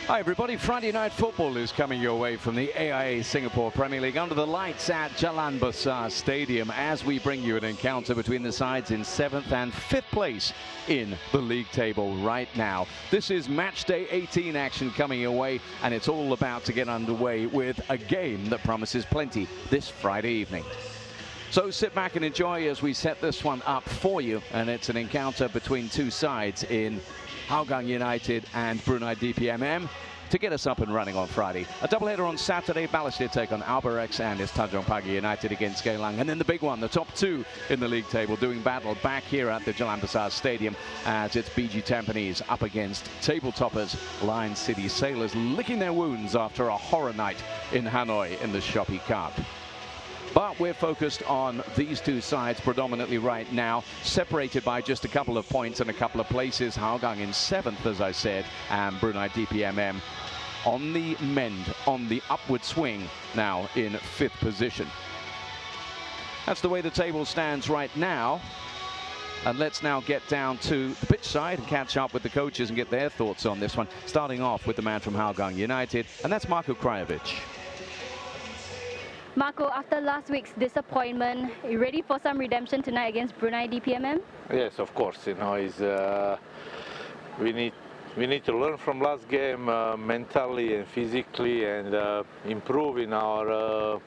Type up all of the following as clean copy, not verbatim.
Hi everybody, Friday Night Football is coming your way from the AIA Singapore Premier League under the lights at Jalan Besar Stadium as we bring you an encounter between the sides in 7th and 5th place in the league table right now. This is match day 18 action coming your way, and it's all about to get underway with a game that promises plenty this Friday evening. So sit back and enjoy as we set this one up for you, and it's an encounter between two sides in Hougang United and Brunei DPMM to get us up and running on Friday. A doubleheader on Saturday, Balestier take on Albirex and it's Tanjong Pagar United against Jalan. And then the big one, the top two in the league table doing battle back here at the Jalan Besar Stadium as it's BG Tampines up against table toppers Lion City Sailors, licking their wounds after a horror night in Hanoi in the Shopee Cup. But we're focused on these two sides predominantly right now, separated by just a couple of points and a couple of places. Hougang in 7th, as I said, and Brunei DPMM on the mend, on the upward swing, now in 5th position. That's the way the table stands right now. And let's now get down to the pitch side and catch up with the coaches and get their thoughts on this one, starting off with the man from Hougang United, and that's Marko Krajovic. Marko, after last week's disappointment, are you ready for some redemption tonight against Brunei DPMM? Yes, of course. You know, we need to learn from last game mentally and physically, and improve in our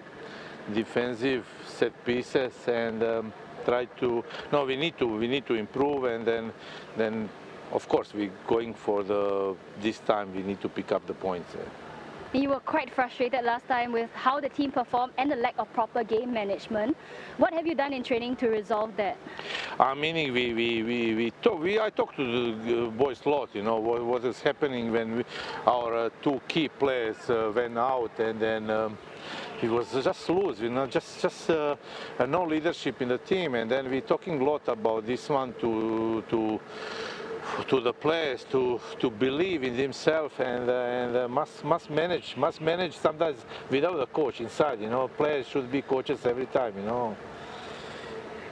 defensive set pieces, and try to. No, we need to improve, and then of course we're going for this time we need to pick up the points. You were quite frustrated last time with how the team performed and the lack of proper game management. What have you done in training to resolve that? Meaning I talked to the boys a lot, you know, what is happening when our two key players went out, and then it was just loose, you know, just no leadership in the team, and then we're talking a lot about this one to the players to believe in themselves, and must manage sometimes without a coach inside, you know. Players should be coaches every time, you know.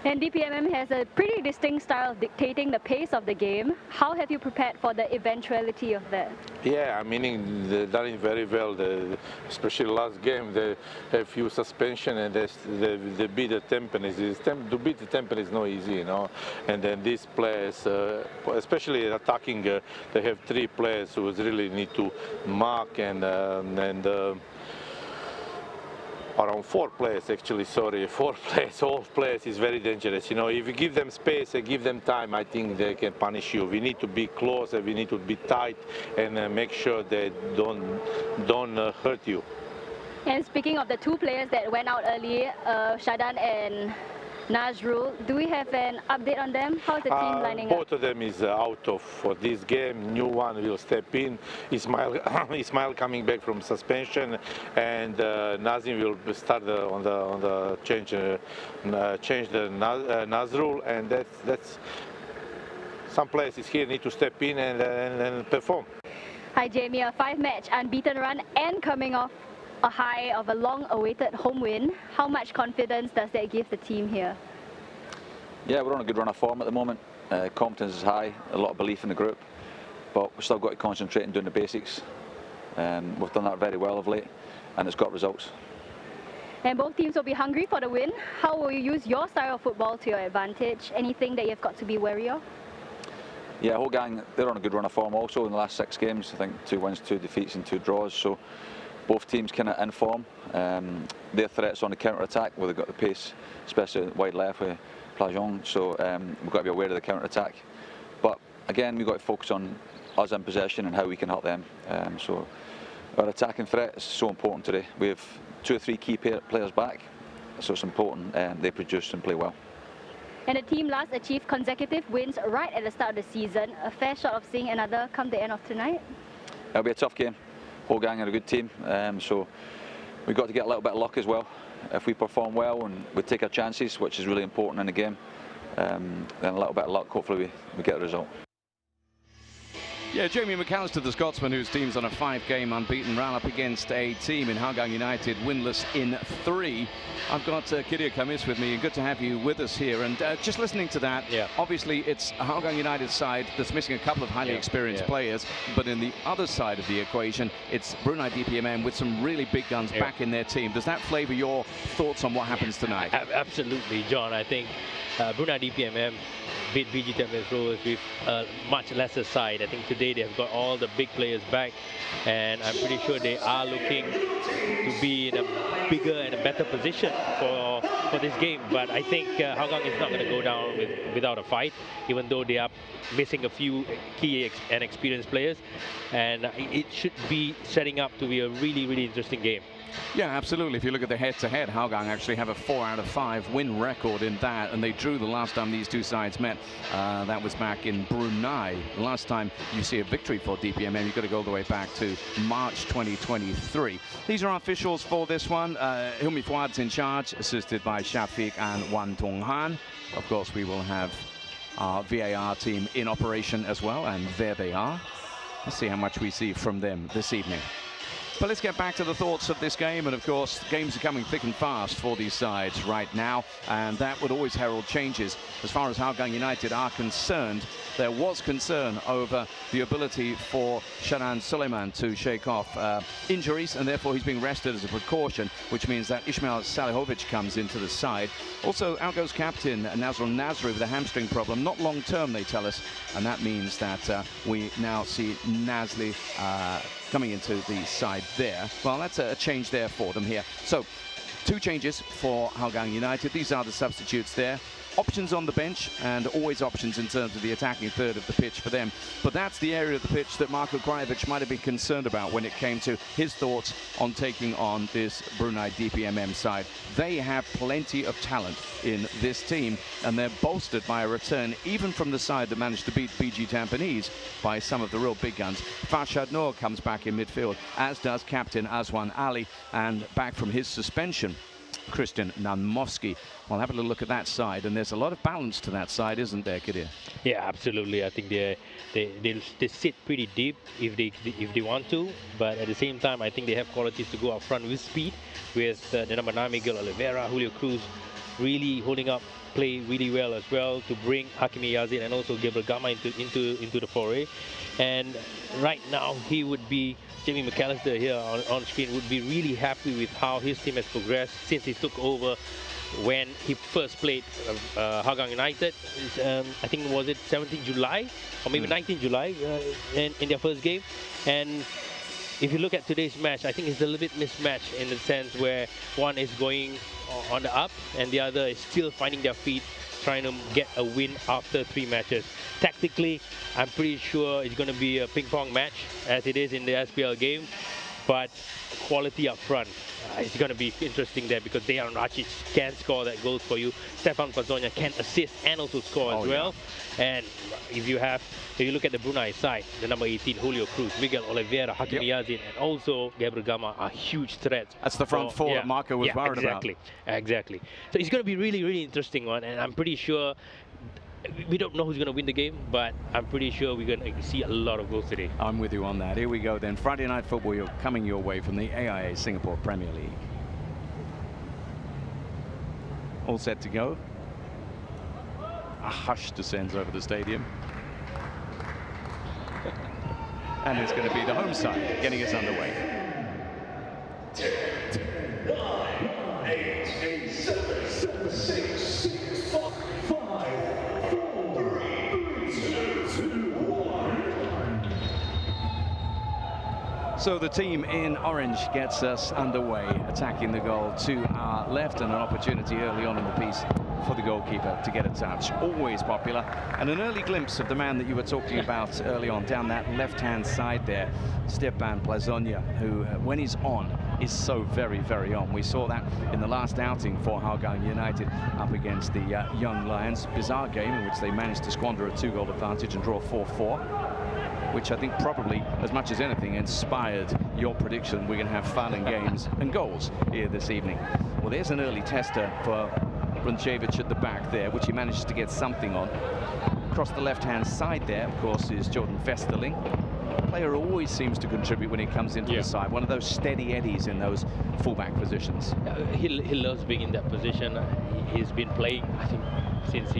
And DPMM has a pretty distinct style of dictating the pace of the game. How have you prepared for the eventuality of that? Yeah, I mean, they've done it very well. Especially last game, they have few suspension, and they beat the Tampines. To beat the Tampines is not easy, you know. And then these players, especially attacking, they have 3 players who really need to mark and around 4 players actually, sorry, 4 players, all players is very dangerous. You know, if you give them space and give them time, I think they can punish you. We need to be close and we need to be tight and make sure they don't hurt you. And speaking of the 2 players that went out early, Jalan and Nazrul, do we have an update on them? How's the team lining both up? Both of them is out for this game. New one will step in. Ismail coming back from suspension, and Nazim will start on the change the Nazrul, and that's some players here need to step in and perform. Hi Jamie, a 5-match unbeaten run and coming off a high of a long-awaited home win. How much confidence does that give the team here? Yeah, we're on a good run of form at the moment. Confidence is high, a lot of belief in the group, but we've still got to concentrate on doing the basics. We've done that very well of late, and it's got results. And both teams will be hungry for the win. How will you use your style of football to your advantage? Anything that you've got to be wary of? Yeah, Hougang, they're on a good run of form also in the last 6 games. I think 2 wins, 2 defeats and 2 draws. So both teams kind of in form. Their threats on the counter-attack, where they've got the pace, especially wide left with Plajong. So we've got to be aware of the counter-attack. But again, we've got to focus on us in possession and how we can help them. So our attacking threat is so important today. We have 2 or 3 key players back, so it's important they produce and play well. And the team last achieved consecutive wins right at the start of the season. A fair shot of seeing another come the end of tonight? It'll be a tough game. Hougang are a good team, so we've got to get a little bit of luck as well. If we perform well and we take our chances, which is really important in the game, then a little bit of luck, hopefully we get a result. Yeah, Jamie McAllister, the Scotsman, whose team's on a 5-game unbeaten run up against a team in Hougang United, winless in 3. I've got Kidia Kamis with me, and good to have you with us here. And just listening to that, obviously it's a Hougang United side that's missing a couple of highly experienced players, but in the other side of the equation, it's Brunei DPMM with some really big guns back in their team. Does that flavour your thoughts on what happens tonight? Absolutely, John. I think Brunei DPMM beat BG Tampines Rovers with a much lesser side. I think today they have got all the big players back, and I'm pretty sure they are looking to be in a bigger and a better position for this game. But I think Hougang is not going to go down without a fight, even though they are missing a few key and experienced players, and it should be setting up to be a really, really interesting game. Yeah, absolutely. If you look at the head-to-head, Hougang actually have a 4 out of 5 win record in that, and they drew the last time these two sides met. That was back in Brunei. The last time you see a victory for DPMM, you've got to go all the way back to March 2023. These are our officials for this one. Hilmi Fuad's in charge, assisted by Shafiq and Wan Tong Han. Of course, we will have our VAR team in operation as well, and there they are. Let's see how much we see from them this evening. But let's get back to the thoughts of this game, and of course games are coming thick and fast for these sides right now, and that would always herald changes. As far as Hougang United are concerned, there was concern over the ability for Sharan Suleiman to shake off injuries, and therefore he's being rested as a precaution, which means that Ismail Salihovic comes into the side. Also, out goes captain Nazrul Nasri with a hamstring problem, not long term they tell us, and that means that we now see Nasli coming into the side there. Well, that's a change there for them here. So 2 changes for Hougang United. These are the substitutes there. Options on the bench, and always options in terms of the attacking third of the pitch for them. But that's the area of the pitch that Marko Krajovic might have been concerned about when it came to his thoughts on taking on this Brunei DPMM side. They have plenty of talent in this team, and they're bolstered by a return even from the side that managed to beat BG Tampines by some of the real big guns. Farshad Noor comes back in midfield, as does captain Azwan Ali, and back from his suspension, Christian Nanmovsky. We'll have a little look at that side, and there's a lot of balance to that side, isn't there, Kadir? Yeah, absolutely. I think they sit pretty deep if they want to, but at the same time, I think they have qualities to go up front with speed, with the number 9 Miguel Oliveira, Julio Cruz really holding up play really well as well to bring Hakimi Yazid and also Gabriel Gama into the foray. And right now he would be, Jamie McAllister here on screen, would be really happy with how his team has progressed since he took over when he first played Hougang United. I think, was it 17 July or maybe 19 July in their first game. And if you look at today's match, I think it's a little bit mismatched in the sense where one is going on the up and the other is still finding their feet, trying to get a win after 3 matches. Tactically, I'm pretty sure it's going to be a ping-pong match as it is in the SPL game, but quality up front, it's going to be interesting there because Dejan Racic can score that goals for you. Stefan Pazonia can assist and also score as well. Yeah. And if you look at the Brunei side, the number 18, Julio Cruz, Miguel Oliveira, Hakimi Yazid, and also Gabriel Gama are huge threats. That's the front four that Marko was worried about. Exactly. So it's going to be really, really interesting one, and I'm pretty sure we don't know who's going to win the game, but I'm pretty sure we're going to see a lot of goals today. I'm with you on that. Here we go then. Friday Night Football, you're coming your way from the AIA Singapore Premier League. All set to go. A hush descends over the stadium. And it's going to be the home side getting us underway. 10, 9, 8, 7, 6, 5, 4, 3, 2, 2. So the team in orange gets us underway, attacking the goal to our left, and an opportunity early on in the piece for the goalkeeper to get a touch. Always popular, and an early glimpse of the man that you were talking about early on down that left-hand side there, Stepan Plazonia, who when he's on is so very, very on. We saw that in the last outing for Hougang United up against the Young Lions. Bizarre game in which they managed to squander a 2-goal advantage and draw 4-4. Which I think probably, as much as anything, inspired your prediction we're going to have fun and games and goals here this evening. Well, there's an early tester for Brunei at the back there, which he manages to get something on. Across the left-hand side there, of course, is Jordan Vesterling. Player always seems to contribute when he comes into the side. One of those steady eddies in those fullback positions. He loves being in that position. He's been playing, I think, since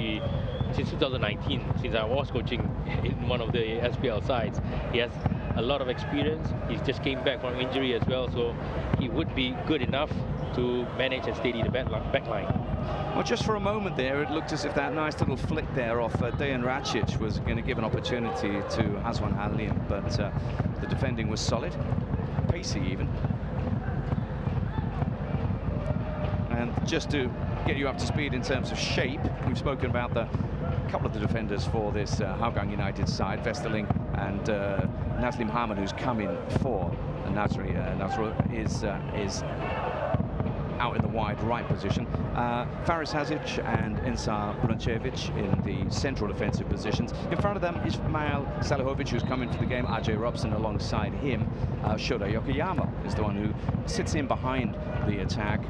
2019, since I was coaching in one of the SPL sides. He has a lot of experience. He's just came back from injury as well, so he would be good enough to manage and steady the back line. Well, just for a moment there, it looked as if that nice little flick there off Dejan Racic was going to give an opportunity to Hazwan Halim, but the defending was solid, pacey even. And just to get you up to speed in terms of shape, we've spoken about a couple of the defenders for this Hougang United side, Vesterling and Nazlim Harman, who's come in for Nasri. Nasr is out in the wide right position. Faris Hazic and Ensar Bruncevic in the central defensive positions. In front of them is Ismail Salihovic, who's come in for the game. Ajay Robson alongside him. Shoda Yokoyama is the one who sits in behind the attack.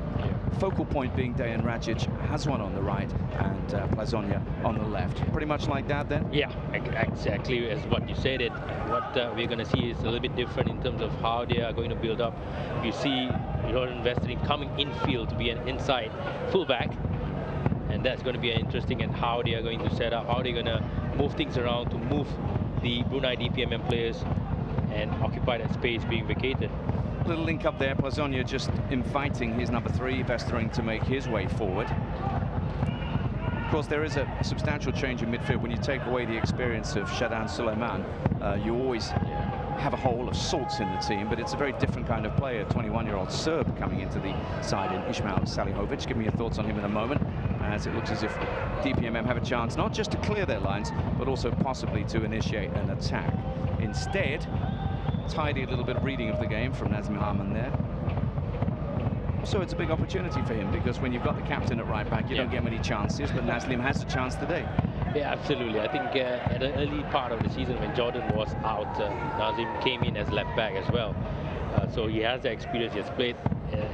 Focal point being Dejan Racic, Hazwan on the right, and Plazonia on the left. Pretty much like that then? Yeah, exactly as what you said it. What we're going to see is a little bit different in terms of how they are going to build up. You see Jordan Vesterling coming infield to be an inside fullback, and that's going to be interesting, and how they are going to set up, how they're going to move things around to move the Brunei DPMM players and occupy that space being vacated. Little link up there, Plazonia just inviting his number 3, Vesterling, to make his way forward. Of course, there is a substantial change in midfield when you take away the experience of Shadan Suleiman. You always have a hole of sorts in the team, but it's a very different kind of player. 21-year-old Serb coming into the side in Ismail Salihovic. Give me your thoughts on him in a moment, as it looks as if DPMM have a chance not just to clear their lines, but also possibly to initiate an attack. Instead, tidy little bit of reading of the game from Nazim Harman there. So it's a big opportunity for him, because when you've got the captain at right back, you don't get many chances, but Nazim has a chance today. Yeah, absolutely. I think at the early part of the season when Jordan was out, Nazim came in as left back as well. So he has the experience. He has played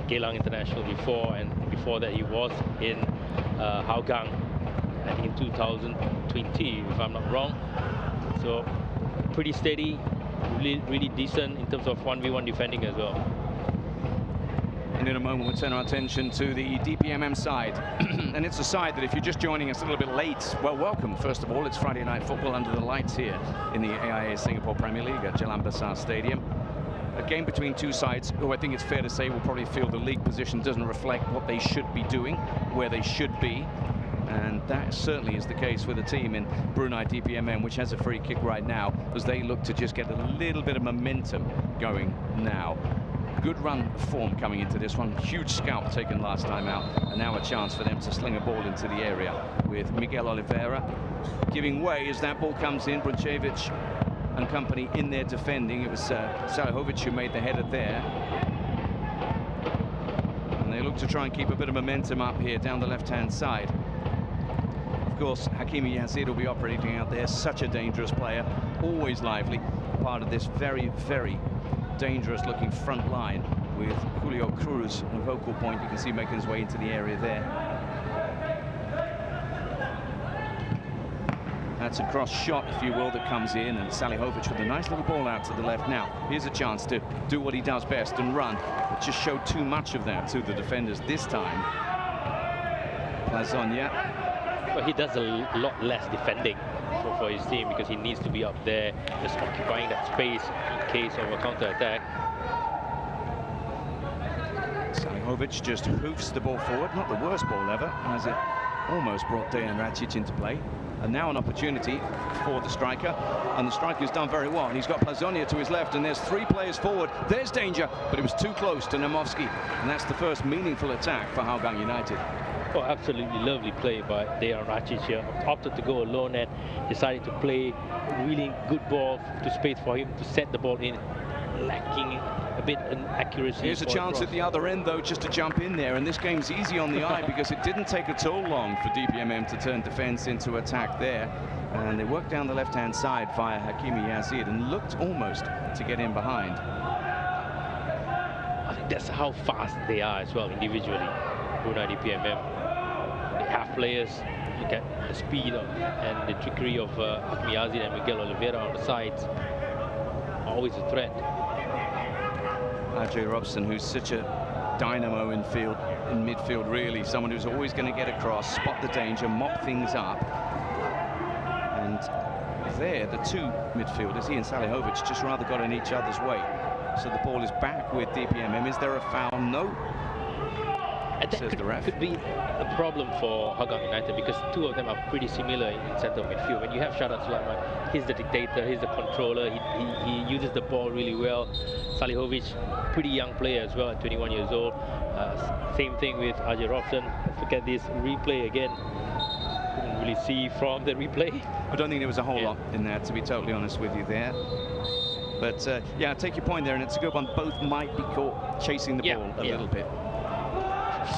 Jalan International before, and before that he was in Hougang, I think in 2020, if I'm not wrong. So pretty steady, really decent in terms of 1v1 defending as well. And in a moment, we'll turn our attention to the DPMM side. And it's a side that, if you're just joining us a little bit late, well, welcome. First of all, it's Friday night football under the lights here in the AIA Singapore Premier League at Jalan Besar Stadium. A game between two sides who, I think it's fair to say, will probably feel the league position doesn't reflect what they should be doing, where they should be. And that certainly is the case with the team in Brunei DPMM, which has a free kick right now, as they look to just get a little bit of momentum going now. Good run of form coming into this one. Huge scalp taken last time out, and now a chance for them to sling a ball into the area with Miguel Oliveira giving way as that ball comes in. Bruncevic and company in there defending. It was Salihovic who made the header there. And they look to try and keep a bit of momentum up here down the left-hand side. Of course, Hakimi Yazid will be operating out there. Such a dangerous player, always lively. Part of this very, very dangerous looking front line with Julio Cruz on a vocal point. You can see making his way into the area there. That's a cross shot, if you will, that comes in, and Salihovic with a nice little ball out to the left. Now here's a chance to do what he does best and run, but just showed too much of that to the defenders this time. Plazonia. Well, he does a lot less defending for his team, because he needs to be up there just occupying that space in case of a counter-attack. Salihovic just hoofs the ball forward. Not the worst ball ever, as it almost brought Dejan Racic into play. And now an opportunity for the striker, and the striker's done very well, and he's got Plazonia to his left, and there's 3 players forward. There's danger, but it was too close to Namovsky, and that's the first meaningful attack for Hougang United. Oh, absolutely lovely play by Dejan Racic here. Opted to go alone and decided to play really good ball to space for him to set the ball in, lacking a bit in accuracy. Here's a chance at the other end, though, just to jump in there, and this game's easy on the eye because it didn't take at all long for DPMM to turn defense into attack there, and they worked down the left-hand side via Hakimi Yazid and looked almost to get in behind. I think that's how fast they are as well individually, Brunei DPMM. They have players. Look at the speed and the trickery of Hakimi Yazid and Miguel Oliveira on the sides. Always a threat. Ajay Robson, who's such a dynamo in midfield, really. Someone who's always going to get across, spot the danger, mop things up. And there, the 2 midfielders, he and Salihovic, just rather got in each other's way. So the ball is back with DPMM. Is there a foul? No. And that Says the ref. could be a problem for Hougang United because 2 of them are pretty similar in centre of midfield. When you have Shadan Sulaiman, he's the dictator, he's the controller, he uses the ball really well. Salihovic, pretty young player as well at 21 years old. Same thing with Ajay Robson. Let's look at this replay again. Couldn't really see from the replay. I don't think there was a whole lot in there, to be totally honest with you there. But yeah, I take your point there, and it's a good one. Both might be caught chasing the ball a little bit.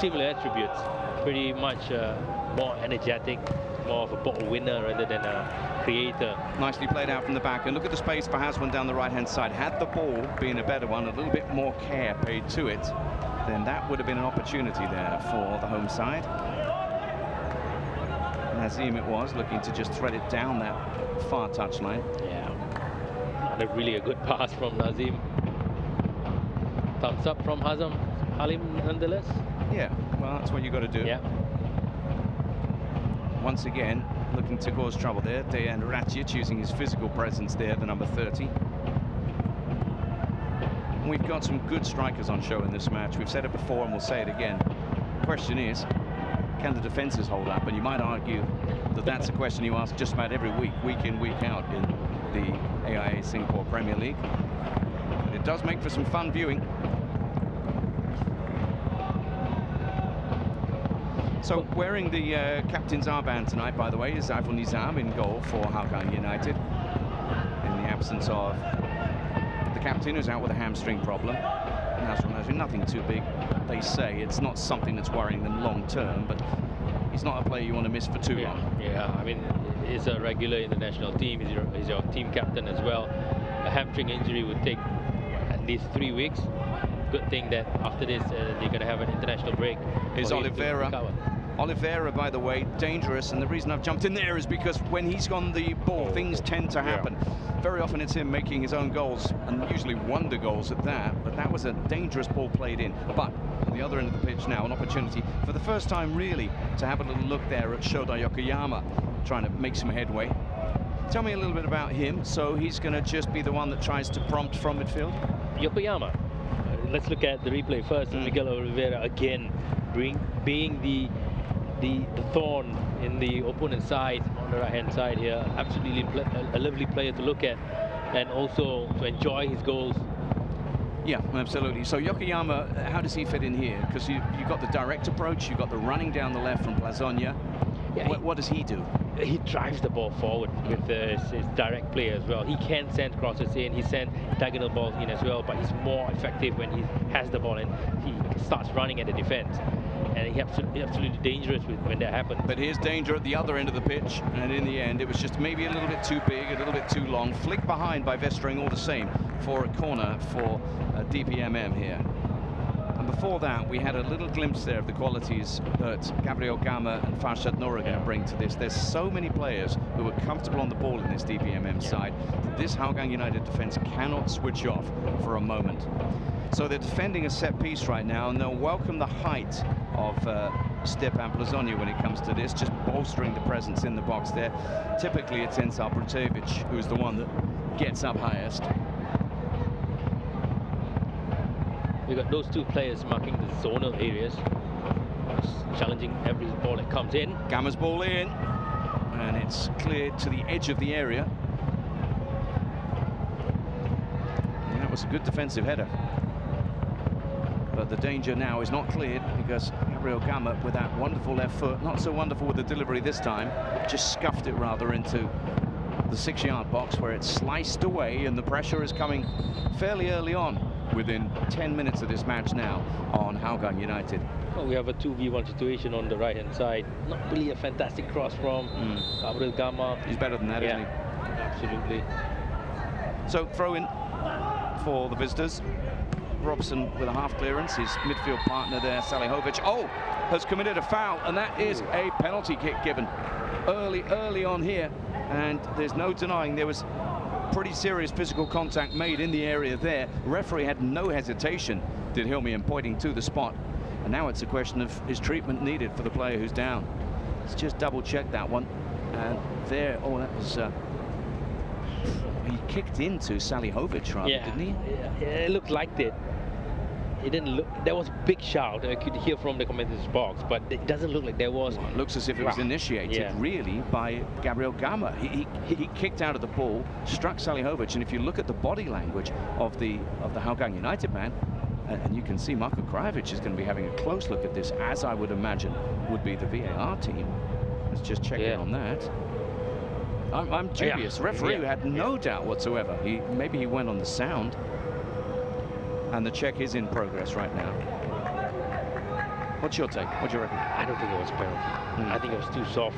Similar attributes, pretty much more energetic, more of a ball winner rather than a creator. Nicely played out from the back, and look at the space for Haswan down the right-hand side. Had the ball been a better one, a little bit more care paid to it, then that would have been an opportunity there for the home side. Nazim it was, looking to just thread it down that far touchline. Yeah, not really a good pass from Nazim. Thumbs up from Halim nonetheless. Yeah, well, that's what you got to do. Yeah. Once again, looking to cause trouble there. Dejan Racic using his physical presence there, the number 30. And we've got some good strikers on show in this match. We've said it before and we'll say it again. The question is, can the defences hold up? And you might argue that that's a question you ask just about every week, week in, week out in the AIA Singapore Premier League. But it does make for some fun viewing. So wearing the captain's armband tonight, by the way, is Saiful Nizam in goal for Hougang United. In the absence of the captain, who's out with a hamstring problem. Nothing too big, they say. It's not something that's worrying them long term, but he's not a player you want to miss for too long. Yeah, I mean, he's a regular in the national team. He's your team captain as well. A hamstring injury would take at least 3 weeks. Good thing that after this, they're going to have an international break. Is Oliveira. Oliveira, by the way, dangerous, and the reason I've jumped in there is because when he's on the ball, things tend to happen. Very often it's him making his own goals, and usually wonder goals at that, but that was a dangerous ball played in. But on the other end of the pitch now, an opportunity for the first time really to have a little look there at Shoda Yokoyama, trying to make some headway. Tell me a little bit about him. So he's going to just be the one that tries to prompt from midfield? Yokoyama. Let's look at the replay first. Miguel Oliveira again being the thorn in the opponent's side on the right-hand side here. Absolutely a lovely player to look at and also to enjoy his goals. Yeah, absolutely. So Yokoyama, how does he fit in here? Because you've got the direct approach, you've got the running down the left from Plazonia. Yeah, what does he do? He drives the ball forward with his direct play as well. He can send crosses in, he sends diagonal balls in as well, but he's more effective when he has the ball and he starts running at the defense. And he's absolutely dangerous when that happens. But here's danger at the other end of the pitch, and in the end it was just maybe a little bit too big, a little bit too long. Flick behind by Vestring all the same for a corner for DPMM here. And before that, we had a little glimpse there of the qualities that Gabriel Gama and Farshad Noor are going to bring to this. There's so many players who are comfortable on the ball in this DPMM side that this Hougang United defense cannot switch off for a moment. So they're defending a set piece right now, and they'll welcome the height of Stepan Plazonia when it comes to this, just bolstering the presence in the box there. Typically, it's Ensar Brutevic who's the one that gets up highest. We've got those two players marking the zonal areas, challenging every ball that comes in. Gama's ball in, and it's cleared to the edge of the area. And that was a good defensive header. But the danger now is not cleared because Gabriel Gama, with that wonderful left foot, not so wonderful with the delivery this time, just scuffed it rather into the 6-yard box where it's sliced away, and the pressure is coming fairly early on, within 10 minutes of this match now, on Hougang United. Well, we have a 2v1 situation on the right-hand side. Not really a fantastic cross from Gabriel Gama. He's better than that, isn't he? Absolutely. So throw in for the visitors. Robson with a half clearance. His midfield partner there, Salihovic, has committed a foul, and that is a penalty kick given early on here. And there's no denying there was pretty serious physical contact made in the area there. Referee had no hesitation, did Hilmi, in pointing to the spot. And now it's a question of, is treatment needed for the player who's down? Let's just double check that one. And there, that was... he kicked into Salihovic, rather, didn't he? Yeah, it looked like it. It didn't look. There was a big shout. I could hear from the commentator's box, but it doesn't look like there was. Well, it looks as if it was initiated, really, by Gabriel Gama. He kicked out of the ball, struck Salihovic, and if you look at the body language of the Hougang United man, and you can see Marko Krajovic is going to be having a close look at this, as I would imagine would be the VAR team. Let's just check in on that. I'm dubious. Referee had no doubt whatsoever. Maybe he went on the sound. And the check is in progress right now. What's your take? What do you reckon? I don't think it was a penalty. I think it was too soft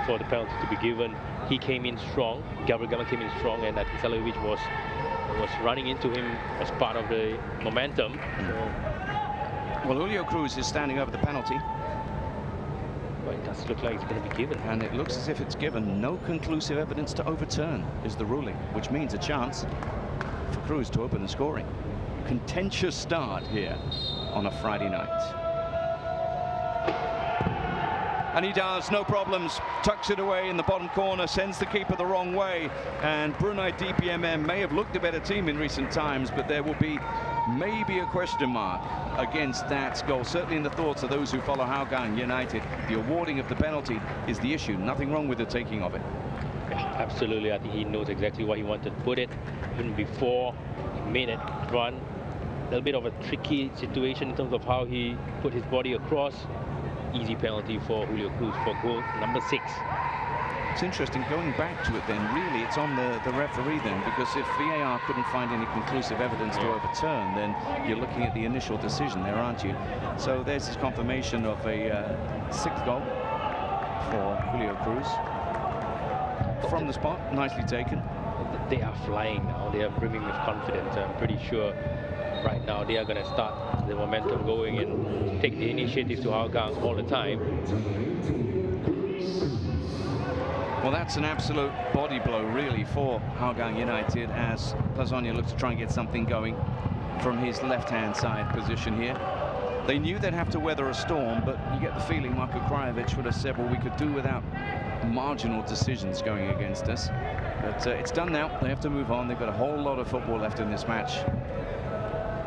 for the penalty to be given. He came in strong. Gabriel Gama came in strong, and I think Salihovic was running into him as part of the momentum. Well, Julio Cruz is standing over the penalty. Well, it does look like it's going to be given. And it looks as if it's given. No conclusive evidence to overturn is the ruling, which means a chance for Cruz to open the scoring. Contentious start here on a Friday night. And he does, no problems, tucks it away in the bottom corner, sends the keeper the wrong way. And Brunei DPMM may have looked a better team in recent times, but there will be maybe a question mark against that goal. Certainly in the thoughts of those who follow Hougang United. The awarding of the penalty is the issue. Nothing wrong with the taking of it. Yeah, absolutely. I think he knows exactly where he wanted to put it. Even before he made it run. A little bit of a tricky situation in terms of how he put his body across. Easy penalty for Julio Cruz for goal number 6. It's interesting, going back to it then, really it's on the referee then, because if VAR couldn't find any conclusive evidence to overturn, then you're looking at the initial decision there, aren't you? So there's this confirmation of a 6th goal for Julio Cruz. From the spot, nicely taken. They are flying now, they are brimming with confidence. I'm pretty sure right now they are going to start the momentum going and take the initiative to Hougang all the time. Well, that's an absolute body blow, really, for Hougang United as Plazonia looks to try and get something going from his left-hand side position here. They knew they'd have to weather a storm, but you get the feeling Marko Krajovic would have said, well, we could do without marginal decisions going against us. But it's done now. They have to move on. They've got a whole lot of football left in this match.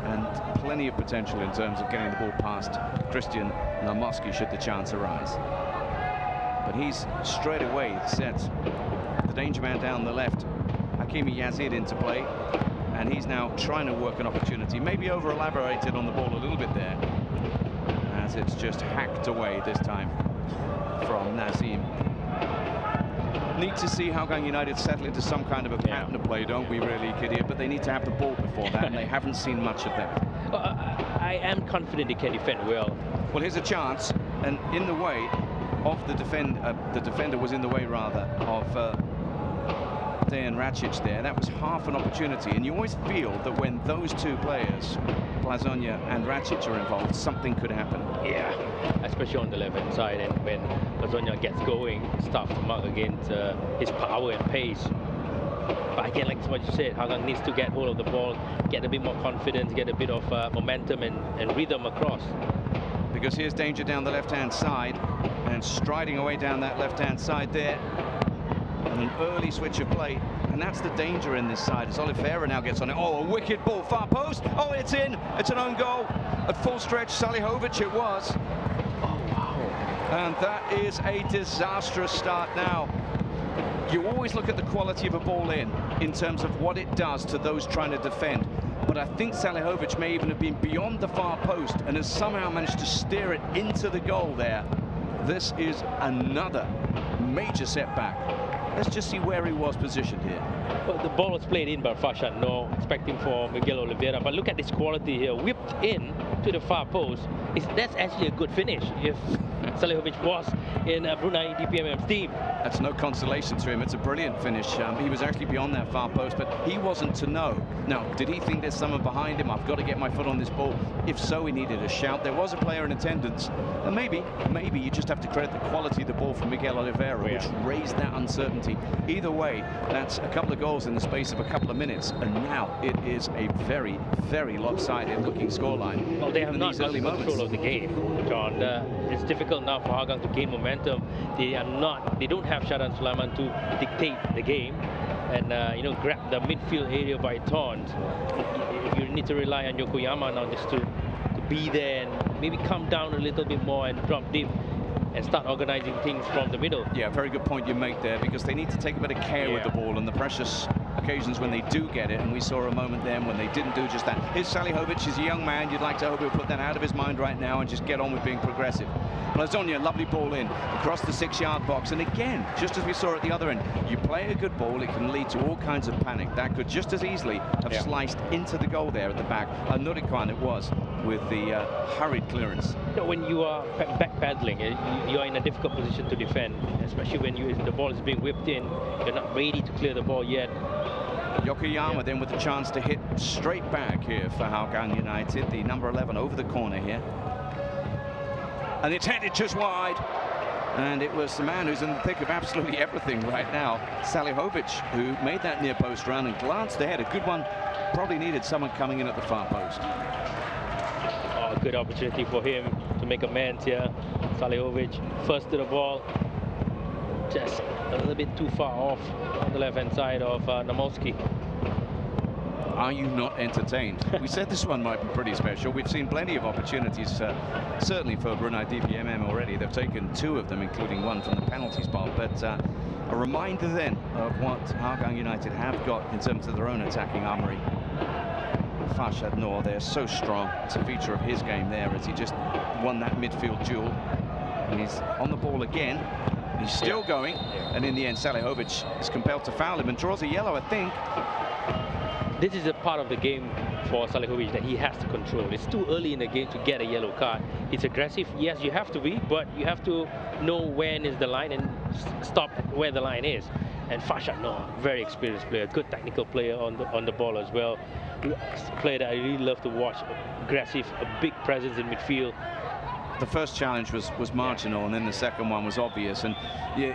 And plenty of potential in terms of getting the ball past Christian Namoski should the chance arise. But he's straight away set the danger man down the left, Hakimi Yazid, into play. And he's now trying to work an opportunity, maybe over-elaborated on the ball a little bit there, as it's just hacked away this time from Nazim. Need to see Hougang United settle into some kind of a pattern of play, don't we, really, Kidia? But they need to have the ball before that, and they haven't seen much of that. I am confident they can defend well. Well, here's a chance, and in the way of the defender was in the way, rather, of Dejan Racic there. That was half an opportunity, and you always feel that when those two players, Plazonia and Racic, are involved, something could happen. Yeah, especially on the left-hand side, and when Plazonia gets going, it starts to mark against his power and pace. But again, like what you said, Hougang needs to get hold of the ball, get a bit more confidence, get a bit of momentum and rhythm across. Because here's danger down the left-hand side, and striding away down that left-hand side there. And an early switch of play, and that's the danger in this side as Oliveira now gets on it. Oh, a wicked ball, far post. Oh, it's in. It's an own goal at full stretch. Salihovic it was. Oh, wow. And that is a disastrous start now You always look at the quality of a ball in terms of what it does to those trying to defend. But I think Salihovic may even have been beyond the far post and has somehow managed to steer it into the goal there. This is another major setback. Let's just see where he was positioned here. Well, the ball was played in by Farshad Noor, expecting for Miguel Oliveira. But look at this quality here, whipped in to the far post. That's actually a good finish if Salihovic was in Brunei DPMM's team. That's no consolation to him. It's a brilliant finish. He was actually beyond that far post, but he wasn't to know. Now, did he think there's someone behind him? I've got to get my foot on this ball. If so, he needed a shout. There was a player in attendance. And maybe you just have to credit the quality of the ball from Miguel Oliveira, which raised that uncertainty. Either way, that's a couple of goals in the space of a couple of minutes, and now it is a very, very lopsided looking scoreline. Well, they have not got early control moments of the game, John. It's difficult now for Hougang to gain momentum. They don't have Sharan Sulaiman to dictate the game and you know, grab the midfield area by taunt. You need to rely on Yokoyama now just to be there and maybe come down a little bit more and drop deep and start organizing things from the middle. Yeah, very good point you make there, because they need to take a bit of care with the ball and the precious occasions when they do get it, and we saw a moment then when they didn't do just that. Here's Salihovic. He's a young man. You'd like to hope he'll put that out of his mind right now and just get on with being progressive. Blazonia, lovely ball in across the 6-yard box, and again, just as we saw at the other end, you play a good ball, it can lead to all kinds of panic. That could just as easily have sliced into the goal there at the back. Nurikwan it was, with the hurried clearance. You know, when you are backpedaling, you are in a difficult position to defend, especially when the ball is being whipped in. You're not ready to clear the ball yet. Yokoyama then with a chance to hit straight back here for Hougang United, the number 11 over the corner here. And it's headed just wide. And it was the man who's in the thick of absolutely everything right now, Salihovic, who made that near post run and glanced ahead. A good one. Probably needed someone coming in at the far post. Oh, good opportunity for him to make amends here. Salihovic first to the ball. Just a little bit too far off on the left-hand side of Namolski. Are you not entertained? We said this one might be pretty special. We've seen plenty of opportunities, certainly for Brunei DPMM already. They've taken 2 of them, including one from the penalty spot. But a reminder then of what Hougang United have got in terms of their own attacking armory. Farshad Noor, they're so strong. It's a feature of his game there as he just won that midfield duel. And he's on the ball again. He's still going. And in the end, Salihovic is compelled to foul him and draws a yellow, I think. This is a part of the game for Salihovic that he has to control. It's too early in the game to get a yellow card. It's aggressive. Yes, you have to be, but you have to know when is the line and stop where the line is. And Farshad Noor, very experienced player, good technical player on the ball as well. A player that I really love to watch. Aggressive, a big presence in midfield. The first challenge was marginal, and then the second one was obvious, and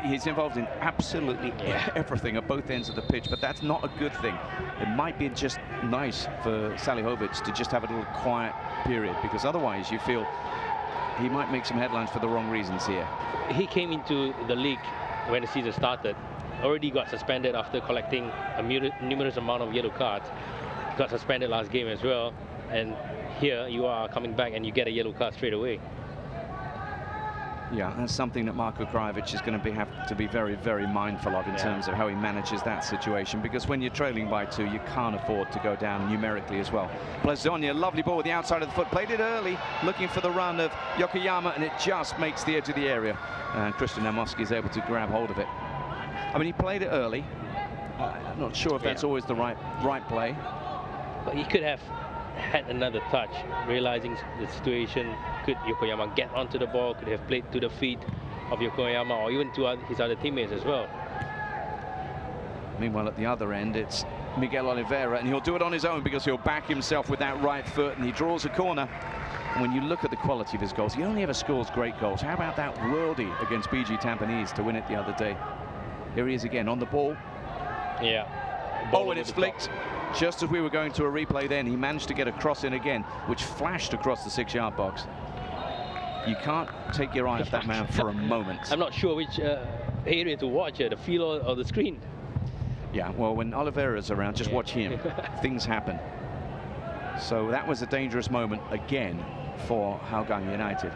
he's involved in absolutely everything at both ends of the pitch, but that's not a good thing. It might be just nice for Salihovic to just have a little quiet period, because otherwise you feel he might make some headlines for the wrong reasons here. He came into the league when the season started, already got suspended after collecting a numerous amount of yellow cards. Got suspended last game as well, and here you are coming back and you get a yellow card straight away. Yeah, that's something that Marko Krajovic is going to have to be very, very mindful of in terms of how he manages that situation, because when you're trailing by 2, you can't afford to go down numerically as well. Blazonia, lovely ball with the outside of the foot, played it early, looking for the run of Yokoyama, and it just makes the edge of the area. And Christian Namolski is able to grab hold of it. I mean, he played it early. I'm not sure if that's always the right play. But he could have had another touch, realizing the situation. Could Yokoyama get onto the ball, could have played to the feet of Yokoyama or even to his other teammates as well. Meanwhile, at the other end, it's Miguel Oliveira, and he'll do it on his own because he'll back himself with that right foot, and he draws a corner. And when you look at the quality of his goals, he only ever scores great goals. How about that worldie against BG Tampines to win it the other day? Here he is again on the ball. Yeah. Oh, and it's flicked. Just as we were going to a replay then, he managed to get a cross in again, which flashed across the 6-yard box. You can't take your eye off that man for a moment. I'm not sure which area to watch, the field or the screen. Yeah, well, when Oliveira's around, just watch him. Things happen. So that was a dangerous moment again for Hougang United.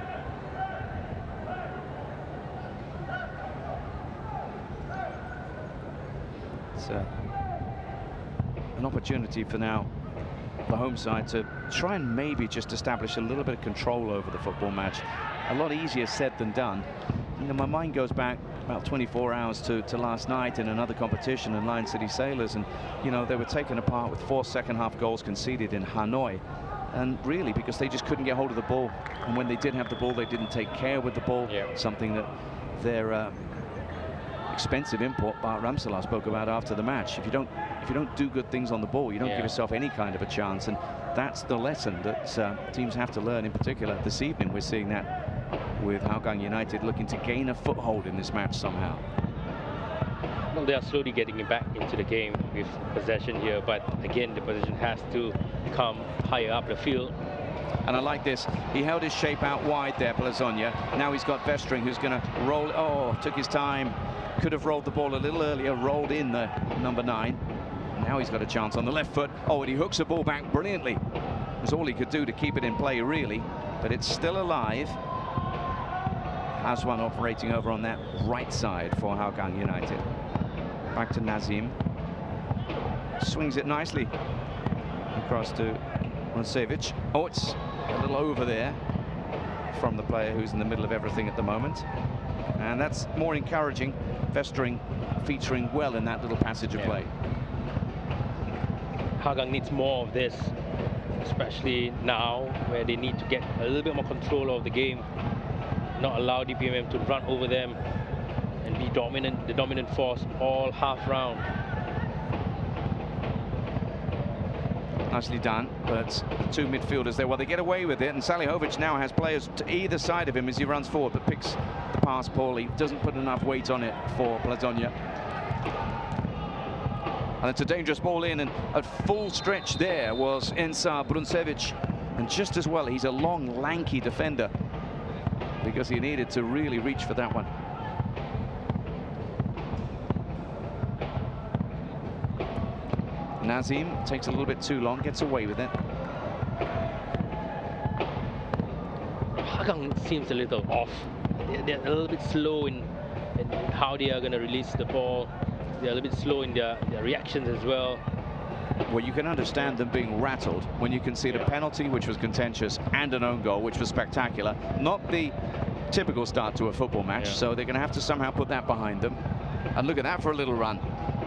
It's an opportunity for now the home side to try and maybe just establish a little bit of control over the football match. A lot easier said than done. You know, my mind goes back about 24 hours to last night in another competition in Lion City Sailors, and you know, they were taken apart with 4 second-half goals conceded in Hanoi, and really because they just couldn't get hold of the ball, and when they did have the ball they didn't take care with the ball. Something that their expensive import Bart Ramselaar spoke about after the match. If you don't do good things on the ball, you don't give yourself any kind of a chance, and that's the lesson that teams have to learn. In particular this evening we're seeing that with Hougang United looking to gain a foothold in this match somehow. Well, they are slowly getting back into the game with possession here, but again the possession has to come higher up the field. And I like this. He held his shape out wide there, Plazonia. Now he's got Vestring, who's going to roll. Oh, took his time. Could have rolled the ball a little earlier, rolled in the number 9. Now he's got a chance on the left foot. Oh, and he hooks the ball back brilliantly. It was all he could do to keep it in play, really. But it's still alive. Aswan operating over on that right side for Hougang United. Back to Nazim. Swings it nicely across to Runcevic. Oh, it's a little over there from the player who's in the middle of everything at the moment. And that's more encouraging. Vestring featuring well in that little passage of play. Hougang needs more of this, especially now where they need to get a little bit more control of the game, not allow DPMM to run over them and be dominant, the dominant force all half round. Nicely done, but the 2 midfielders there, well, they get away with it, and Salihovic now has players to either side of him as he runs forward, but picks the pass poorly, doesn't put enough weight on it for Plazonia. And it's a dangerous ball in, and at full stretch there was Ensar Bruncevic, and just as well, he's a long, lanky defender, because he needed to really reach for that one. Nazim takes a little bit too long, gets away with it. Hougang seems a little off. They're a little bit slow in how they are going to release the ball. They're a little bit slow in their reactions as well. Well, you can understand them being rattled when you concede a penalty, which was contentious, and an own goal, which was spectacular. Not the typical start to a football match, so they're going to have to somehow put that behind them. And look at that for a little run.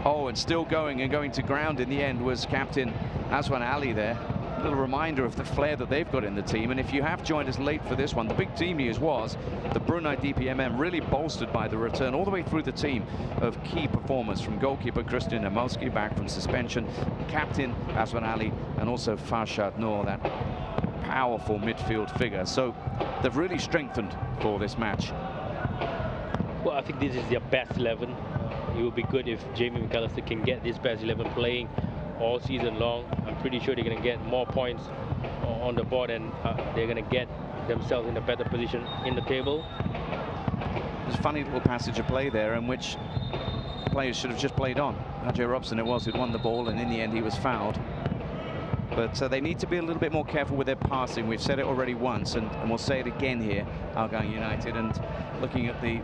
Oh, and still going and going to ground in the end was captain Aswan Ali there. A little reminder of the flair that they've got in the team. And if you have joined us late for this one, the big team news was the Brunei DPMM really bolstered by the return all the way through the team of key performers, from goalkeeper Christian Amalski back from suspension, captain Aswan Ali, and also Farshad Noor, that powerful midfield figure. So they've really strengthened for this match. Well, I think this is their best 11. It would be good if Jamie McAllister can get this best 11 playing all season long. I'm pretty sure they're going to get more points on the board, and they're going to get themselves in a better position in the table. There's a funny little passage of play there in which players should have just played on. Ajay Robson it was who'd won the ball, and in the end he was fouled. But they need to be a little bit more careful with their passing. We've said it already once, and we'll say it again here, Hougang United. And looking at the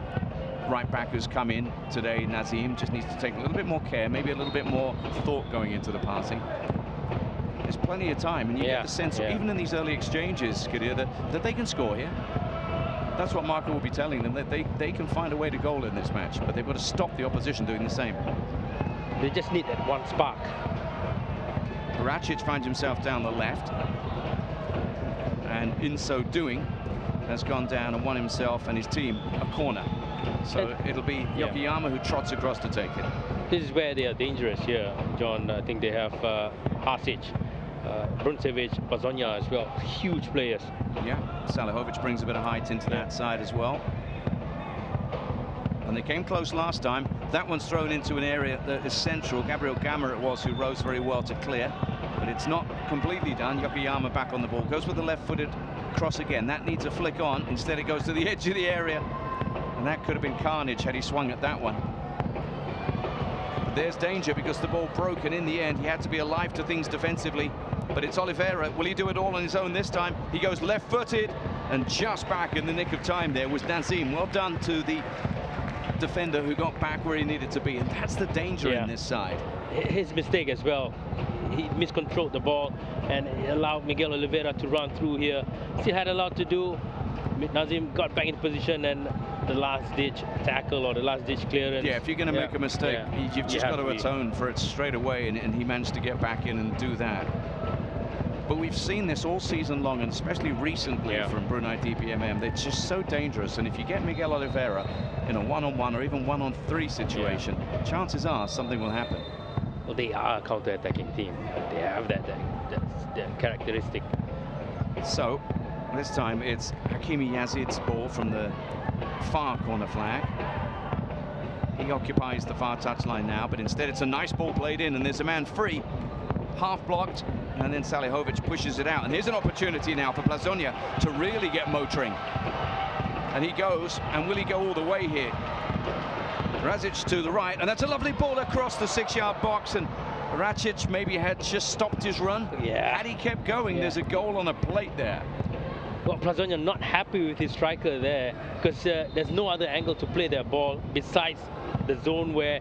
right back who's come in today, Nazim, just needs to take a little bit more care, maybe a little bit more thought going into the passing. There's plenty of time, and you get the sense, even in these early exchanges, Kadir, that they can score here. That's what Marco will be telling them, that they can find a way to goal in this match, but they've got to stop the opposition doing the same. They just need that one spark. Racic finds himself down the left, and in so doing has gone down and won himself and his team a corner. So it'll be Yokoyama who trots across to take it. This is where they are dangerous here, John. I think they have Hasic, Bruncevic, Plazonia as well. Huge players. Yeah, Salihovic brings a bit of height into that side as well. And they came close last time. That one's thrown into an area that is central. Gabriel Gamma it was who rose very well to clear. But it's not completely done. Yokoyama back on the ball. Goes with the left-footed cross again. That needs a flick on. Instead it goes to the edge of the area. And that could have been carnage had he swung at that one. But there's danger because the ball broke, and in the end he had to be alive to things defensively. But it's Oliveira. Will he do it all on his own this time? He goes left-footed, and just back in the nick of time there was Nazim. Well done to the that defender who got back where he needed to be, and that's the danger in this side. His mistake as well. He miscontrolled the ball and allowed Miguel Oliveira to run through here. Still had a lot to do. Nazim got back in position, and the last-ditch tackle or the last-ditch clearance. Yeah, if you're going to make a mistake, you've just got to atone for it straight away, and he managed to get back in and do that. But we've seen this all season long, and especially recently from Brunei DPMM. They're just so dangerous, and if you get Miguel Oliveira in a one-on-one or even one-on-three situation, chances are something will happen. Well, they are a counter-attacking team. They have that characteristic. So this time it's Hakimi Yazid's ball from the far corner flag. He occupies the far touchline now, but instead it's a nice ball played in, and there's a man free, half blocked, and then Salihovic pushes it out. And here's an opportunity now for Plazonia to really get motoring. And he goes, and will he go all the way here? Razic to the right, and that's a lovely ball across the 6-yard box, and Racic maybe had just stopped his run. Had he kept going, there's a goal on a plate there. Well, Plazonia not happy with his striker there, because there's no other angle to play their ball besides the zone where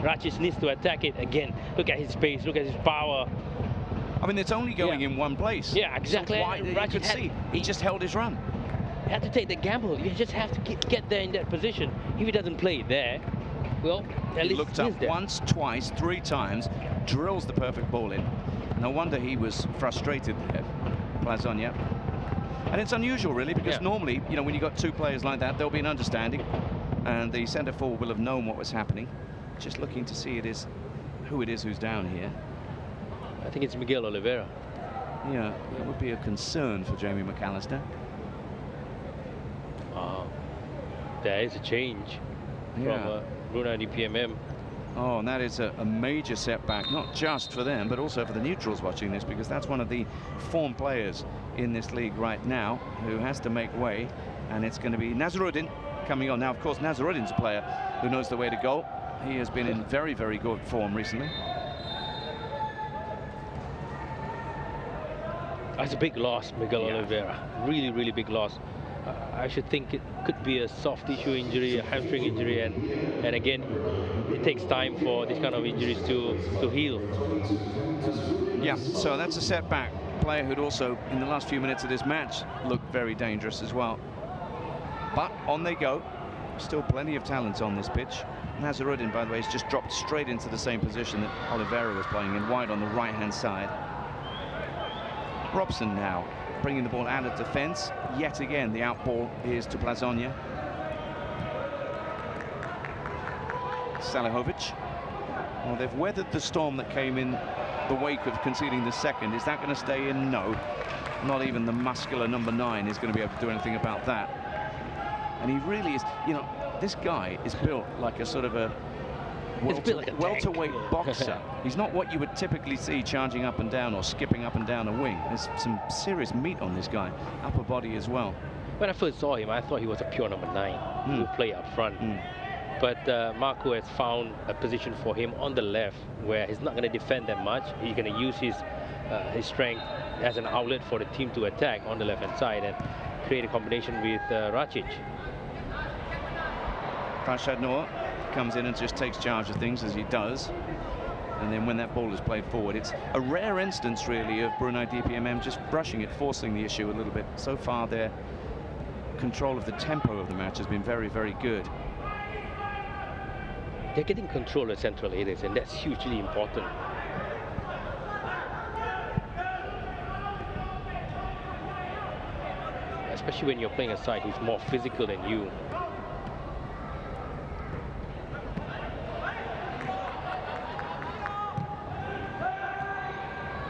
Racic needs to attack it. Again, look at his pace, look at his power. I mean, it's only going in one place. Yeah, exactly. So why, you could see, he just held his run. You have to take the gamble. You just have to get there in that position. If he doesn't play it there, well, at least he looked up once, twice, 3 times, drills the perfect ball in. No wonder he was frustrated there, Plazonia. And it's unusual, really, because normally, you know, when you've got 2 players like that, there'll be an understanding, and the centre forward will have known what was happening. Just looking to see who it is who's down here. I think it's Miguel Oliveira. Yeah, that would be a concern for Jamie McAllister. There is a change from Brunei DPMM. Oh, and that is a major setback, not just for them, but also for the neutrals watching this, because that's one of the form players in this league right now who has to make way, and it's going to be Nazaruddin coming on. Now, of course, Nazaruddin's a player who knows the way to goal. He has been in very, very good form recently. That's a big loss, Miguel Oliveira. Really, really big loss. I should think it could be a soft tissue injury, a hamstring injury, and again, it takes time for these kind of injuries to heal. Yeah, so that's a setback. Player who'd also, in the last few minutes of this match, looked very dangerous as well. But on they go. Still plenty of talent on this pitch. Nazaruddin, by the way, has just dropped straight into the same position that Oliveira was playing in, wide on the right-hand side. Robson now bringing the ball out of defence. Yet again, the out ball is to Plazonia. Salihovic. Well, they've weathered the storm that came in the wake of conceding the second. Is that going to stay in? No. Not even the muscular number 9 is going to be able to do anything about that. And he really is, you know, this guy is built like a sort of a welterweight boxer. He's not what you would typically see charging up and down or skipping up and down a wing. There's some serious meat on this guy, upper body as well. When I first saw him, I thought he was a pure number 9 who would play up front. But Marco has found a position for him on the left where he's not going to defend that much. He's going to use his strength as an outlet for the team to attack on the left-hand side and create a combination with Racic. Farshad Noor comes in and just takes charge of things, as he does. And then when that ball is played forward, it's a rare instance, really, of Brunei DPMM just brushing it, forcing the issue a little bit. So far, their control of the tempo of the match has been very, very good. They're getting control of central areas, and that's hugely important. Especially when you're playing a side who's more physical than you.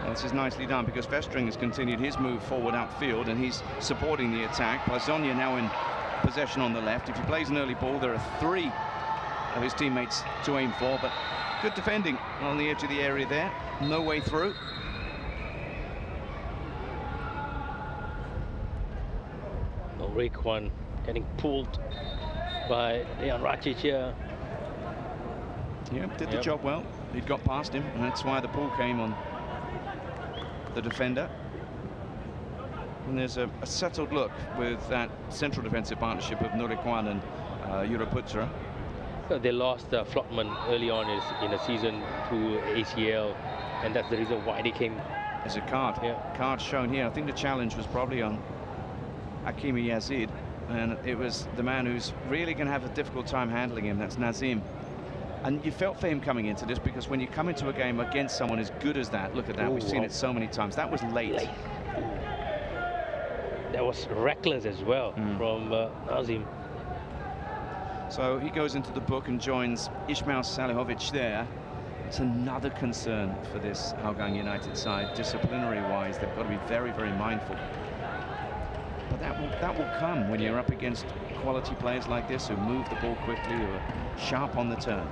This is nicely done because Vestring has continued his move forward outfield, and he's supporting the attack. Plazonia now in possession on the left. If he plays an early ball, there are 3 of his teammates to aim for, but good defending on the edge of the area there. No way through. Raekwon getting pulled by Dejan Racic here. Yeah, did the job well. He'd got past him, and that's why the pull came on the defender. And there's a settled look with that central defensive partnership of Raekwon and Europutra. They lost Flotman early on in the season to ACL, and that's the reason why they came. There's a card. Yeah. Card shown here. I think the challenge was probably on Hakimi Yazid, and it was the man who's really going to have a difficult time handling him. That's Nazim. And you felt for him coming into this, because when you come into a game against someone as good as that, look at that, we've seen it so many times. That was late. That was reckless as well from Nazim. So he goes into the book and joins Ismail Salihovic there. It's another concern for this Hougang United side. Disciplinary-wise, they've got to be very, very mindful. But that will come when you're up against quality players like this who move the ball quickly, who are sharp on the turn.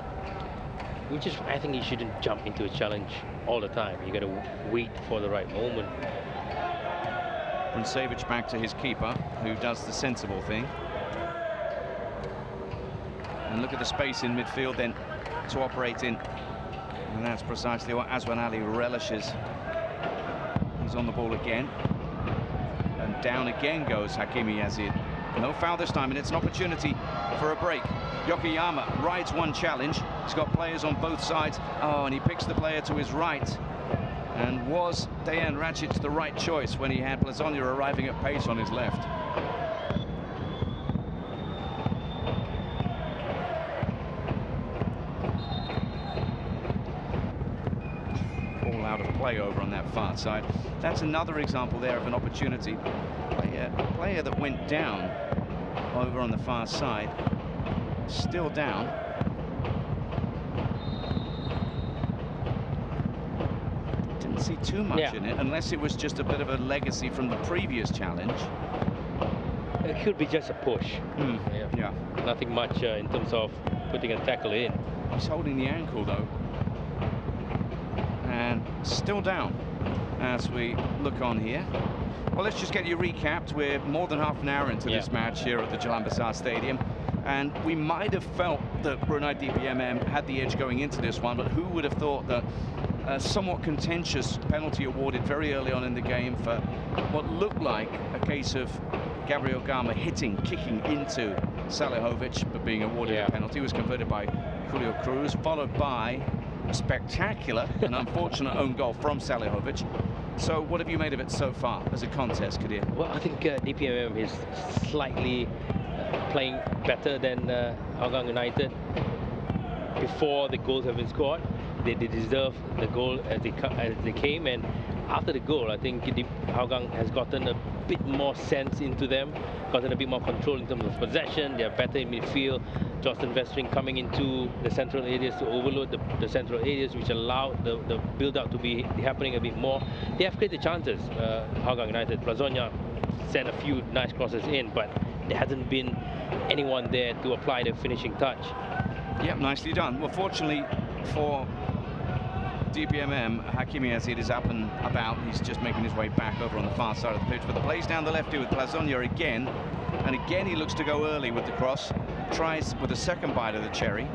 Which is, I think you shouldn't jump into a challenge all the time. You got to wait for the right moment. Brunei back to his keeper, who does the sensible thing. And look at the space in midfield then to operate in. And that's precisely what Azwan Ali relishes. He's on the ball again. And down again goes Hakimi Yazid. No foul this time, and it's an opportunity for a break. Yokoyama rides one challenge. He's got players on both sides. Oh, and he picks the player to his right. And was Dejan Racic the right choice when he had Plazonia arriving at pace on his left? All out of play over on that far side. That's another example there of an opportunity. A player that went down over on the far side, still down. Didn't see too much in it, unless it was just a bit of a legacy from the previous challenge. It could be just a push. Yeah. Nothing much in terms of putting a tackle in. He's holding the ankle though. And still down as we look on here. Well, let's just get you recapped. We're more than half an hour into this match here at the Jalan Besar Stadium. And we might have felt that Brunei DPMM had the edge going into this one, but who would have thought that a somewhat contentious penalty awarded very early on in the game for what looked like a case of Gabriel Gama kicking into Salihovic, but being awarded a penalty, was converted by Julio Cruz, followed by a spectacular and unfortunate own goal from Salihovic. So what have you made of it so far as a contest, Kadir? Well, I think DPMM is slightly playing better than Hougang United. Before the goals have been scored, they deserve the goal as they came, and after the goal, I think Hougang has gotten a bit more sense into them, gotten a bit more control in terms of possession. They are better in midfield. Justin Vestring coming into the central areas to overload the central areas, which allowed the build-up to be happening a bit more. They have created chances, Hougang United. Plazonia sent a few nice crosses in, but there hasn't been anyone there to apply the finishing touch. Yep, nicely done. Well, fortunately for DPMM, Hakimi Yazid is up and about. He's just making his way back over on the far side of the pitch. But the plays down the left here with Plazonia again. And again, he looks to go early with the cross. Tries with a second bite of the cherry.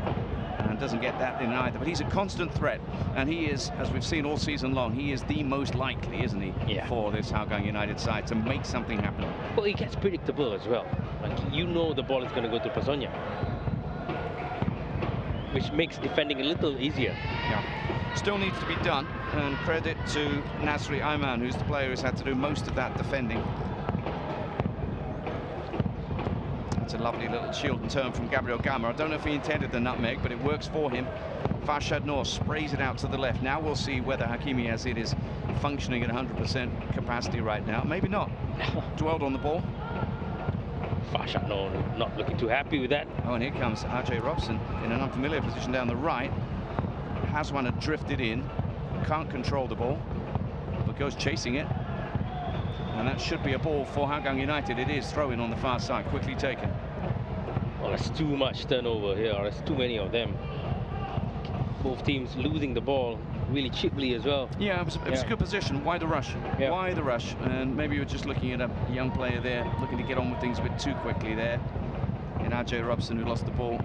And doesn't get that in either. But he's a constant threat. And he is, as we've seen all season long, he is the most likely, isn't he, for this Hougang United side to make something happen. Well, he gets predictable as well. Like, you know the ball is going to go to Plazonia, which makes defending a little easier. Yeah. Still needs to be done, and credit to Nasri Ayman, who's the player who's had to do most of that defending. That's a lovely little shield and turn from Gabriel Gama. I don't know if he intended the nutmeg, but it works for him. Farshad Noor sprays it out to the left. Now we'll see whether Hakimi Yazid is functioning at 100% capacity right now. Maybe not. Dwelled on the ball. Farshad Noor not looking too happy with that. Oh, and here comes RJ Robson in an unfamiliar position down the right. Has one drifted in, can't control the ball, but goes chasing it. And that should be a ball for Hougang United. It is throw-in on the far side, quickly taken. Well, there's too much turnover here. There's too many of them. Both teams losing the ball really cheaply as well. Yeah, it was a good position. Why the rush? Why the rush? And maybe you're just looking at a young player there, looking to get on with things a bit too quickly there. And RJ Robson, who lost the ball.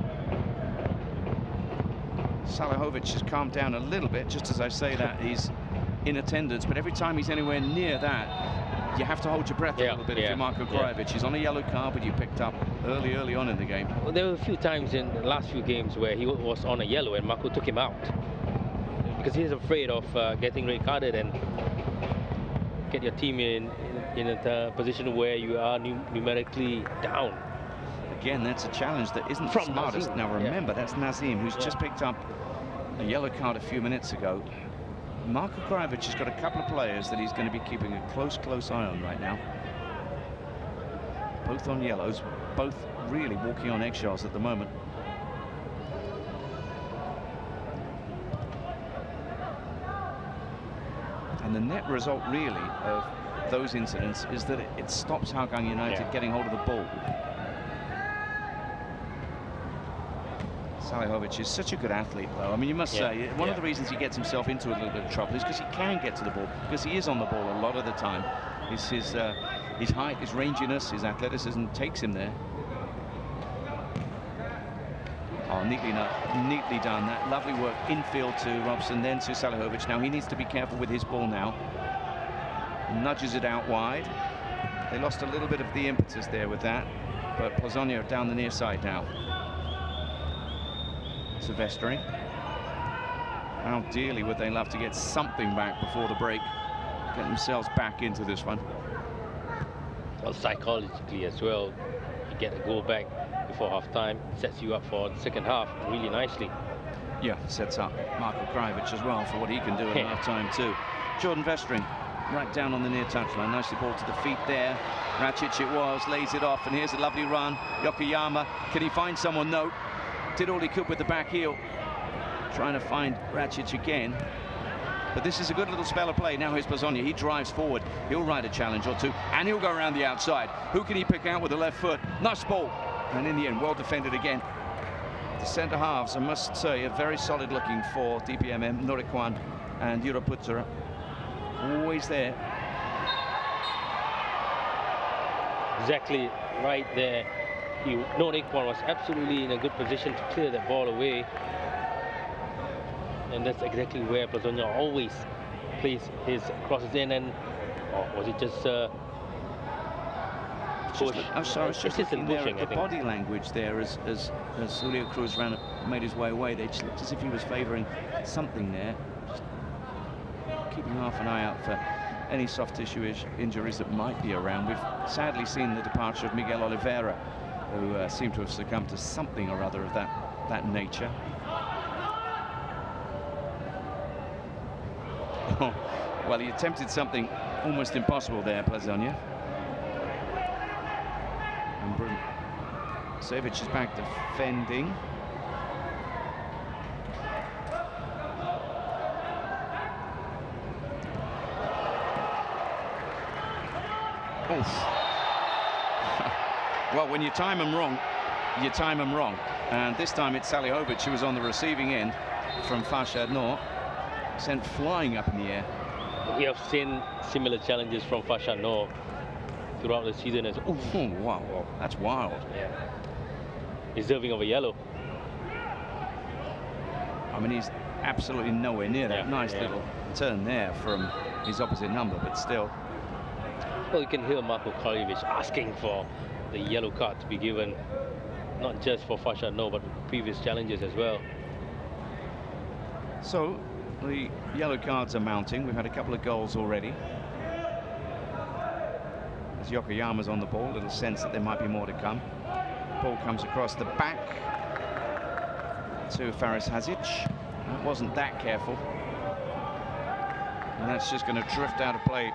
Salihovic has calmed down a little bit. Just as I say that, he's in attendance, but every time he's anywhere near that, you have to hold your breath a little bit if you're Marko Krajovic. He's on a yellow card, but you picked up early on in the game. Well, there were a few times in the last few games where he was on a yellow and Marko took him out because he's afraid of getting red carded and get your team in a position where you are numerically down. Again, that's a challenge that isn't From the smartest. Nazim. Now remember, that's Nazim, who's just picked up a yellow card a few minutes ago. Marko Krajovic has got a couple of players that he's going to be keeping a close eye on right now. Both on yellows, both really walking on eggshells at the moment. And the net result really of those incidents is that it stops Hougang United getting hold of the ball. Salihovic is such a good athlete, though. I mean, you must say, one of the reasons he gets himself into a little bit of trouble is because he can get to the ball, because he is on the ball a lot of the time. It's his height, his ranginess, his athleticism takes him there. Oh, neatly done. That lovely work infield to Robson, then to Salihovic. Now he needs to be careful with his ball now. Nudges it out wide. They lost a little bit of the impetus there with that, but Plazogna down the near side now. Silvestri. How dearly would they love to get something back before the break, get themselves back into this one. Well, psychologically as well, you get a goal back before half-time, sets you up for the second half really nicely. Yeah, sets up Marko Krajovic as well for what he can do at half-time too. Jordan Vestring right down on the near touchline, nicely ball to the feet there. Racic it was, lays it off, and here's a lovely run. Yokoyama, can he find someone? No. Did all he could with the back heel. Trying to find Racic again. But this is a good little spell of play. Now here's Plazogna. He drives forward. He'll ride a challenge or two, and he'll go around the outside. Who can he pick out with the left foot? Nice ball. And in the end, well defended again. The centre halves, I must say, are very solid looking for DPMM, Norikwan and Europutra. Always there. Exactly right there. Norikwan was absolutely in a good position to clear that ball away. And that's exactly where Plazogna always plays his crosses in, and was it just push? I'm sorry, it's just looking there at the body language there as Julio Cruz made his way away. They just looked as if he was favouring something there. Just keeping half an eye out for any soft tissue injuries that might be around. We've sadly seen the departure of Miguel Oliveira, who seemed to have succumbed to something or other of that nature. Well, he attempted something almost impossible there, Plazogna. And Brunei is back defending. Well, when you time them wrong, you time them wrong. And this time it's Salihovic who was on the receiving end from Farshad Noor, sent flying up in the air. We have seen similar challenges from Farshad Noor throughout the season as well. Oh, wow, that's wild. Yeah. Deserving of a yellow. I mean, he's absolutely nowhere near that nice little turn there from his opposite number, but still. Well, you can hear Marko Krajovic asking for the yellow card to be given, not just for Farshad Noor, but previous challenges as well. So the yellow cards are mounting. We've had a couple of goals already. As Yokoyama's on the ball, a little sense that there might be more to come. Ball comes across the back to Faris Hazic. That wasn't that careful. And that's just going to drift out of play.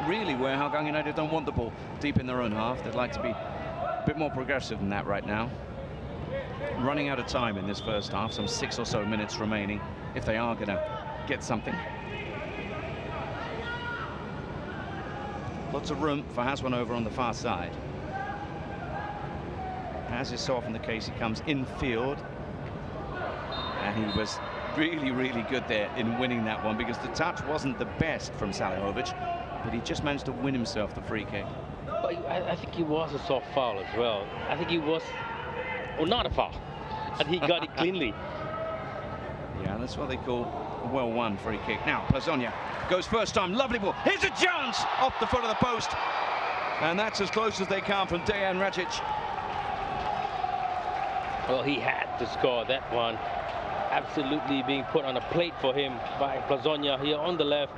Really where Hougang United don't want the ball deep in their own half. They'd like to be a bit more progressive than that right now. Running out of time in this first half, some 6 or so minutes remaining if they are going to get something. Lots of room for Haswan over on the far side. As is so often the case, he comes infield, and he was really good there in winning that one, because the touch wasn't the best from Salihovic, but he just managed to win himself the free kick. But I think it was a soft foul as well. I think it was, not a foul, and he got it cleanly. Yeah, that's what they call a well-won free kick. Now, Plazonia goes first time, lovely ball. Here's a chance off the foot of the post. And that's as close as they come from Dejan Rajic. Well, he had to score that one. Absolutely being put on a plate for him by Plazonia here on the left.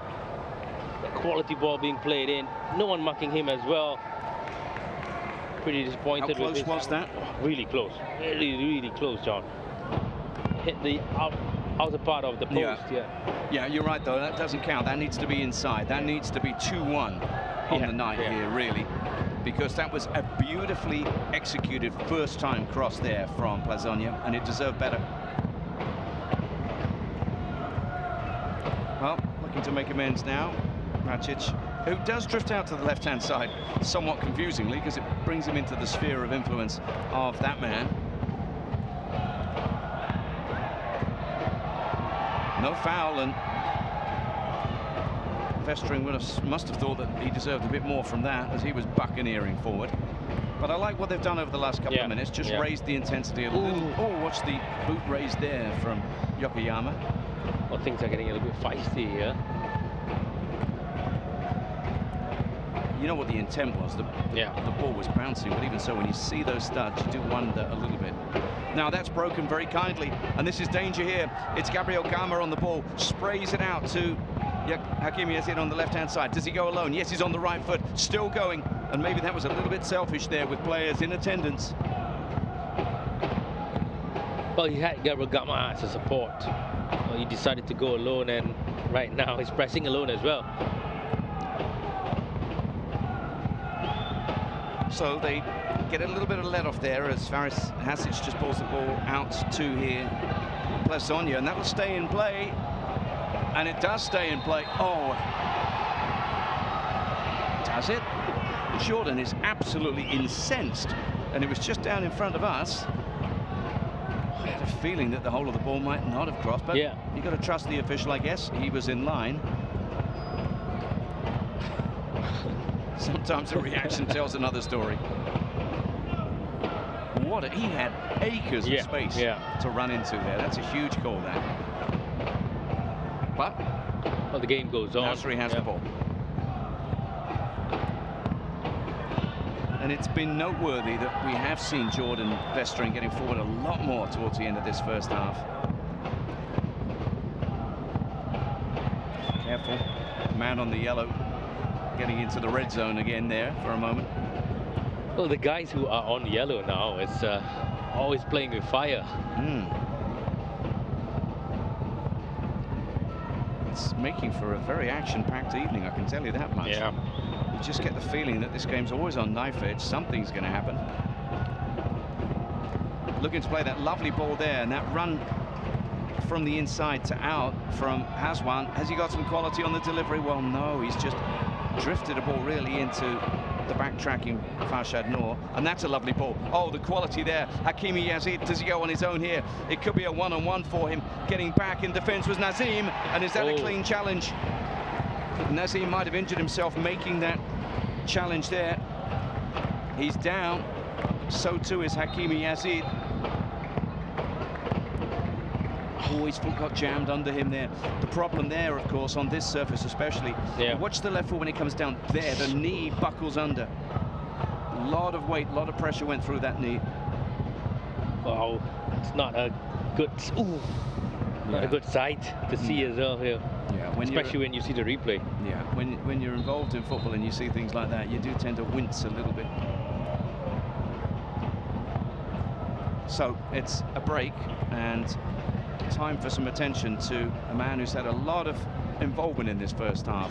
The quality ball being played in. No one marking him as well. Pretty disappointed. How close was that? Oh, really close. Really, really close, John. Hit the outer part of the post, Yeah, you're right, though. That doesn't count. That needs to be inside. That needs to be 2-1 on the night here, really. Because that was a beautifully executed first-time cross there from Plazonia, and it deserved better. Well, looking to make amends now. Rajic, who does drift out to the left-hand side somewhat confusingly, because it brings him into the sphere of influence of that man. No foul, and Vestering must have thought that he deserved a bit more from that, as he was buccaneering forward. But I like what they've done over the last couple of minutes, just raised the intensity a little. Oh, watch the boot raised there from Yokoyama. Well, things are getting a little bit feisty here. You know what the intent was. The ball was bouncing, but even so, when you see those studs, you do wonder a little bit. Now that's broken very kindly, and this is danger here. It's Gabriel Gama on the ball, sprays it out to Hakim Yazid on the left-hand side. Does he go alone? Yes, he's on the right foot, still going, and maybe that was a little bit selfish there with players in attendance. Well, he had Gabriel Gama as a support. Well, he decided to go alone, and right now he's pressing alone as well. So they get a little bit of let-off there as Faris Hasic just pulls the ball out to here, Plazonia, and that will stay in play. And it does stay in play. Oh, does it? Jordan is absolutely incensed, and it was just down in front of us. I had a feeling that the whole of the ball might not have crossed, but you got to trust the official, I guess. He was in line. Sometimes the reaction tells another story. He had acres of space to run into there. That's a huge call there. But well, the game goes on. Nasri has the ball. And it's been noteworthy that we have seen Jordan Vestering getting forward a lot more towards the end of this first half. Careful. Man on the yellow getting into the red zone again there for a moment. Well, the guys who are on yellow now is always playing with fire. It's making for a very action-packed evening, I can tell you that much. Yeah. You just get the feeling that this game's always on knife edge. Something's going to happen. Looking to play that lovely ball there, and that run from the inside to out from Hazwan. Has he got some quality on the delivery? Well, no, he's just drifted a ball really into the backtracking Farshad Noor, and that's a lovely ball. Oh, the quality there. Hakimi Yazid, does he go on his own here? It could be a one-on-one for him. Getting back in defense was Nazim, and is that a clean challenge? Nazim might have injured himself making that challenge there. He's down, so too is Hakimi Yazid. Oh, his foot got jammed under him there. The problem there, of course, on this surface especially, watch the left foot when it comes down there, the knee buckles under. A lot of weight, a lot of pressure went through that knee. Wow, it's not a good, not a good sight to see as well here. Yeah, especially when you see the replay. Yeah, when you're involved in football and you see things like that, you do tend to wince a little bit. So it's a break and time for some attention to a man who's had a lot of involvement in this first half.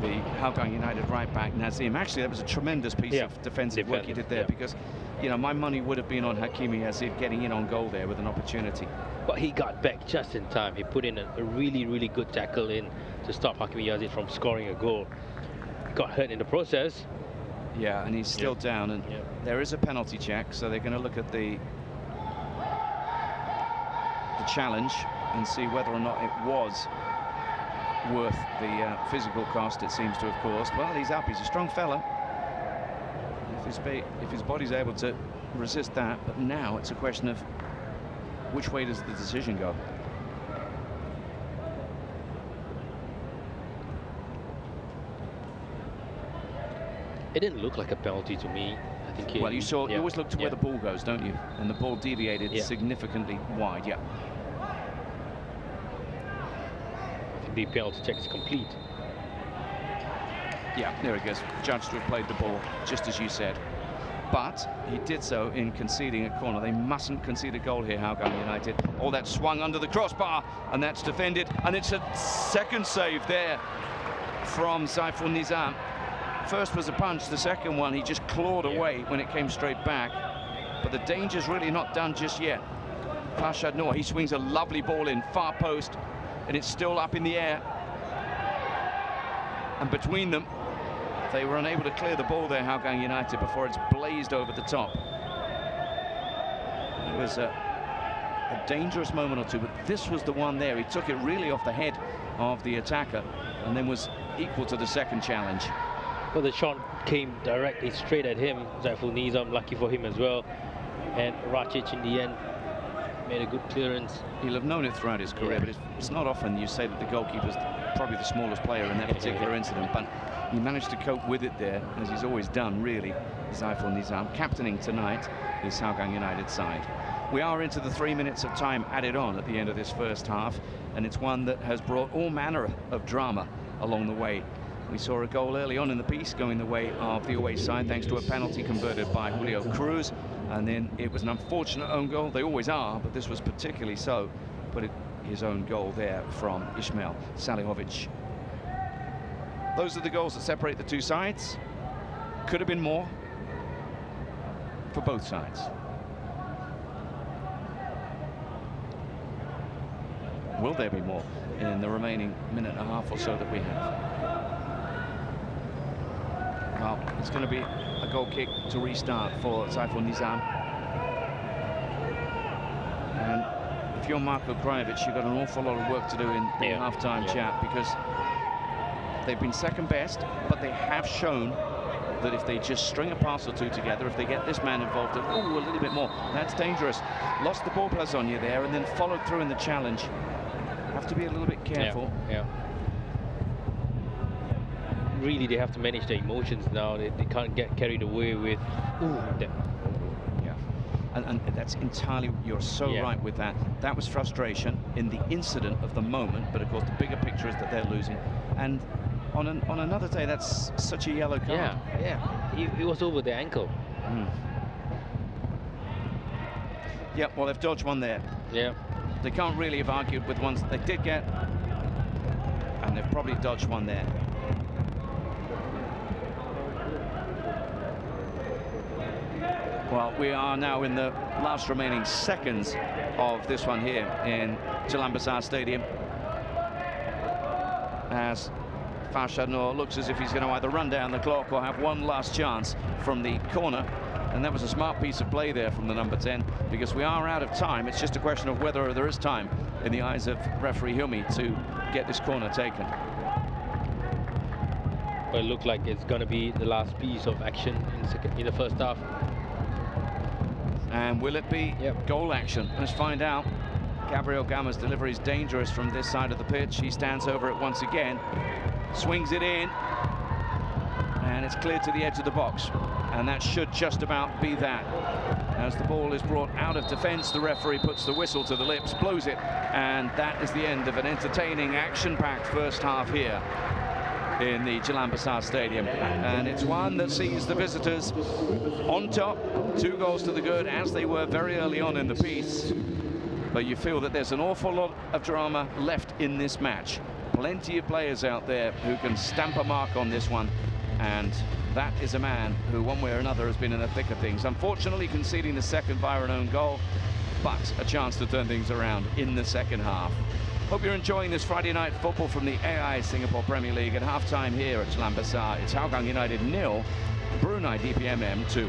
The Hougang United right back Nazim. Actually, that was a tremendous piece of defensive work he did there, because, you know, my money would have been on Hakimi Yazid getting in on goal there with an opportunity. But he got back just in time. He put in a really, really good tackle in to stop Hakimi Yazid from scoring a goal. Got hurt in the process. Yeah, and he's still down, and there is a penalty check, so they're going to look at the challenge and see whether or not it was worth the physical cost it seems to have caused. Well, he's up, he's a strong fella. If his body's able to resist that, but now it's a question of which way does the decision go. It didn't look like a penalty to me. I think. Well, you always look to where the ball goes, don't you? And the ball deviated significantly wide. Yeah. I think the penalty check is complete. Yeah, there it goes. Judged to have played the ball, just as you said. But he did so in conceding a corner. They mustn't concede a goal here, Hougang United. Oh, that swung under the crossbar, and that's defended. And it's a second save there from Saiful Nizam. First was a punch, the second one he just clawed away when it came straight back. But the danger's really not done just yet. Farshad Noor, he swings a lovely ball in, far post, and it's still up in the air. And between them, they were unable to clear the ball there, Hougang United, before it's blazed over the top. It was a dangerous moment or two, but this was the one there. He took it really off the head of the attacker and then was equal to the second challenge. Well, the shot came directly straight at him. Saiful Nizam, lucky for him as well. And Racic in the end made a good clearance. He'll have known it throughout his career, but it's not often you say that the goalkeeper's probably the smallest player in that particular incident, but he managed to cope with it there, as he's always done, really. Saiful Nizam, captaining tonight this Hougang United side. We are into the 3 minutes of time added on at the end of this first half, and it's one that has brought all manner of drama along the way. We saw a goal early on in the piece going the way of the away side, thanks to a penalty converted by Julio Cruz, and then it was an unfortunate own goal. They always are, but this was particularly so. But his own goal there from Ismail Salihovic. Those are the goals that separate the two sides. Could have been more for both sides. Will there be more in the remaining minute and a half or so that we have? Well, it's going to be a goal kick to restart for Saiful Nizam. And if you're Marko Krajovic, you've got an awful lot of work to do in the half-time chat, because they've been second best, but they have shown that if they just string a pass or two together, if they get this man involved, a little bit more, that's dangerous. Lost the ball plus on you there, and then followed through in the challenge. Have to be a little bit careful. Really, they have to manage their emotions now. They can't get carried away with and that's entirely, you're so right with that. That was frustration in the incident of the moment, but of course the bigger picture is that they're losing. And on another day, that's such a yellow card. It was over the ankle. Well, they've dodged one there. They can't really have argued with ones that they did get, and they've probably dodged one there. Well, we are now in the last remaining seconds of this one here in Jalan Besar Stadium, as Farshad Noor looks as if he's going to either run down the clock or have one last chance from the corner. And that was a smart piece of play there from the number 10, because we are out of time. It's just a question of whether there is time in the eyes of referee Hilmi to get this corner taken. Well, it looked like it's going to be the last piece of action in the first half. And will it be goal action? Let's find out. Gabriel Gama's delivery is dangerous from this side of the pitch. He stands over it once again, swings it in, and it's cleared to the edge of the box. And that should just about be that. As the ball is brought out of defence, the referee puts the whistle to the lips, blows it, and that is the end of an entertaining, action-packed first half here in the Jalan Besar Stadium. And it's one that sees the visitors on top, 2 goals to the good, as they were very early on in the piece. But you feel that there's an awful lot of drama left in this match. Plenty of players out there who can stamp a mark on this one, and that is a man who, one way or another, has been in the thick of things. Unfortunately, conceding the second via an own goal, but a chance to turn things around in the second half. Hope you're enjoying this Friday night football from the AI Singapore Premier League. At half-time here at Jalan Besar, it's Hougang United 0, Brunei DPMM 2.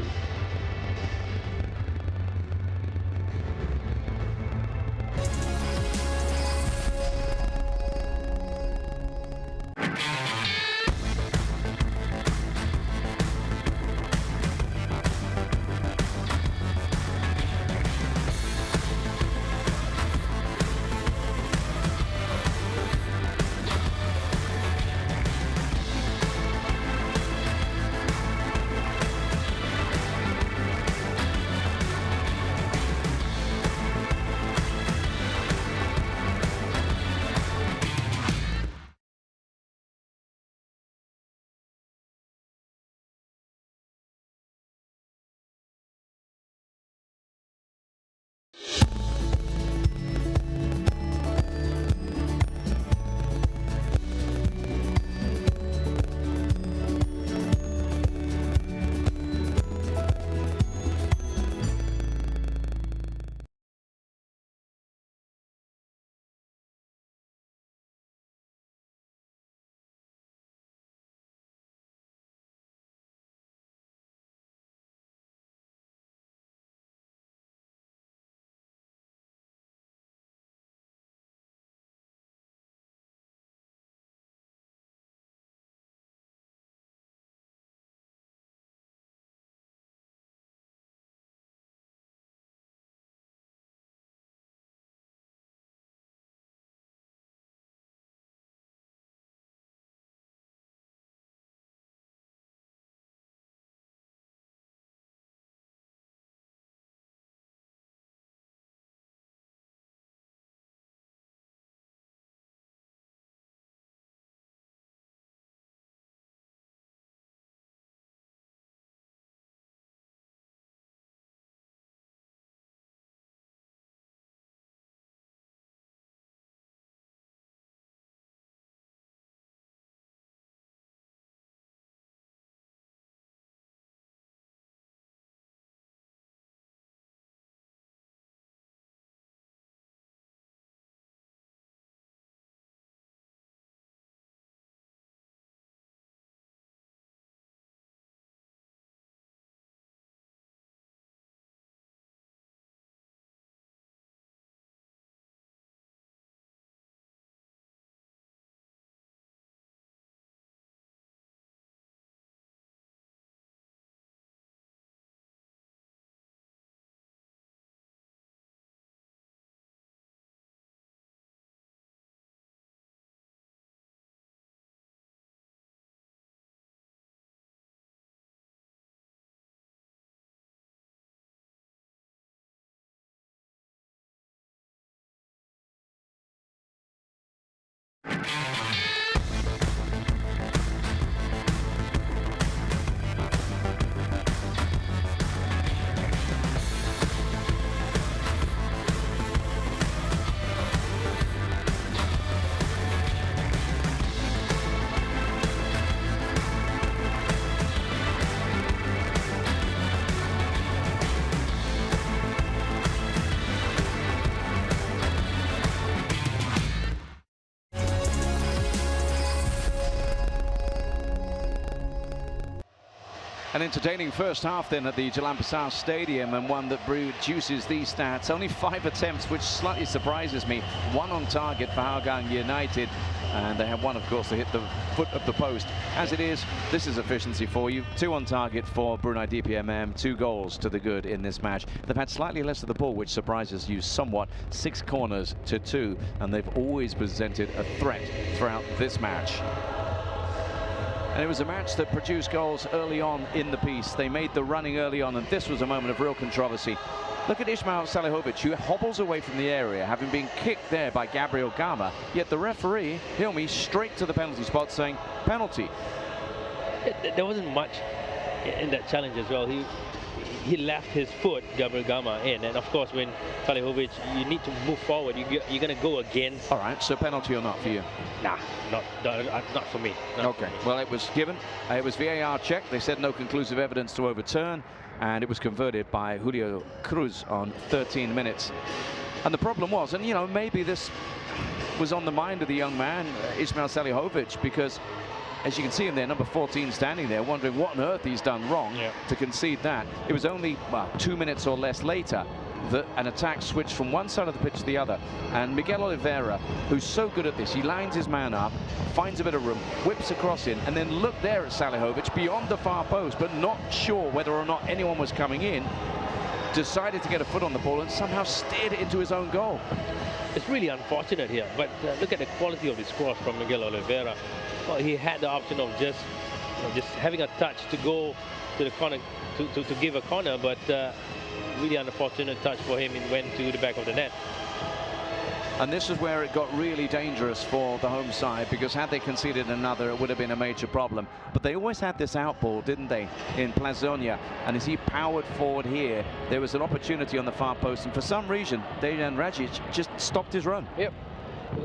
An entertaining first half then at the Jalan Besar Stadium, and one that produces these stats. Only 5 attempts, which slightly surprises me. 1 on target for Hougang United, and they have 1, of course, to hit the foot of the post. As it is, this is efficiency for you. 2 on target for Brunei DPMM, 2 goals to the good in this match. They've had slightly less of the ball, which surprises you somewhat. 6 corners to 2, and they've always presented a threat throughout this match. And it was a match that produced goals early on in the piece. They made the running early on, and this was a moment of real controversy. Look at Ismail Salihovic, who hobbles away from the area, having been kicked there by Gabriel Gama. Yet the referee, Hilmi, straight to the penalty spot, saying penalty. There wasn't much in that challenge as well. He left his foot, Gabriel Gama, in, and of course when Salihovic, you need to move forward. You're going to go against. All right, so penalty or not for you? Nah, not for me. Okay, well, it was given. It was VAR check. They said no conclusive evidence to overturn, and it was converted by Julio Cruz on 13 minutes. And the problem was, and you know, maybe this was on the mind of the young man, Ismail Salihovic, because as you can see him there, number 14 standing there, wondering what on earth he's done wrong to concede that. It was only 2 minutes or less later that an attack switched from one side of the pitch to the other. And Miguel Oliveira, who's so good at this, he lines his man up, finds a bit of room, whips across in, and then look there at Salihovic beyond the far post, but not sure whether or not anyone was coming in, decided to get a foot on the ball and somehow steered it into his own goal. It's really unfortunate here, but look at the quality of this cross from Miguel Oliveira. Well, he had the option of just having a touch to go to the corner, to give a corner, but really unfortunate touch for him. It went to the back of the net. And this is where it got really dangerous for the home side, because had they conceded another, it would have been a major problem. But they always had this outball, didn't they, in Plazonia? And as he powered forward here, there was an opportunity on the far post, and for some reason, Dejan Rajic just stopped his run. Yep.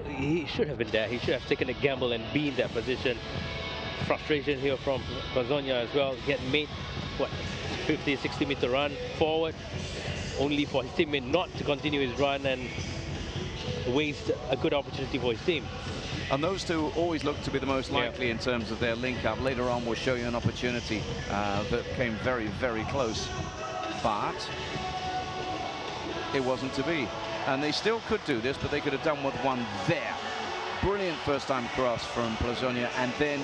He should have been there. He should have taken a gamble and been in that position. Frustration here from Plazonia as well. He had made, what, 50, 60-meter run forward, only for his teammate not to continue his run and waste a good opportunity for his team. And those two always look to be the most likely in terms of their link-up. Later on, we'll show you an opportunity that came very, very close. But it wasn't to be. And they still could do this, but they could have done with one there. Brilliant first-time cross from Plazonia, and then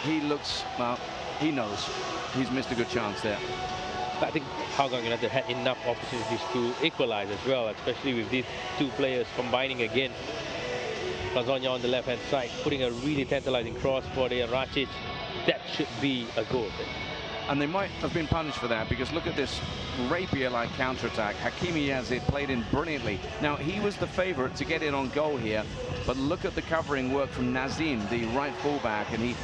he looks, well, he knows he's missed a good chance there. I think Hougang United had enough opportunities to equalize as well, especially with these two players combining again. Plazonia on the left-hand side, putting a really tantalizing cross for the Racic. That should be a goal. And they might have been punished for that, because look at this rapier-like counter-attack. Hakimi Yazid played in brilliantly. Now, he was the favourite to get in on goal here, but look at the covering work from Nazim, the right fullback, and he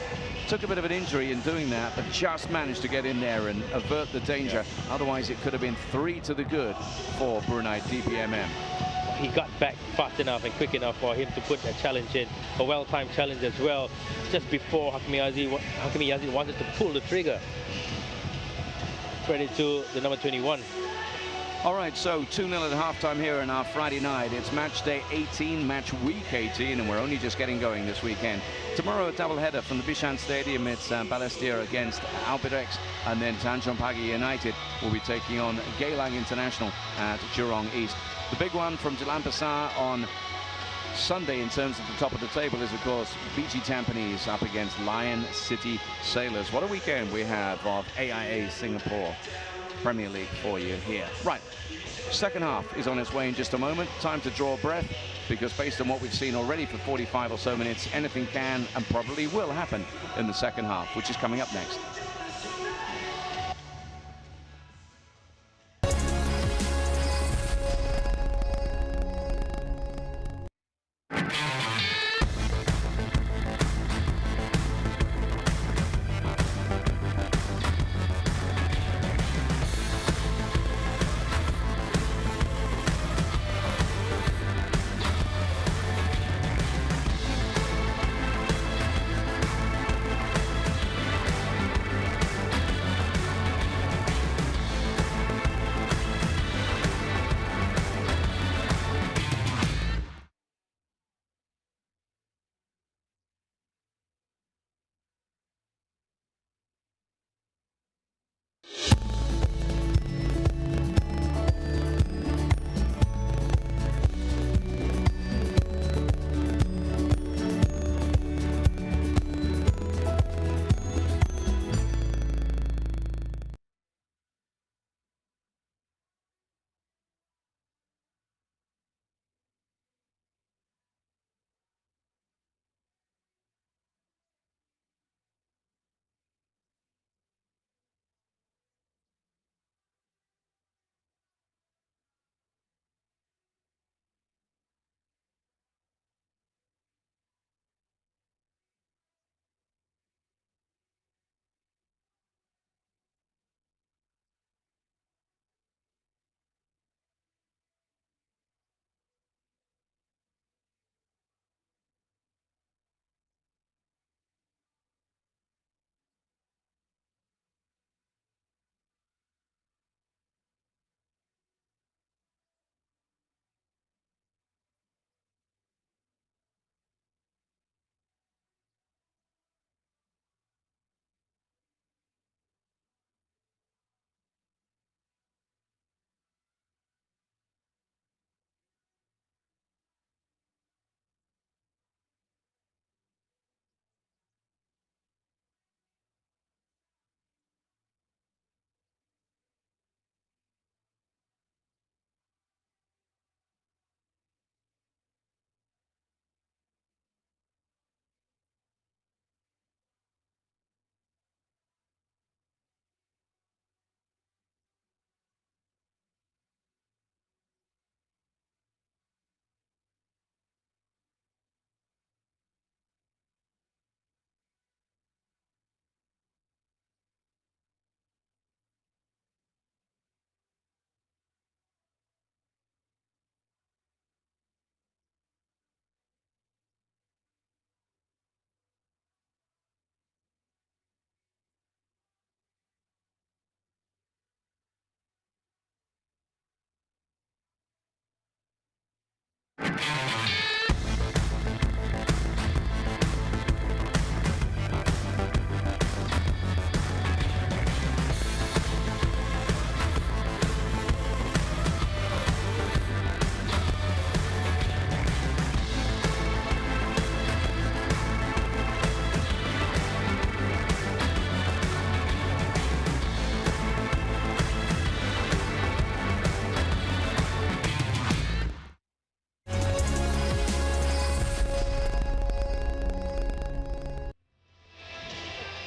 took a bit of an injury in doing that, but just managed to get in there and avert the danger. Otherwise, it could have been 3 to the good for Brunei DPMM. He got back fast enough and quick enough for him to put a challenge in, a well-timed challenge as well, just before Hakimi Yazid wanted to pull the trigger. Credit to the number 21. All right, so 2-0 at halftime here on our Friday night. It's match day 18, match week 18, and we're only just getting going this weekend. Tomorrow, a doubleheader from the Bishan Stadium. It's Balestier against Albirex, and then Tanjung Pagi United will be taking on Jalan International at Jurong East. The big one from Jalan Besar on Sunday in terms of the top of the table is, of course, BG Tampines up against Lion City Sailors. What a weekend we have of AIA Singapore Premier League for you here. Right, second half is on its way in just a moment. Time to draw breath, because based on what we've seen already for 45 or so minutes, anything can and probably will happen in the second half, which is coming up next.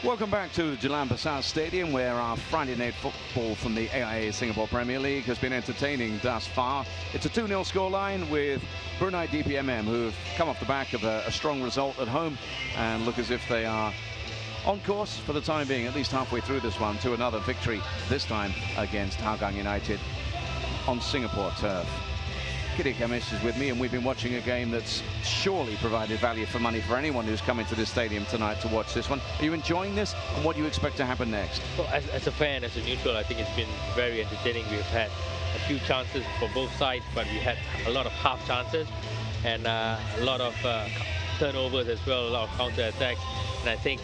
Welcome back to Jalan Besar Stadium, where our Friday night football from the AIA Singapore Premier League has been entertaining thus far. It's a 2-0 scoreline with Brunei DPMM, who've come off the back of a strong result at home and look as if they are on course for the time being, at least halfway through this one, to another victory, this time against Hougang United on Singapore turf. Kitty Kamish is with me, and we've been watching a game that's surely provided value for money for anyone who's come into this stadium tonight to watch this one. Are you enjoying this, and what do you expect to happen next? Well, as a fan, as a neutral, I think it's been very entertaining. We've had a few chances for both sides, but we had a lot of half chances and a lot of turnovers as well, a lot of counter attacks. And I think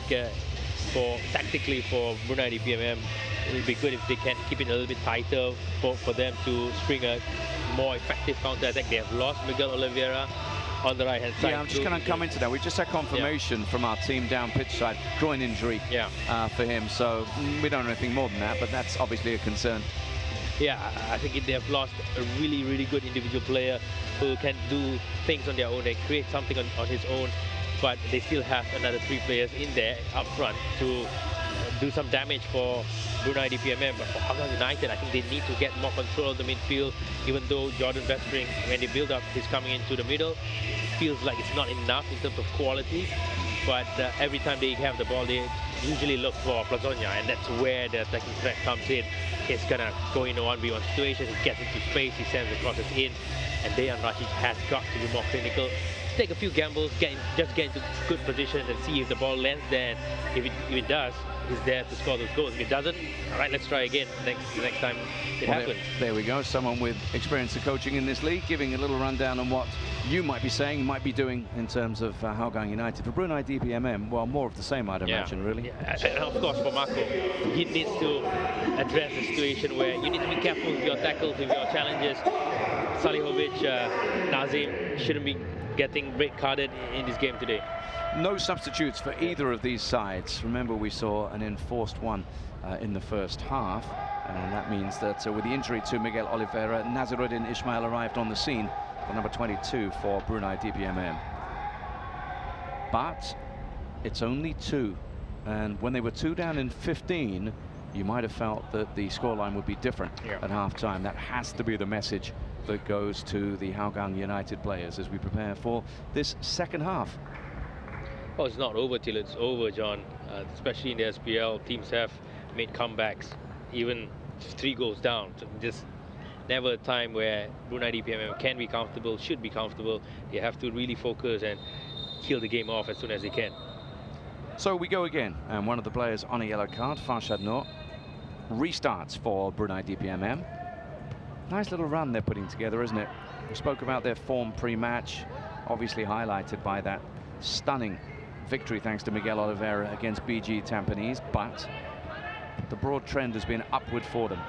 tactically for Brunei DPMM, it would be good if they can keep it a little bit tighter for them to spring a more effective counter attack. They have lost Miguel Oliveira on the right hand side. Yeah, I'm just going to come into that. We just had confirmation from our team down pitch side, groin injury for him. So we don't know anything more than that, but that's obviously a concern. Yeah, I think they have lost a really, really good individual player who can do things on their own and create something on his own. But they still have another 3 players in there up front to do some damage for Brunei DPMM. But for Hougang United, I think they need to get more control of the midfield, even though Jordan Vestring, when they build up, he's coming into the middle. It feels like it's not enough in terms of quality. But every time they have the ball, they usually look for Plazonia, and that's where the attacking threat comes in. He's gonna go in a 1v1 situation, he gets into space, he sends the crosses in, and Dejan Rashid has got to be more clinical. Take a few gambles, just get into good position and see if the ball lands there. If it does, he's there to score those goals. If it doesn't, all right, let's try again next time it happens. There we go. Someone with experience of coaching in this league, giving a little rundown on what you might be saying, might be doing in terms of Hougang United. For Brunei DPMM, well, more of the same, I'd imagine, really. Yeah. And of course, for Marco, he needs to address the situation where you need to be careful with your tackles, with your challenges. Salihovic, Nazim shouldn't be getting red carded in this game today. No substitutes for either of these sides. Remember, we saw an enforced one in the first half, and that means that with the injury to Miguel Oliveira, Nazaruddin Ismail arrived on the scene for number 22 for Brunei DPMM. But it's only 2, and when they were 2 down in 15, you might have felt that the scoreline would be different at half-time. That has to be the message that goes to the Hougang United players as we prepare for this second half. Well, it's not over till it's over, John. Especially in the SPL, teams have made comebacks, even 3 goals down. So just never a time where Brunei DPMM can be comfortable, should be comfortable. They have to really focus and kill the game off as soon as they can. So we go again, and one of the players on a yellow card, Farshad Noor, restarts for Brunei DPMM. Nice little run they're putting together, isn't it? We spoke about their form pre-match, obviously highlighted by that stunning victory thanks to Miguel Oliveira against BG Tampines, but the broad trend has been upward for them.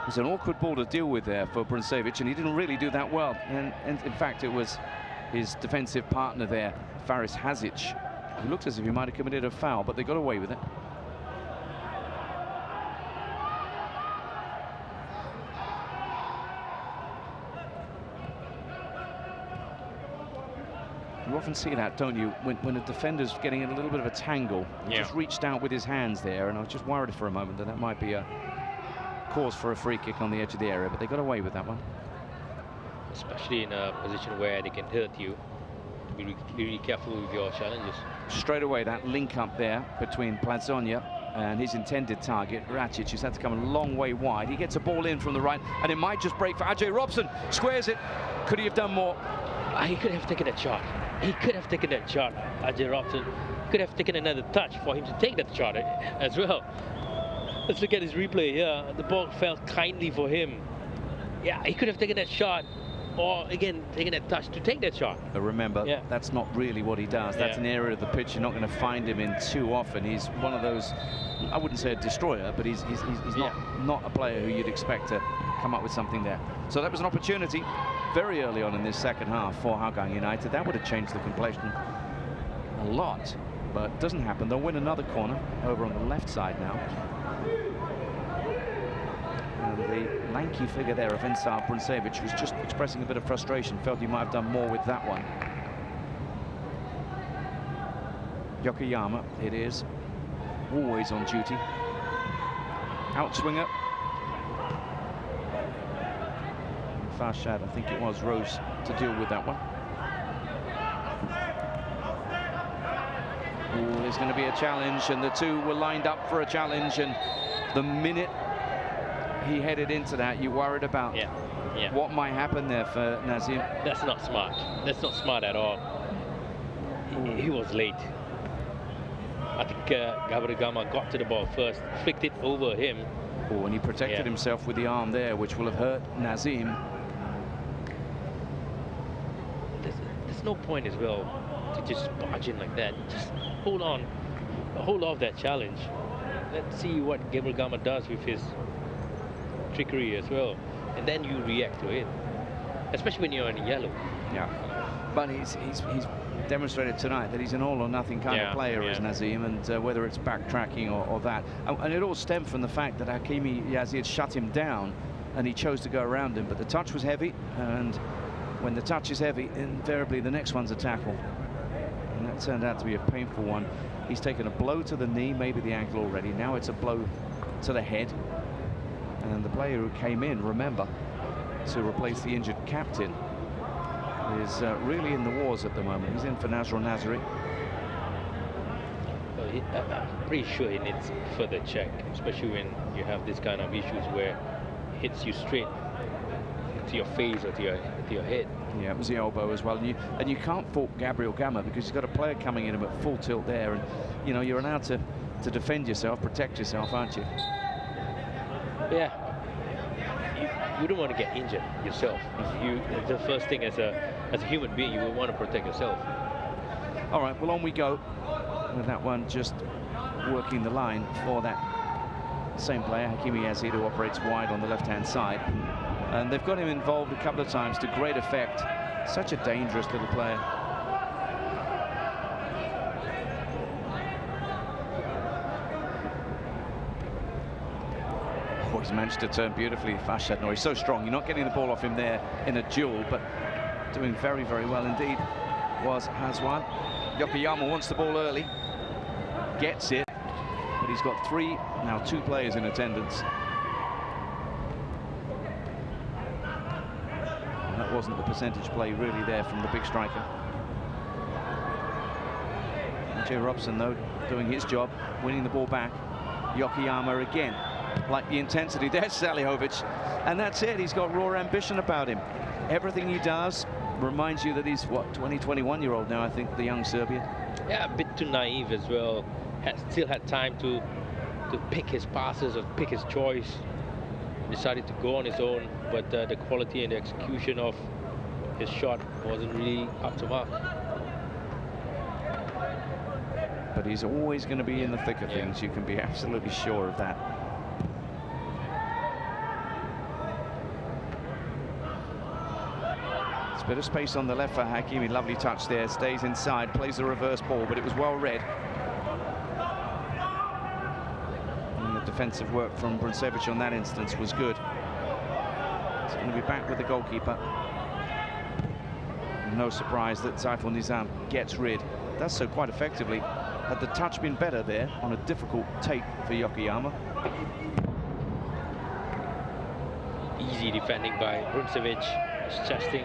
It's an awkward ball to deal with there for Bruncevic, and he didn't really do that well. And in fact, it was his defensive partner there, Faris Hazic, who looked as if he might have committed a foul, but they got away with it. You often see that, don't you, when a defender's getting in a little bit of a tangle. He just reached out with his hands there, and I was just worried for a moment that might be a cause for a free kick on the edge of the area, but they got away with that one. Especially in a position where they can hurt you. Be really careful with your challenges. Straight away, that link up there between Plazonia and his intended target, Racic, who's had to come a long way wide. He gets a ball in from the right, and it might just break for Ajay Robson. Squares it. Could he have done more? He could have taken that shot. He could have taken that shot. Ajay Robson could have taken another touch for him to take that shot as well. Let's look at his replay here. The ball fell kindly for him. Yeah, he could have taken that shot. or again taking that touch to take that shot. But remember, Yeah. that's not really what he does. That's Yeah. an area of the pitch you're not going to find him in too often. He's one of those, I wouldn't say a destroyer, but he's Yeah. not a player who you'd expect to come up with something there. So that was an opportunity very early on in this second half for Hougang United. That would have changed the complexion a lot, but doesn't happen. They'll win another corner over on the left side now. And the lanky figure there of Besar Brunei was just expressing a bit of frustration, felt he might have done more with that one. Yokoyama, it is, always on duty. Outswinger. Farshad, I think it was, rose to deal with that one. Ooh, there's going to be a challenge, and the two were lined up for a challenge, and the minute he headed into that, you worried about what might happen there for Nazim. That's not smart. That's not smart at all. He was late. I think Gabriel Gama got to the ball first, flicked it over him. Oh, and he protected himself with the arm there, which will have hurt Nazim. There's no point as well to just barge in like that. Just hold on, hold off that challenge. Let's see what Gabriel Gama does with his trickery as well, and then you react to it, especially when you're in yellow. Yeah, but he's demonstrated tonight that he's an all-or-nothing kind of player as Nazim, and whether it's backtracking or that, and it all stemmed from the fact that Hakimi Yazid shut him down, and he chose to go around him. But the touch was heavy, and when the touch is heavy, invariably the next one's a tackle, and that turned out to be a painful one. He's taken a blow to the knee, maybe the ankle already. Now it's a blow to the head. And the player who came in, remember, to replace the injured captain, is really in the wars at the moment. He's in for Nasr Nazari. Well, I'm pretty sure he needs further check, especially when you have this kind of issues where it hits you straight to your face or to your head. Yeah, it was the elbow as well. And you can't fault Gabriel Gama because he's got a player coming in at full tilt there, and you know you're allowed to defend yourself, protect yourself, aren't you? Yeah, you don't want to get injured yourself. The first thing as a human being, you will want to protect yourself. All right, well, on we go with that one, just working the line for that same player, Hakimi Yazid, who operates wide on the left-hand side. And they've got him involved a couple of times to great effect. Such a dangerous little player. Oh, he's managed to turn beautifully. Farshad, no, he's so strong. You're not getting the ball off him there in a duel, but doing very, very well indeed was Hazwan. Yokoyama wants the ball early, gets it, but he's got two players in attendance. And that wasn't the percentage play really there from the big striker. Jay Robson, though, doing his job, winning the ball back. Yokoyama again, like the intensity. There's Salihovic, and that's it. He's got raw ambition about him. Everything he does reminds you that he's, what, 21-year-old now, I think, the young Serbian. Yeah, a bit too naive as well. Still had time to pick his passes or pick his choice. Decided to go on his own, but the quality and the execution of his shot wasn't really up to mark. But he's always going to be in the thick of things. You can be absolutely sure of that. It's a bit of space on the left for Hakimi. Lovely touch there. Stays inside, plays the reverse ball, but it was well read. And the defensive work from Bruncevic on that instance was good. He's going to be back with the goalkeeper. No surprise that Saiful Nizam gets rid. Does so quite effectively. Had the touch been better there on a difficult take for Yokoyama. Easy defending by Bruncevic. He's chesting.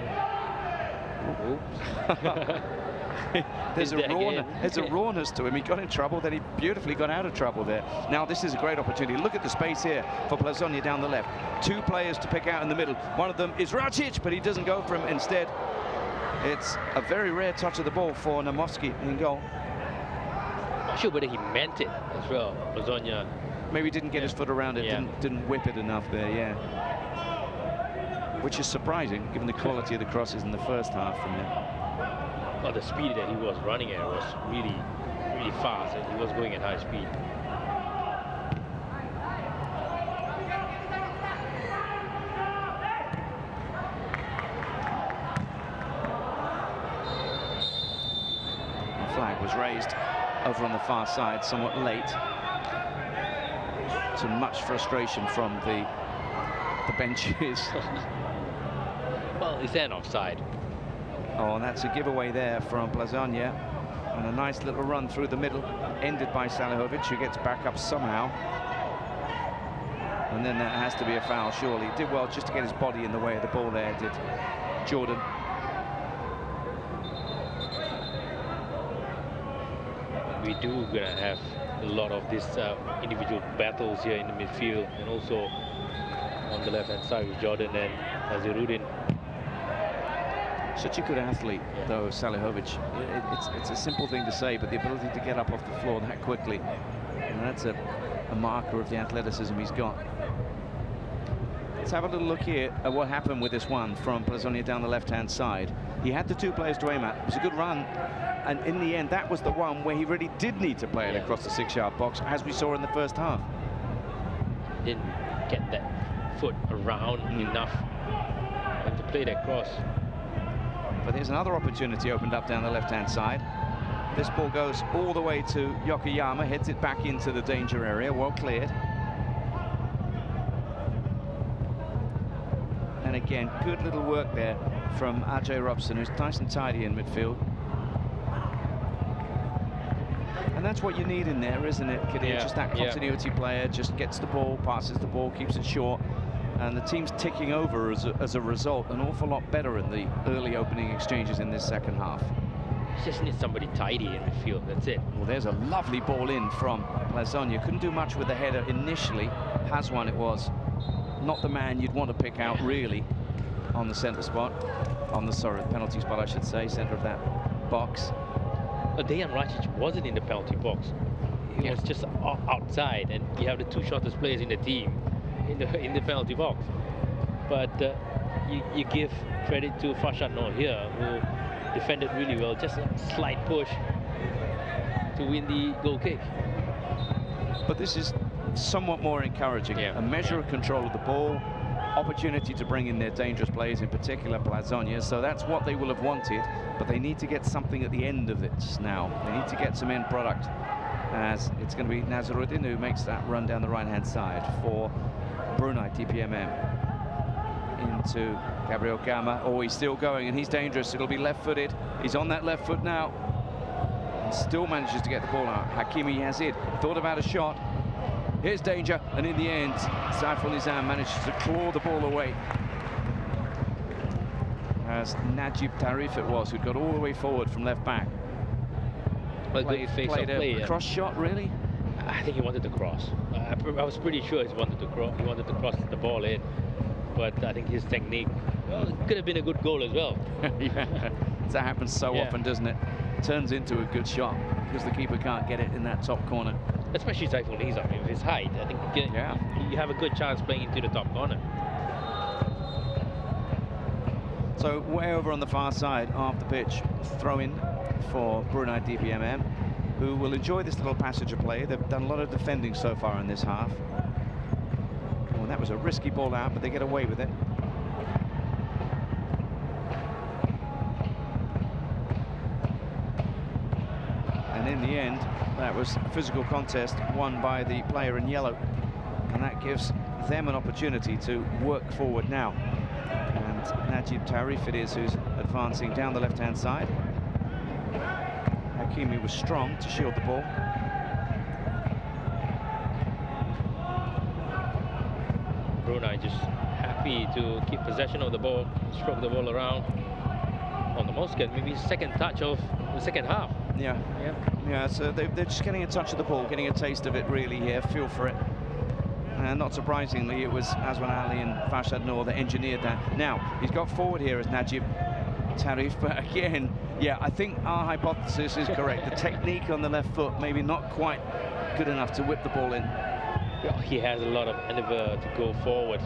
There's a rawness to him. He got in trouble, then he beautifully got out of trouble there. Now this is a great opportunity. Look at the space here for Plazonia down the left. Two players to pick out in the middle. One of them is Racic, but he doesn't go for him. Instead, it's a very rare touch of the ball for Namovsky in goal. Not sure whether he meant it as well. Plazonia maybe didn't get his foot around it, didn't whip it enough there, which is surprising given the quality of the crosses in the first half from him. Well, the speed that he was running at was really, really fast, and he was going at high speed. The flag was raised over on the far side somewhat late. To much frustration from the benches. Well, is that an offside? Oh, and that's a giveaway there from Plazonia. And a nice little run through the middle, ended by Salihovic, who gets back up somehow. And then that has to be a foul, surely. He did well just to get his body in the way of the ball there, did Jordan. We do gonna have a lot of these individual battles here in the midfield, and also on the left-hand side with Jordan and Aziruddin. Such a good athlete, Yeah. though, Salihovic. It's a simple thing to say, but the ability to get up off the floor that quickly, and that's a marker of the athleticism he's got. Let's have a little look here at what happened with this one from Plazonia down the left-hand side. He had the two players to aim at. It was a good run, and in the end, that was the one where he really did need to play it across the 6-yard box, as we saw in the first half. Didn't get that foot around enough and to play that cross. But there's another opportunity opened up down the left-hand side. This ball goes all the way to Yokoyama, heads it back into the danger area, well cleared. And again, good little work there from Ajay Robson, who's nice and tidy in midfield. And that's what you need in there, isn't it, Kadir? Yeah, Just that continuity player, just gets the ball, passes the ball, keeps it short. And the team's ticking over as a result, an awful lot better in the early opening exchanges in this second half. Just need somebody tidy in the field, that's it. Well, there's a lovely ball in from Plazonia. Couldn't do much with the header initially. Hazwan it was. Not the man you'd want to pick out, really, on the centre spot. On the, sorry, penalty spot, I should say, centre of that box. But Dejan Racic wasn't in the penalty box. He was just outside, and you have the two shortest players in the team in the penalty box. But you give credit to Farshad Noor here, who defended really well. Just a slight push to win the goal kick. But this is somewhat more encouraging. A measure of control of the ball, opportunity to bring in their dangerous players, in particular Plazonia. So that's what they will have wanted, but they need to get something at the end of it now. They need to get some end product, as it's going to be Nazaruddin who makes that run down the right-hand side for Brunei, DPMM. Into Gabriel Gama. Oh, he's still going, and he's dangerous. It'll be left-footed. He's on that left foot now. And still manages to get the ball out. Hakimi Yazid thought about a shot. Here's danger, and in the end, Saiful Nizam manages to claw the ball away. As Najib Tarif it was, who'd got all the way forward from left back. Well, good face-off play. A cross shot, really? I think he wanted to cross. I was pretty sure he wanted to cross the ball in, but I think his technique, well, it could have been a good goal as well. Yeah, that happens so often, doesn't it? Turns into a good shot because the keeper can't get it in that top corner. Especially Saiful Nizam, with his height, I think you have a good chance playing into the top corner. So way over on the far side of the pitch, throw in for Brunei DPMM, who will enjoy this little passage of play. They've done a lot of defending so far in this half. Well, that was a risky ball out, but they get away with it. And in the end, that was a physical contest won by the player in yellow. And that gives them an opportunity to work forward now. And Najib Tarif it is who's advancing down the left-hand side. Hakimi was strong to shield the ball. Brunei just happy to keep possession of the ball, stroke the ball around. On the most get maybe second touch of the second half. Yeah, so they're just getting a touch of the ball, getting a taste of it really here, feel for it. And not surprisingly, it was Azwan Ali and Farshad Noor that engineered that. Now, he's got forward here as Najib Tarif, but again, yeah, I think our hypothesis is correct. The technique on the left foot, maybe not quite good enough to whip the ball in. He has a lot of endeavour to go forward.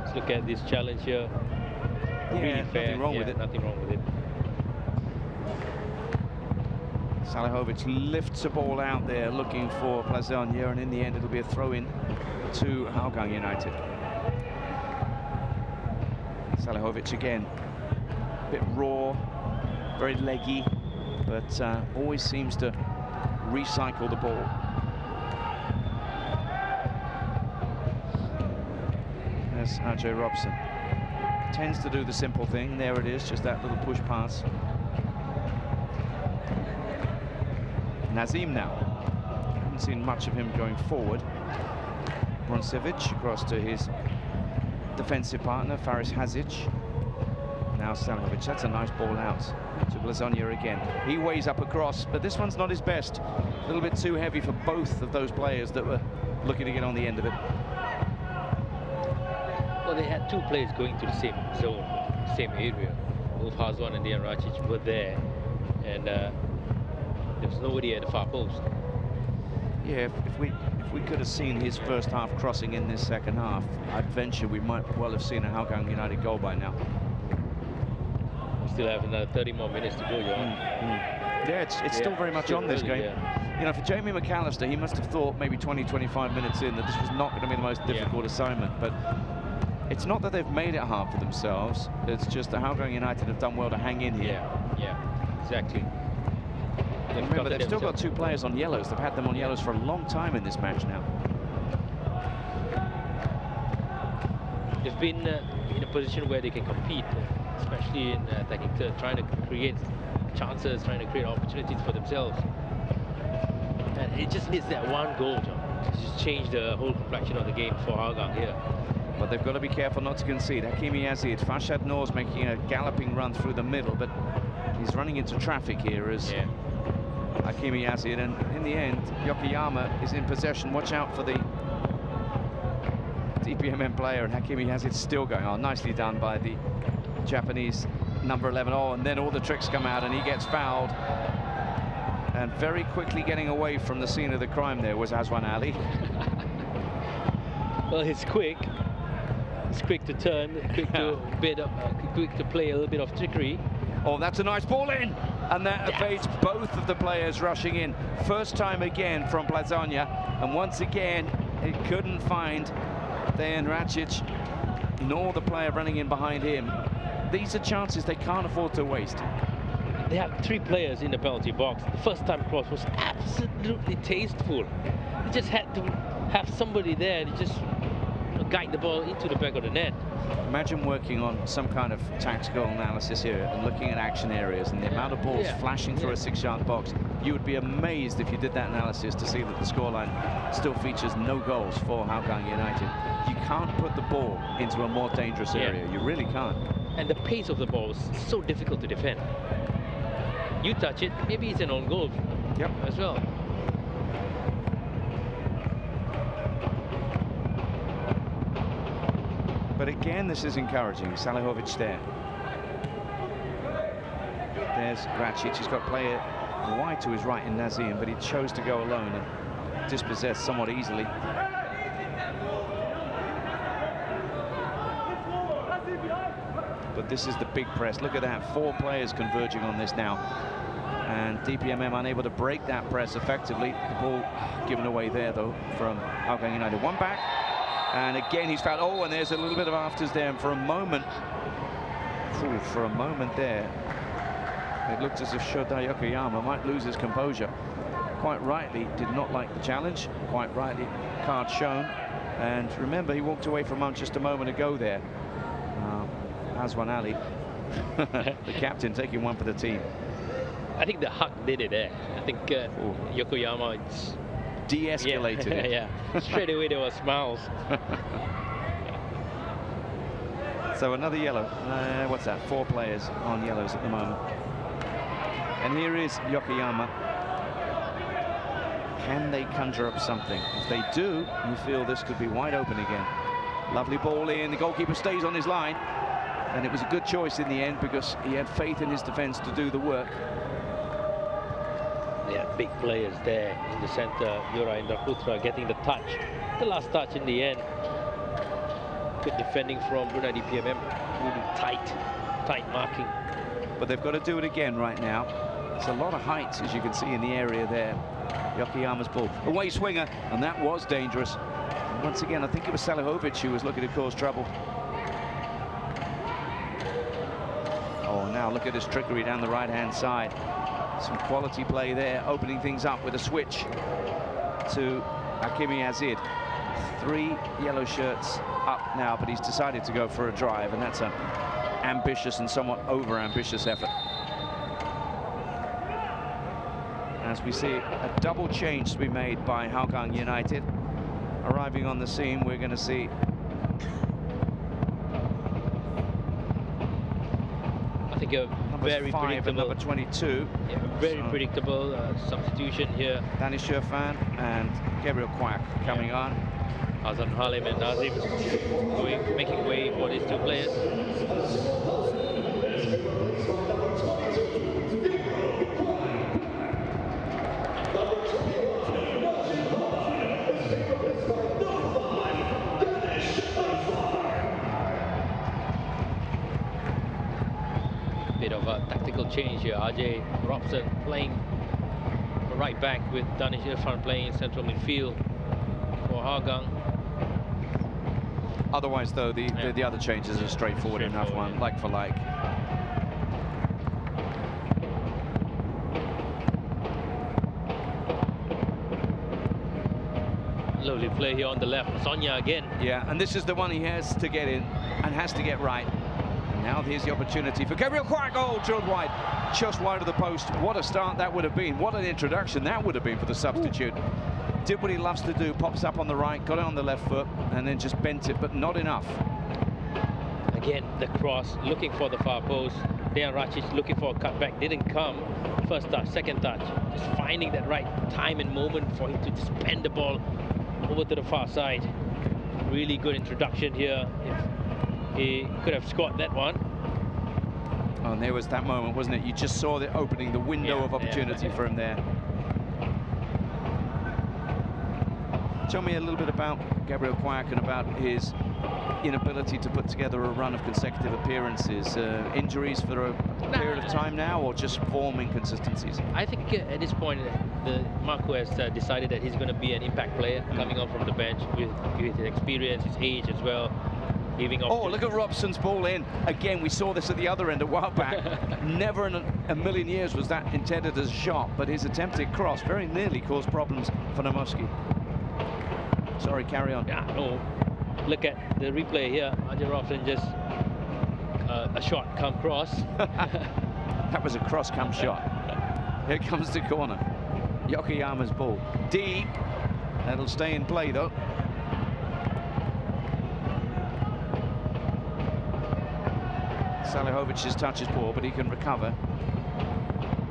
Let's look at this challenge here. Yeah, Really fair. nothing wrong with it. Nothing wrong with it. Salihovic lifts a ball out there looking for Plazonia, and in the end it'll be a throw-in to Hougang United. Salihovic again, a bit raw, very leggy, but always seems to recycle the ball. There's Ajay Robson. Tends to do the simple thing. There it is, just that little push pass. Nazim now. Haven't seen much of him going forward. Broncevic across to his defensive partner, Faris Hazic. Now Salihovic. That's a nice ball out to Blazonia again. He weighs up across, but this one's not his best. A little bit too heavy for both of those players that were looking to get on the end of it. Well, they had two players going to the same zone, same area. Both Hazwan and Dejan Racic were there, and there was nobody at the far post. Yeah, if we could have seen his first half crossing in this second half, I'd venture we might well have seen a Hougang United goal by now. We still have another 30 more minutes to go, Johan. Yeah, it's still very much on this game. Yeah. You know, for Jamie McAllister, he must have thought maybe 20, 25 minutes in that this was not going to be the most difficult assignment. But it's not that they've made it hard for themselves. It's just that Hougang United have done well to hang in here. Yeah, exactly. Remember, they've still got two players on yellows. They've had them on yellows for a long time in this match now. They've been in a position where they can compete, especially in attacking third, trying to create chances, trying to create opportunities for themselves. And it just needs that one goal, John, to just change the whole complexion of the game for Hougang here. But they've got to be careful not to concede. Hakimi Yazid, Farshad Noor's making a galloping run through the middle, but he's running into traffic here as Hakimi Yazid, and in the end, Yokoyama is in possession. Watch out for the DPMM player, and Hakimi Yazid's still going on. Nicely done by the Japanese number 11. Oh, and then all the tricks come out, and he gets fouled. And very quickly getting away from the scene of the crime there was Azwan Ali. Well, he's quick. He's quick to turn, quick to quick to play a little bit of trickery. Oh, that's a nice ball in, and that evades both of the players rushing in. First time again from Plazonia, and once again it couldn't find Dejan Racic nor the player running in behind him. These are chances they can't afford to waste. They have three players in the penalty box. The first time cross was absolutely tasteful. They just had to have somebody there to just guide the ball into the back of the net. Imagine working on some kind of tactical analysis here and looking at action areas and the amount of balls flashing through a 6-yard box. You would be amazed if you did that analysis to see that the scoreline still features no goals for Hougang United. You can't put the ball into a more dangerous area. You really can't. And the pace of the ball is so difficult to defend. You touch it, maybe it's an own goal as well. But again, this is encouraging. Salihovic there. There's Racic. He's got player wide to his right in Nazim, but he chose to go alone and dispossess somewhat easily. But this is the big press. Look at that. 4 players converging on this now. And DPMM unable to break that press effectively. The ball given away there, though, from Hougang United. One back. And again, he's fouled. Oh, and there's a little bit of afters there. And for a moment there, it looked as if Shoda Yokoyama might lose his composure. Quite rightly, did not like the challenge. Quite rightly, card shown. And remember, he walked away from just a moment ago there. Azwan Ali, the captain, taking one for the team. I think the hug did it there. I think Yokoyama de-escalated it. Yeah, straight away there were smiles. So another yellow. What's that? 4 players on yellows at the moment. And here is Yokoyama. Can they conjure up something? If they do, you feel this could be wide open again. Lovely ball in. The goalkeeper stays on his line. And it was a good choice in the end because he had faith in his defense to do the work. They had big players there in the center. Yura Indraputra getting the touch, the last touch in the end. Good defending from Brunei DPMM. Really tight marking. But they've got to do it again right now. There's a lot of height, as you can see in the area there. Yokoyama's ball. Away swinger, and that was dangerous. And once again, I think it was Salihovic who was looking to cause trouble. Oh, now look at this trickery down the right-hand side. Some quality play there, opening things up with a switch to Hakimi Azid. 3 yellow shirts up now, but he's decided to go for a drive, and that's an ambitious and somewhat over-ambitious effort. As we see a double change to be made by Hougang United. Arriving on the scene, we're going to see I think a very 5 predictable, and number 22. Yeah, very predictable substitution here. Danny Sherfan and Gabriel Quack coming on. Hazan Halim and Nazim making way for these 2 players. Bit of a tactical change here. Ajay Robson playing right back with Danish Irfan playing central midfield for Hougang. Otherwise, though, the other changes are straightforward enough one, like for like. Lovely play here on the left. Sonia again. Yeah, and this is the one he has to get in and has to get right. Now here's the opportunity for Gabriel Quack. Oh, drilled wide, just wide of the post. What a start that would have been. What an introduction that would have been for the substitute. Did what he loves to do, pops up on the right, got it on the left foot, and then just bent it, but not enough. Again, the cross, looking for the far post. Dejan Racic looking for a cutback, didn't come. First touch, second touch, just finding that right time and moment for him to just bend the ball over to the far side. Really good introduction here. If he could have scored that one. Oh, and there was that moment, wasn't it? You just saw the opening, the window of opportunity for him there. Tell me a little bit about Gabriel Quack and about his inability to put together a run of consecutive appearances. Injuries for a period of time now, or just form inconsistencies? I think at this point, Marco has decided that he's going to be an impact player coming on from the bench with his experience, his age as well. Oh, look at Robson's ball in. Again, we saw this at the other end a while back. Never in a million years was that intended as a shot, but his attempted cross very nearly caused problems for Namoski. Sorry, carry on. Yeah, no. Look at the replay here. Ajay Robson just a shot come cross. That was a cross come shot. Here comes the corner. Yokoyama's ball. Deep. That'll stay in play though. Salihovic's touch is poor, but he can recover.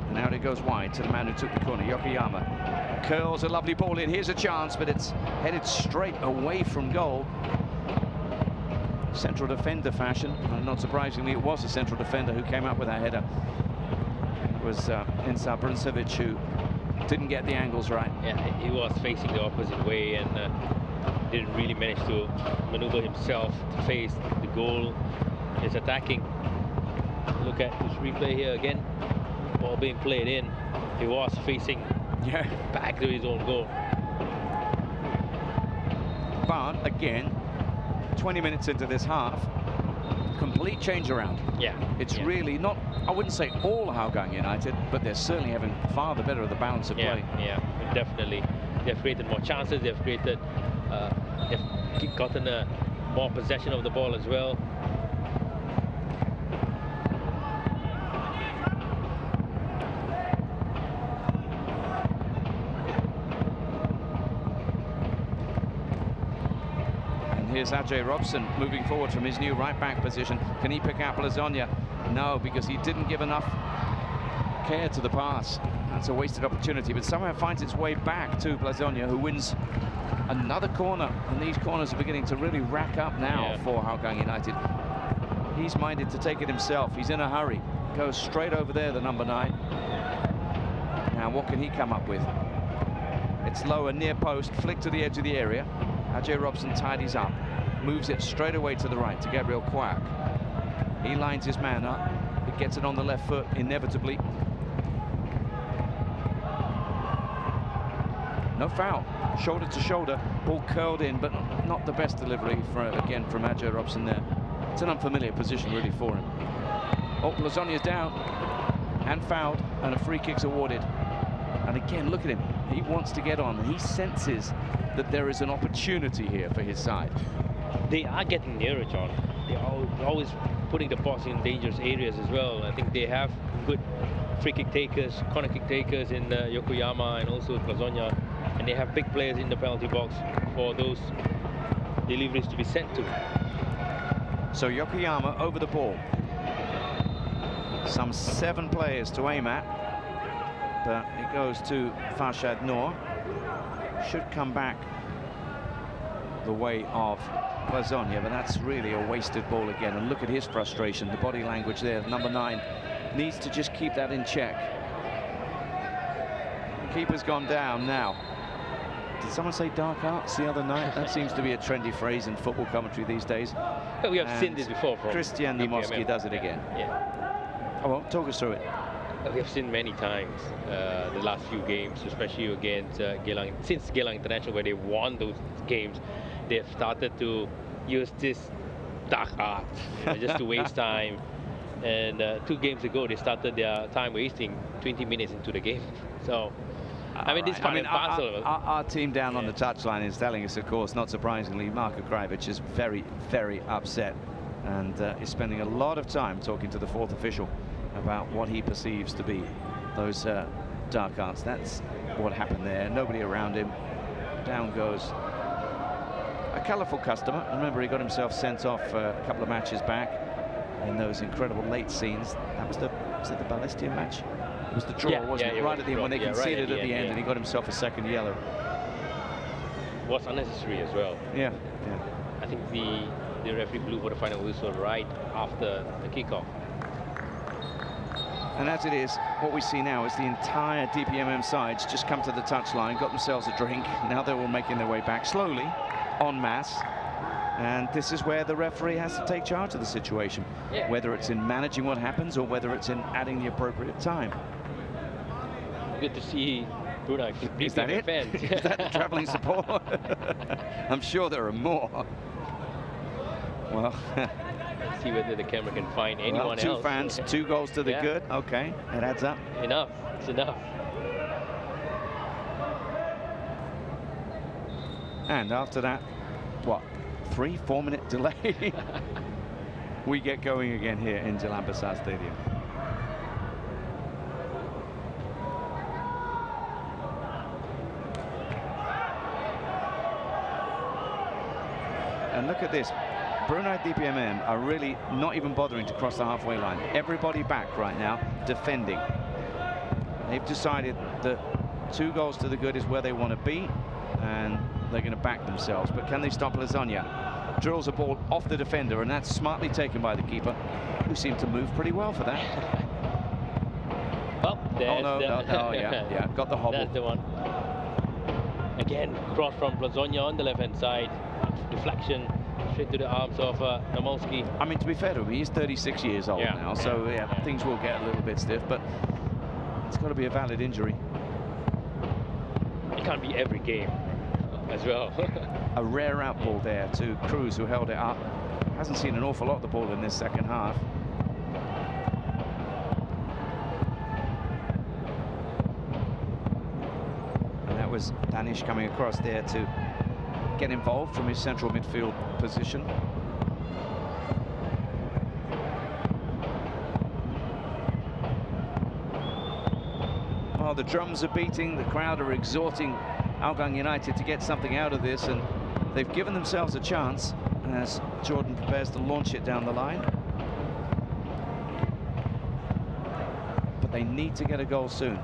And now it goes wide to the man who took the corner, Yokoyama. Curls a lovely ball in. Here's a chance, but it's headed straight away from goal. Central defender fashion, and not surprisingly, it was a central defender who came up with that header. It was Insar Bruncevic who didn't get the angles right. Yeah, he was facing the opposite way and didn't really manage to maneuver himself to face the goal. He's attacking. Look at this replay here again. Ball being played in. He was facing back to his own goal. But again, 20 minutes into this half, complete change around. Yeah. It's really not, I wouldn't say all Hougang United, but they're certainly having far the better of the balance of play. Yeah, definitely. They've created more chances. They've created, they've gotten more possession of the ball as well. Here's Ajay Robson moving forward from his new right-back position. Can he pick out Blazonia? No, because he didn't give enough care to the pass. That's a wasted opportunity, but somehow finds its way back to Blazonia, who wins another corner. And these corners are beginning to really rack up now for Hougang United. He's minded to take it himself. He's in a hurry. Goes straight over there, the number 9. Now, what can he come up with? It's lower, near post, flick to the edge of the area. Ajay Robson tidies up. moves it straight away to the right to Gabriel Quack. He lines his man up. He gets it on the left foot, inevitably. No foul. Shoulder to shoulder. Ball curled in, but not the best delivery, again, from Ajay Robson there. It's an unfamiliar position, really, for him. Oh, Lasagna's down and fouled, and a free kick's awarded. And again, look at him. He wants to get on. He senses that there is an opportunity here for his side. They are getting nearer, John. They are always putting the boss in dangerous areas as well. I think they have good free kick takers, corner kick takers in Yokoyama and also Lasagna. And they have big players in the penalty box for those deliveries to be sent to. So Yokoyama over the ball. Some 7 players to aim at. But it goes to Farshad Noor. Should come back the way of Lasagna, but that's really a wasted ball again. And look at his frustration, the body language there. Number 9 needs to just keep that in check. Keeper's gone down now. Did someone say dark arts the other night? That seems to be a trendy phrase in football commentary these days. We have seen this before from Christian Namoski does it again. Yeah. Oh, well, talk us through it. We have seen many times the last few games, especially against Jalan. Since Jalan International, where they won those games, they have started to use this dark art just to waste time. And 2 games ago, they started their time wasting 20 minutes into the game. So, I mean, this part and parcel. Our team down on the touchline is telling us, of course, not surprisingly, Marko Krajic is very, very upset and is spending a lot of time talking to the 4th official about what he perceives to be those dark arts. That's what happened there. Nobody around him. Down goes a colourful customer. Remember, he got himself sent off a couple of matches back in those incredible late scenes. That was the Balestier match? It was the draw, wasn't it? Right at the end, when they conceded at the end, and he got himself a 2nd yellow. Was unnecessary as well. Yeah. I think the referee blew for the final whistle right after the kickoff. And as it is, what we see now is the entire DPMM sides just come to the touchline, got themselves a drink. Now they're all making their way back slowly, en masse. And this is where the referee has to take charge of the situation, whether it's in managing what happens or whether it's in adding the appropriate time. Good to see Brunei. Is that it? Is that the travelling support? I'm sure there are more. Well, let's see whether the camera can find anyone else. 2 fans, 2 goals to the good. Okay, that adds up. Enough. It's enough. And after that, what? 3-4 minute delay. We get going again here in Jalan Besar Stadium. And look at this. Brunei DPMM are really not even bothering to cross the halfway line. Everybody back right now, defending. They've decided that 2 goals to the good is where they want to be, and they're going to back themselves. But can they stop Lasagna? Drills a ball off the defender, and that's smartly taken by the keeper, who seemed to move pretty well for that. Well, yeah, got the hobble. That's the one. Again, cross from Lasagna on the left-hand side. Deflection straight to the arms of Namoski. I mean, to be fair to him, he's 36 years old now, so things will get a little bit stiff, but it's got to be a valid injury. It can't be every game as well. A rare out ball there to Cruz, who held it up. Hasn't seen an awful lot of the ball in this 2nd half. And that was Danish coming across there to get involved from his central midfield position. Well, the drums are beating, the crowd are exhorting Hougang United to get something out of this, and they've given themselves a chance as Jordan prepares to launch it down the line. But they need to get a goal soon.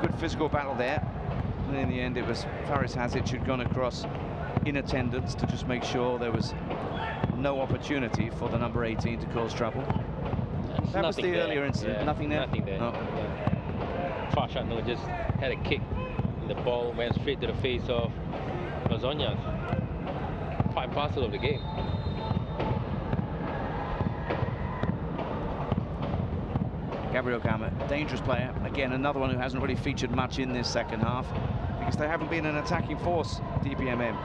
Good physical battle there, and in the end it was Faris Hazic who'd gone across in attendance to just make sure there was no opportunity for the number 18 to cause trouble. That was the earlier incident. Yeah, nothing there? Nothing there. No. Yeah. Farshad just had a kick. The ball went straight to the face of Lasagna. Part and parcel of the game. Gabriel Gama, dangerous player. Again, another one who hasn't really featured much in this second half because they haven't been an attacking force, DPMM.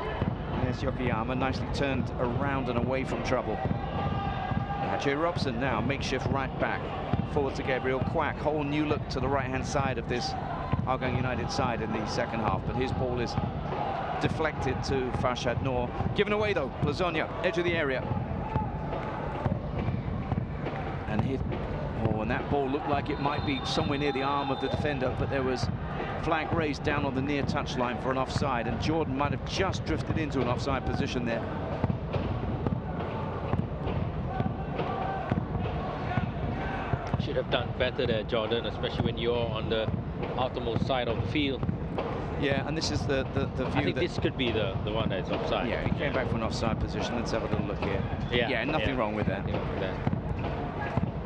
There's Yokoyama, nicely turned around and away from trouble. Jay Robson now, makeshift right back. Forward to Gabriel Quack. Whole new look to the right-hand side of this Hougang United side in the second half. But his ball is deflected to Farshad Noor. Given away, though. Lasagna, edge of the area. And hit. Oh, and that ball looked like it might be somewhere near the arm of the defender, but there was flag raised down on the near touchline for an offside, and Jordan might have just drifted into an offside position there. Should have done better there, Jordan, especially when you're on the outermost side of the field. Yeah, and this is the view. I think this could be the one that's offside. Yeah, he came back from an offside position. Let's have a little look here. Yeah, nothing wrong with that.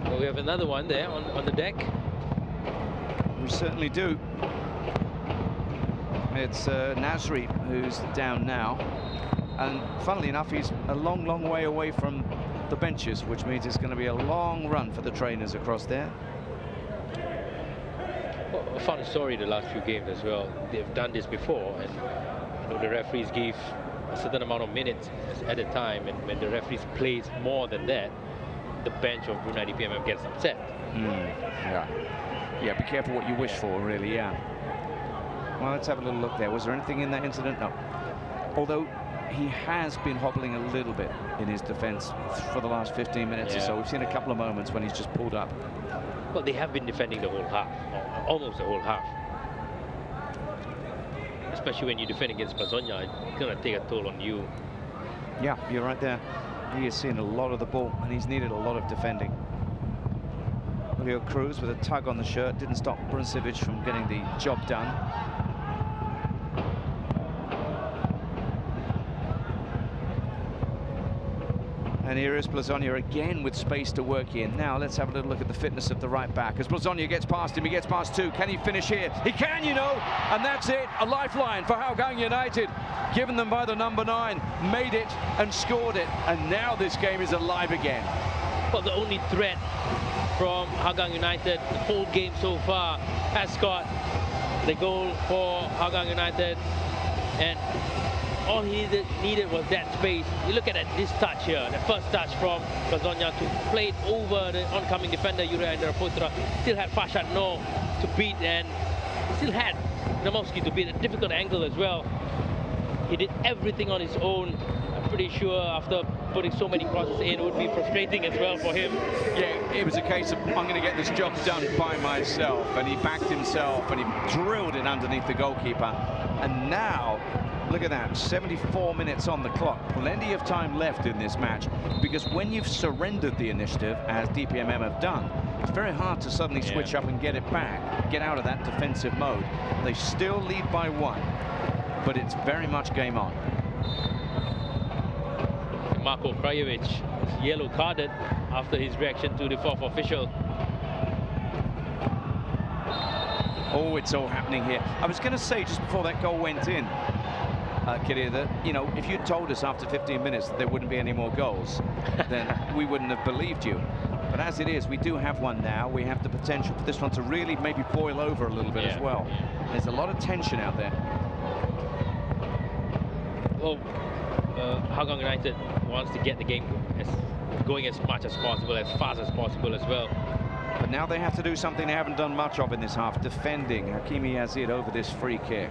Well, we have another one there on the deck. We certainly do. It's Nasri who's down now. And funnily enough, he's a long, long way away from the benches, which means it's going to be a long run for the trainers across there. Well, a fun story the last few games as well. They've done this before, and you know, the referees give a certain amount of minutes at a time, and when the referees plays more than that, the bench of Brunei DPMM gets upset. Yeah, be careful what you wish for, really. Yeah. Well, let's have a little look there. Was there anything in that incident? No. Although he has been hobbling a little bit in his defense for the last 15 minutes or so. We've seen a couple of moments when he's just pulled up. Well, they have been defending the whole half, almost the whole half. Especially when you defend against Lasagna, it's going to take a toll on you. Yeah, you're right there. He has seen a lot of the ball, and he's needed a lot of defending. Julio Cruz with a tug on the shirt didn't stop Bruncevic from getting the job done. And here is Lasagna again with space to work in. Now let's have a little look at the fitness of the right back. As Lasagna gets past him, he gets past two. Can he finish here? He can, you know, and that's it. A lifeline for Hougang United, given them by the number 9, made it and scored it. And now this game is alive again. Well, the only threat from Hougang United the whole game so far has got the goal for Hougang United, and all he needed was that space. You look at this touch here, the first touch from Lasagna to play it over the oncoming defender, Yurendra Putra. Still had Farshad Noor to beat, and still had Namowski to beat a difficult angle as well. He did everything on his own. I'm pretty sure after putting so many crosses in, it would be frustrating as well for him. Yeah, it was a case of, I'm going to get this job done by myself, and he backed himself and he drilled it underneath the goalkeeper. And now, look at that, 74 minutes on the clock. Plenty of time left in this match, because when you've surrendered the initiative, as DPMM have done, it's very hard to suddenly switch up and get it back, get out of that defensive mode. They still lead by 1, but it's very much game on. Marko Krajovic is yellow carded after his reaction to the 4th official. Oh, it's all happening here. I was going to say just before that goal went in, Kidir, that, you know, if you'd told us after 15 minutes that there wouldn't be any more goals, then we wouldn't have believed you. But as it is, we do have one now. We have the potential for this one to really maybe boil over a little bit as well. There's a lot of tension out there. Well, Hougang United wants to get the game going as much as possible, as fast as possible as well. But now they have to do something they haven't done much of in this half, defending. Hakimi Yazid over this free kick.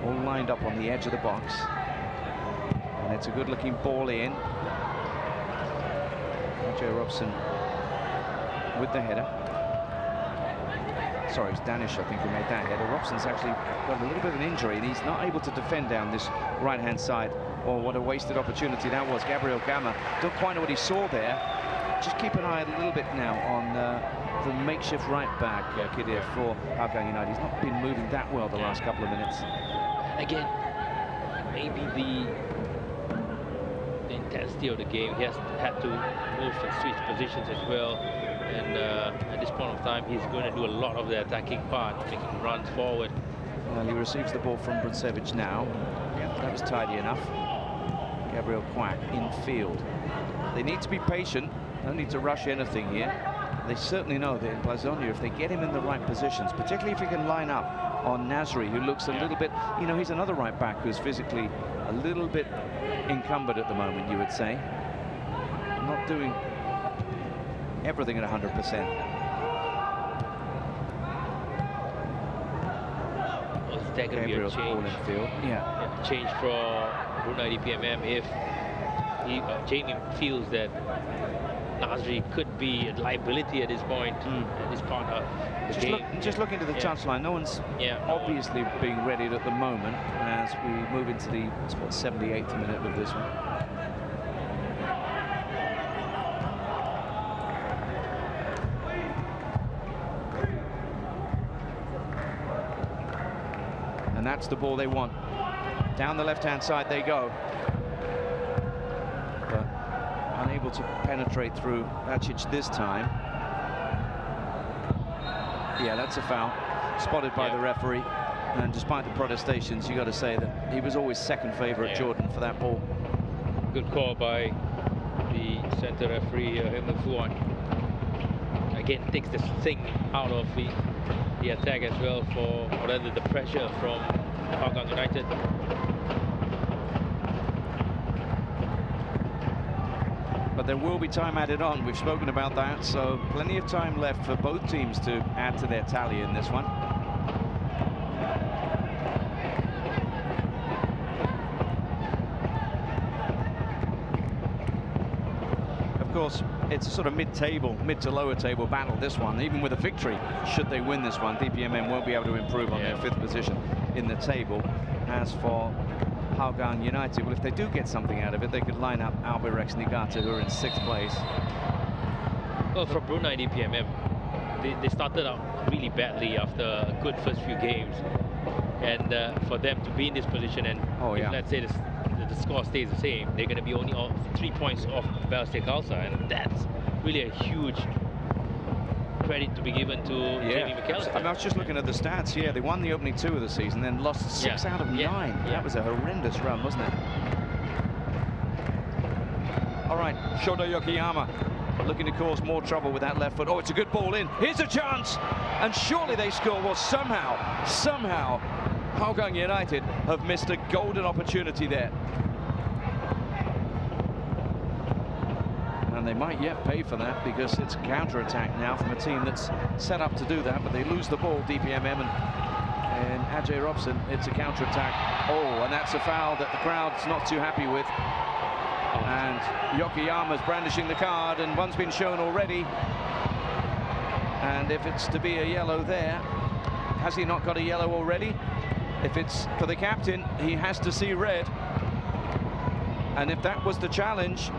All lined up on the edge of the box. And it's a good-looking ball in. Jay Robson with the header. Sorry, it's Danish, I think, who made that header. Robson's actually got a little bit of an injury, and he's not able to defend down this right-hand side. Oh, what a wasted opportunity that was. Gabriel Gama, don't quite know what he saw there. Just keep an eye a little bit now on the makeshift right back, Kidir, for Hougang United. He's not been moving that well the last couple of minutes. Again, maybe the intensity of the game. He has had to move and switch positions as well. And at this point of time, he's going to do a lot of the attacking part, making runs forward. Well, he receives the ball from Brunei now. Yeah, that was tidy enough. Gabriel Quack in field. They need to be patient. Don't need to rush anything here. They certainly know that in Blazonia, if they get him in the right positions, particularly if he can line up on Nasri, who looks a little bit, you know, he's another right back who's physically a little bit encumbered at the moment, you would say. Not doing everything at 100%. That could be a Gabriel's ball change. in field. Yeah. Change for Brunei DPMM if Jamie feels that Nasri could be a liability at this point, at this part of the game. Just looking to the touchline, no one's obviously being readied at the moment as we move into the 78th minute of this one. And that's the ball they want. Down the left-hand side they go. But unable to penetrate through Acic this time. Yeah, that's a foul. Spotted by the referee. And despite the protestations, you got to say that he was always second favourite Jordan for that ball. Good call by the center referee, Herman Fuan. Again, takes the thing out of the attack as well, or rather the pressure from Hougang United. But there will be time added on. We've spoken about that, so plenty of time left for both teams to add to their tally in this one. Of course, it's a sort of mid-table, mid to lower table battle, this one. Even with a victory, should they win this one, DPMM won't be able to improve on their 5th position in the table. As for Hougang United, well, if they do get something out of it, they could line up Albirex Niigata, who are in 6th place. Well, for Brunei DPMM, they started out really badly after a good first few games. And for them to be in this position, and if, let's say the score stays the same, they're going to be only 3 points off Balestier Khalsa, and that's really a huge credit to be given to Jamie McAllister. I mean, I was just looking at the stats. Yeah, they won the opening 2 of the season, then lost 6 out of 9. That was a horrendous run, wasn't it? All right, Shoda Yokoyama looking to cause more trouble with that left foot. Oh, it's a good ball in. Here's a chance, and surely they score. Well, somehow, Hougang United have missed a golden opportunity there. And they might yet pay for that, because it's a counter-attack now from a team that's set up to do that, but they lose the ball, DPMM, and Ajay Robson, it's a counter-attack. Oh, and that's a foul that the crowd's not too happy with. And Yokoyama's brandishing the card, and one's been shown already. And if it's to be a yellow there, has he not got a yellow already? If it's for the captain, he has to see red. And if that was the challenge,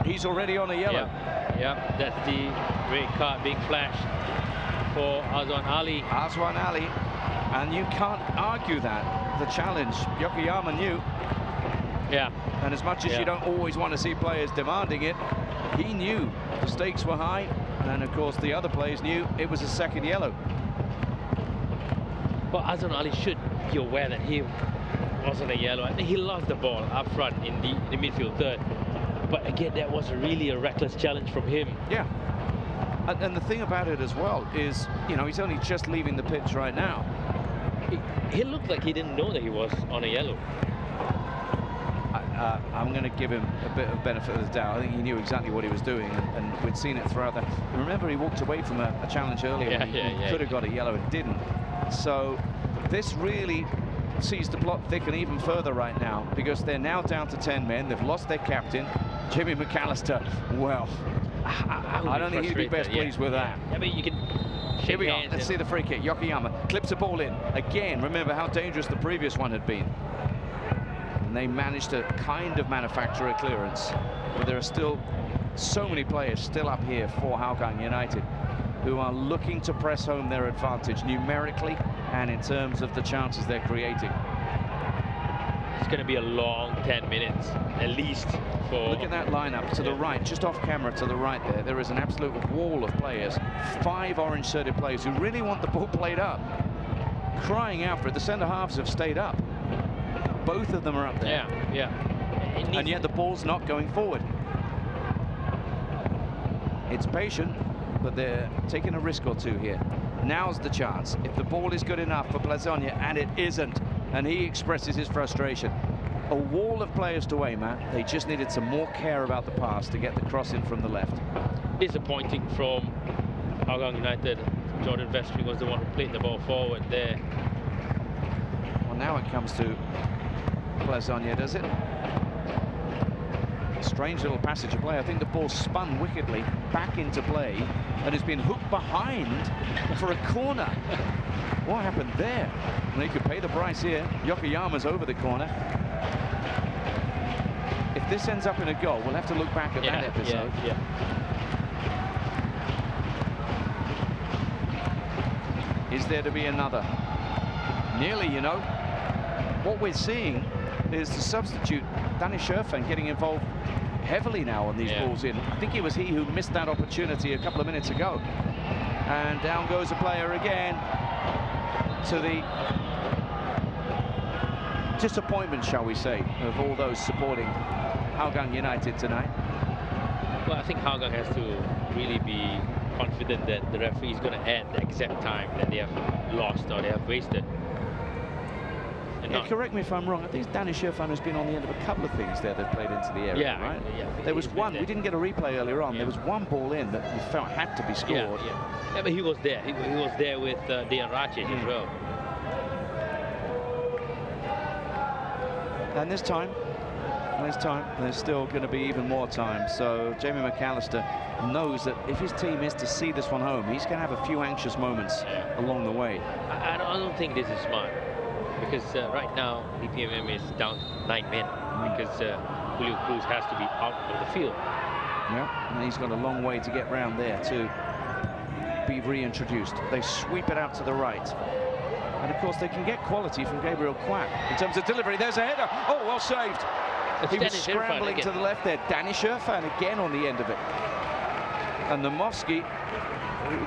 he's already on a yellow. Yeah, that's the red card being flashed for Azwan Ali. Azwan Ali, and you can't argue that. The challenge, Yokoyama knew. Yeah. And as much as you don't always want to see players demanding it, he knew the stakes were high, and of course the other players knew it was a second yellow. But Azwan Ali should be aware that he wasn't a yellow. I think he lost the ball up front in the midfield third. But again, that was really a reckless challenge from him. Yeah. And the thing about it as well is, you know, he's only just leaving the pitch right now. He looked like he didn't know that he was on a yellow. I'm going to give him a bit of benefit of the doubt. I think he knew exactly what he was doing, and we'd seen it throughout that. Remember, he walked away from a challenge earlier. He could have got a yellow and didn't. So this really sees the plot thicken even further right now, because they're now down to 10 men. They've lost their captain, Jimmy McAllister. Well, I don't think he'd be best pleased with that. I mean, you can. Here we go. Let's see the free kick. Yokoyama clips the ball in. Again, remember how dangerous the previous one had been. And they managed to kind of manufacture a clearance. But there are still so many players still up here for Hougang United who are looking to press home their advantage numerically and in terms of the chances they're creating. it's going to be a long 10 minutes, at least. For Look at that lineup to the right, just off camera to the right there. There is an absolute wall of players. 5 orange-shirted players who really want the ball played up, crying out for it. The centre halves have stayed up. Both of them are up there. Yeah. And yet the ball's not going forward. It's patient, but they're taking a risk or two here. Now's the chance. If the ball is good enough for Blazonia, and it isn't, and he expresses his frustration. A wall of players to aim at. They just needed some more care about the pass to get the cross in from the left. Disappointing from Hougang United. Jordan Vestry was the one who played the ball forward there. Well, now it comes to Blazonia, does it? Strange little passage of play. I think the ball spun wickedly back into play and has been hooked behind for a corner. What happened there? And they could pay the price here. Yokoyama's over the corner. If this ends up in a goal, we'll have to look back at that episode. Is there to be another? Nearly, you know. What we're seeing is the substitute, Danish Irfan, getting involved heavily now on these balls in. I think it was he who missed that opportunity a couple of minutes ago. And down goes a player again, to the disappointment, shall we say, of all those supporting Hougang United tonight. Well, I think Hougang has to really be confident that the referee is going to add the exact time that they have lost or they have wasted. Yeah, correct me if I'm wrong. I think Danish Irfan has been on the end of a couple of things there that played into the area, right? There was one, we didn't get a replay earlier on, there was one ball in that you felt had to be scored. Yeah, but he was there. He was there with Dejan Racic as well. And this time, there's still going to be even more time. So Jamie McAllister knows that if his team is to see this one home, he's going to have a few anxious moments along the way. I don't think this is smart. Because right now, DPMM is down 9 men because Julio Cruz has to be out of the field. Yeah, and he's got a long way to get round there to be reintroduced. They sweep it out to the right. And of course, they can get quality from Gabriel Quack. In terms of delivery, there's a header. Oh, well saved. He was scrambling to the left there. Danish Irfan again on the end of it. And the Mofsky,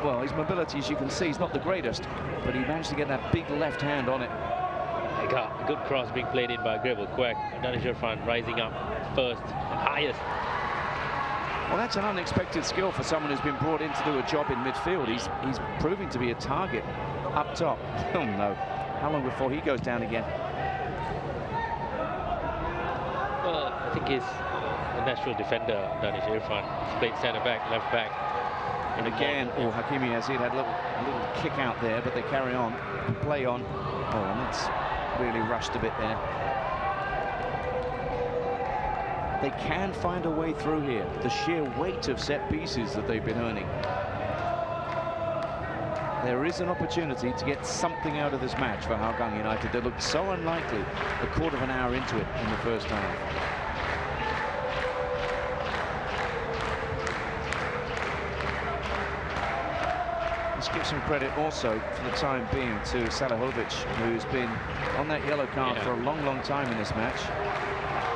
well, his mobility, as you can see, is not the greatest, but he managed to get that big left hand on it. A good cross being played in by Gabriel Quack. Danish Irfan rising up first and highest. Well, that's an unexpected skill for someone who's been brought in to do a job in midfield. He's proving to be a target up top. Oh no, how long before he goes down again? Well, I think he's a natural defender, Danish Irfan. He's played centre back, left back. And again, Hakimi Yazid had a little kick out there, but they carry on and play on. Oh, and that's really rushed a bit there. They can find a way through here. The sheer weight of set pieces that they've been earning. There is an opportunity to get something out of this match for Hougang United. They looked so unlikely a quarter of an hour into it in the first half. Let's give some credit also for the time being to Salahovic, who's been on that yellow card for a long, long time in this match.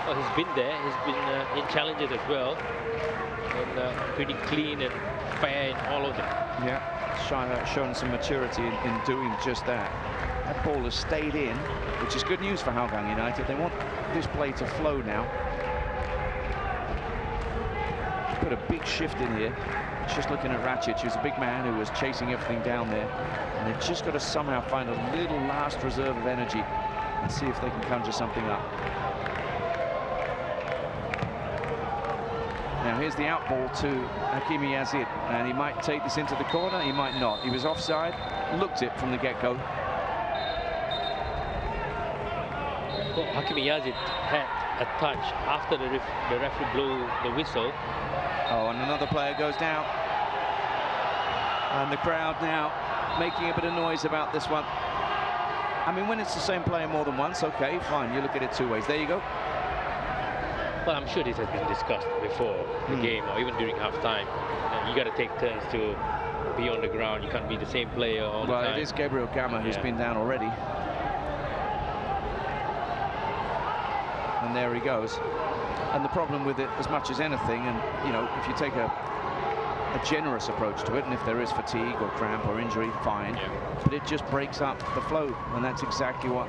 Well, he's been there. He's been in challenges as well. And pretty clean and fair in all of them. Yeah, showing some maturity in doing just that. That ball has stayed in, which is good news for Hougang United. They want this play to flow now. Put a big shift in here. Just looking at Racic, who's a big man who was chasing everything down there. And they've just got to somehow find a little last reserve of energy and see if they can conjure something up. Now here's the out ball to Hakimi Yazid, and he might take this into the corner, he might not. He was offside, looked it from the get-go. Well, Hakimi Yazid had a touch after the referee blew the whistle. Oh, and another player goes down. And the crowd now making a bit of noise about this one. I mean, when it's the same player more than once, okay, fine, you look at it two ways. There you go. Well, I'm sure this has been discussed before the game or even during half-time. You got to take turns to be on the ground. You can't be the same player all the time. Well, it is Gabriel Gama who's been down already. And there he goes. And the problem with it, as much as anything, and you know, if you take a generous approach to it, and if there is fatigue or cramp or injury, fine. But it just breaks up the flow, and that's exactly what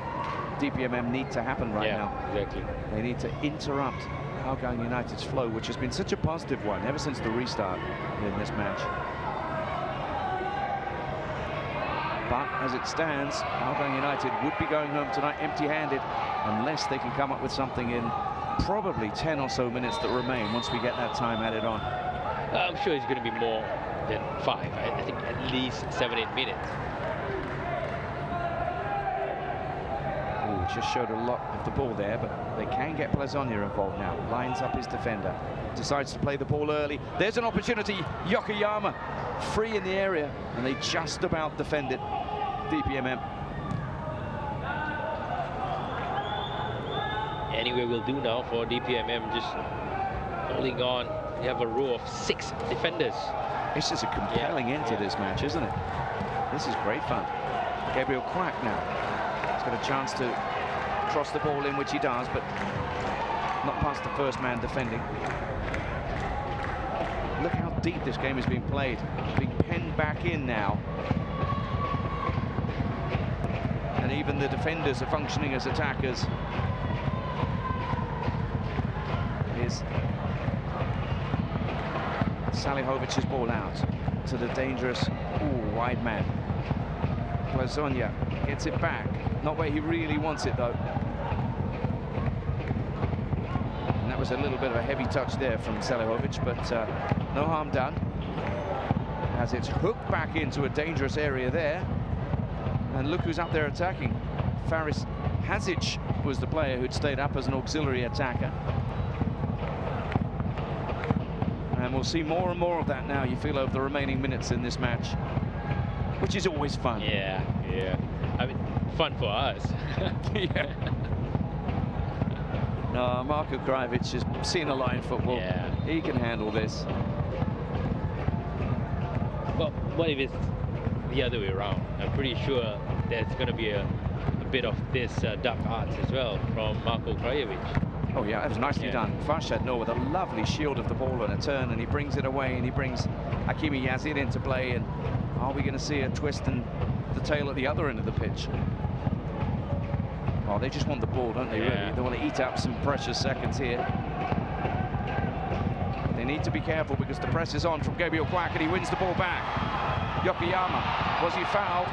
DPMM need to happen right now. Exactly. They need to interrupt Hougang United's flow, which has been such a positive one ever since the restart in this match. But as it stands, Hougang United would be going home tonight empty-handed unless they can come up with something in probably 10 or so minutes that remain once we get that time added on. I'm sure it's going to be more than 5. I think at least 7-8 minutes. Ooh, just showed a lot of the ball there, but they can get Plazonia involved now. Lines up his defender. Decides to play the ball early. There's an opportunity. Yokoyama free in the area, and they just about defend it. DPMM. Anyway, will do now for DPMM, just holding on. They have a row of 6 defenders. This is a compelling end to this match, isn't it? This is great fun. Gabriel Quack now. He's got a chance to cross the ball in, which he does, but not past the first man defending. Look how deep this game is being played. Being penned back in now. And even the defenders are functioning as attackers. Here's Salihovic's ball out to the dangerous, wide man. Plazonia gets it back. Not where he really wants it, though. And that was a little bit of a heavy touch there from Salihovic, but no harm done. As it's hooked back into a dangerous area there. And look who's up there attacking. Faris Hazic was the player who'd stayed up as an auxiliary attacker. And we'll see more and more of that now, you feel, over the remaining minutes in this match, which is always fun. Yeah. I mean, fun for us. Yeah. No, Marko Krajevic has seen a lot in football. Yeah. He can handle this. But what if it's the other way around? I'm pretty sure there's going to be a bit of this dark arts as well from Marko Krajevic. Oh yeah, that was nicely done. Farshad Noor with a lovely shield of the ball on a turn, and he brings it away, and he brings Hakimi Yazid into play. And are we going to see a twist and the tail at the other end of the pitch? Oh, they just want the ball, don't they, really? They want to eat up some precious seconds here. They need to be careful because the press is on from Gabriel Quack, and he wins the ball back. Yokoyama, was he fouled?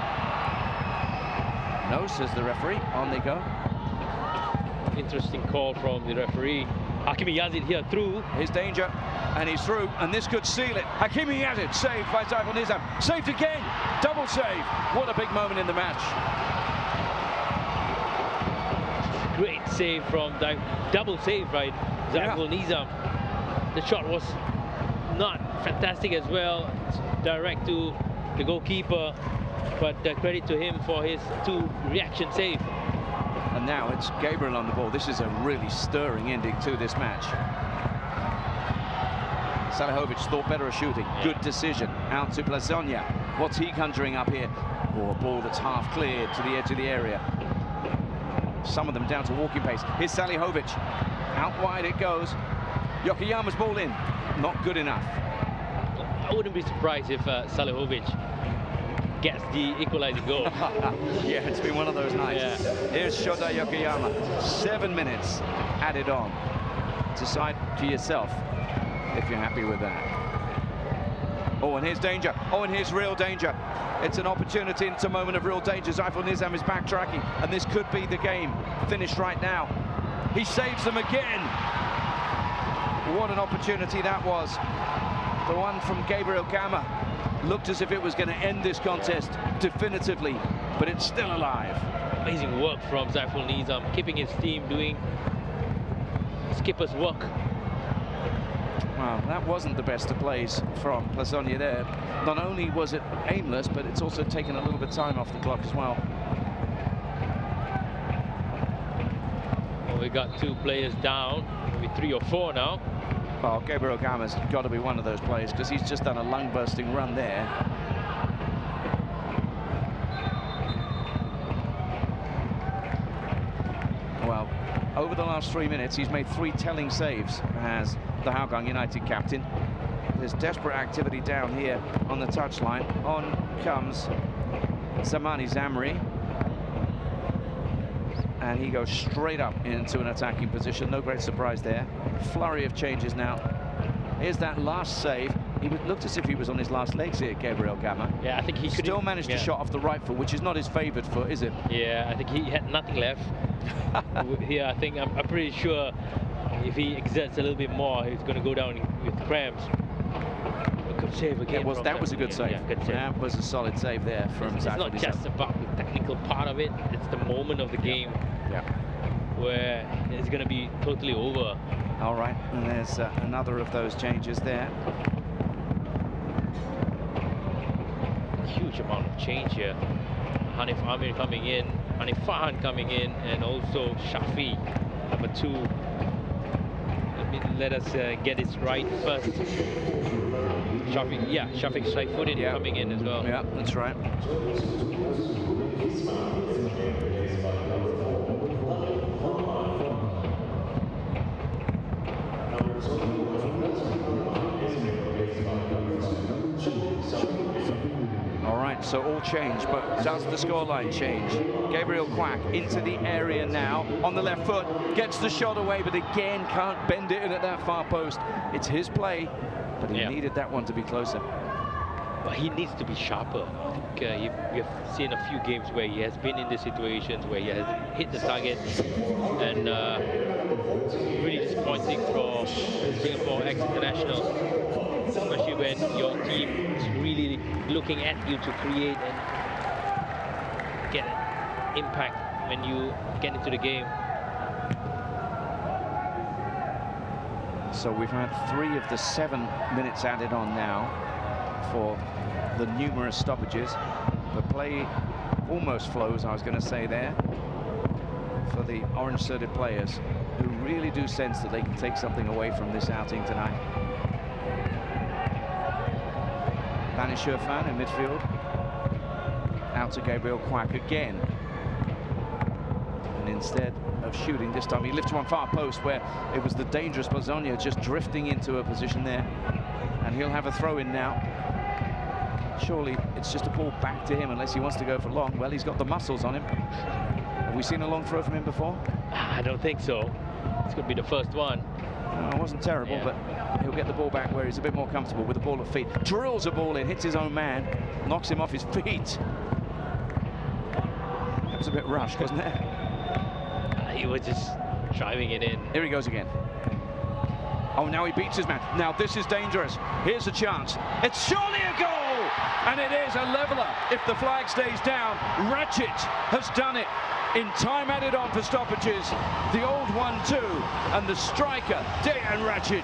No, says the referee. On they go. Interesting call from the referee. Hakimi Yazid here through. Here's danger, and he's through, and this could seal it. Hakimi Yazid saved by Saiful Nizam. Saved again. Double save. What a big moment in the match. Great save from double save by Saiful Nizam. The shot was not fantastic as well. It's direct to the goalkeeper, but credit to him for his 2 reaction save. And now it's Gabriel on the ball. This is a really stirring ending to this match. Salihovic thought better of shooting. Good decision. Out to Plazonia. What's he conjuring up here? Oh, a ball that's half cleared to the edge of the area. Some of them down to walking pace. Here's Salihovic. Out wide it goes. Yokoyama's ball in. Not good enough. I wouldn't be surprised if Salihovic gets the equalizing goal. Yeah, it's been one of those nights. Here's Shota Yokoyama. 7 minutes added on. Decide for yourself if you're happy with that. Oh, and here's danger. Oh, and here's real danger. It's an opportunity. It's a moment of real danger. Saiful Nizam is backtracking, and this could be the game finished right now. He saves them again. What an opportunity that was. The one from Gabriel Gama looked as if it was going to end this contest definitively, but it's still alive. Amazing work from Saiful Nizam, keeping his team doing skipper's work. Well, that wasn't the best of plays from Plazonia there. Not only was it aimless, but it's also taken a little bit of time off the clock as well. Well, we got 2 players down, maybe 3 or 4 now. Well, Gabriel Gama's got to be one of those players because he's just done a lung-bursting run there. Well, over the last 3 minutes, he's made 3 telling saves as the Hougang United captain. There's desperate activity down here on the touchline. On comes Zamani Zamri. And he goes straight up into an attacking position. No great surprise there. Flurry of changes now. Here's that last save. He looked as if he was on his last legs here, Gabriel Gama. Yeah, I think he could still managed to shot off the right foot, which is not his favoured foot, is it? Yeah, I think he had nothing left. Here, I think I'm pretty sure if he exerts a little bit more, he's going to go down with cramps. Good save again. Yeah, that was a good save. Yeah, good save. That was a solid save there from It's not just about the technical part of it, it's the moment of the game where it's going to be totally over. All right, and there's another of those changes there. Huge amount of change here. Hanif Amir coming in, Hanif Fahan coming in, and also Shafi, number 2. Let us get this right first. Shafiq right-footed coming in as well. Yeah, that's right. All right, so all change, but does the scoreline change? Gabriel Quack into the area now, on the left foot, gets the shot away, but again can't bend it in at that far post. It's his play, but he needed that one to be closer. But he needs to be sharper. I think we have seen a few games where he has been in the situations where he has hit the target, and really disappointing for Singapore ex-international, especially when your team is really looking at you to create and get an impact when you get into the game. So we've had 3 of the 7 minutes added on now for the numerous stoppages. The play almost flows, I was going to say there, for the orange-shirted players who really do sense that they can take something away from this outing tonight. Danny Sherfan in midfield. Out to Gabriel Quack again. And instead of shooting this time, he lifts one far post where it was the dangerous Bazonia just drifting into a position there. And he'll have a throw in now. Surely it's just a ball back to him unless he wants to go for long. Well, he's got the muscles on him. Have we seen a long throw from him before? I don't think so. It's going to be the first one. It wasn't terrible, but he'll get the ball back where he's a bit more comfortable with the ball at feet. Drills a ball in, hits his own man, knocks him off his feet. That was a bit rushed, wasn't it? He was just driving it in. Here he goes again. Oh, now he beats his man. Now this is dangerous. Here's a chance. It's surely a goal! And it is a leveller if the flag stays down. Ratchet has done it. In time added on for stoppages, the old 1-2, and the striker, Dejan Racic,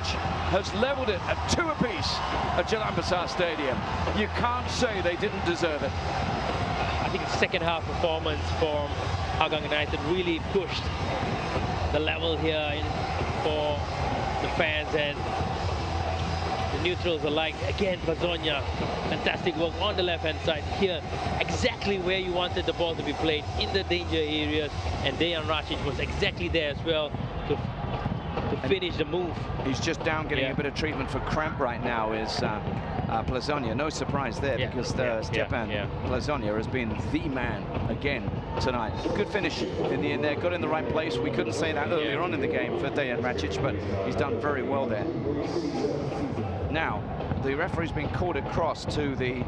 has levelled it at 2 apiece at Jalan Besar Stadium. You can't say they didn't deserve it. I think the second half performance from Hougang United really pushed the level here for the fans and the neutrals alike. Again, Bazonia, fantastic work on the left-hand side here, exactly where you wanted the ball to be played, in the danger areas, and Dejan Racic was exactly there as well to finish the move. He's just down getting a bit of treatment for cramp right now is Plazonia. No surprise there because Stepan Plazonia has been the man again tonight. Good finish in the end there, got in the right place. We couldn't say that earlier on in the game for Dejan Racic, but he's done very well there. Now, the referee's been called across to the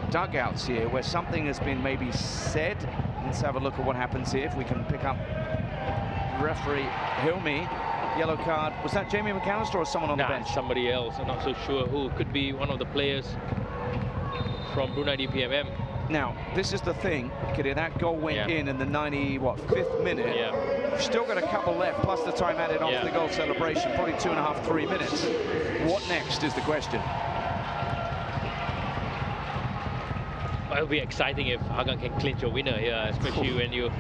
dugouts here where something has been maybe said. Let's have a look at what happens here if we can pick up referee Hilmi. Yellow card. Was that Jamie McAllister or someone on the bench? Somebody else. I'm not so sure who. Could be one of the players from Brunei DPMM. Now, this is the thing, Kitty, that goal went in the 95th minute. You've still got a couple left, plus the time added on for the goal celebration, probably 2.5, 3 minutes. What next is the question. Well, it'll be exciting if Hougang can clinch a winner here, especially when you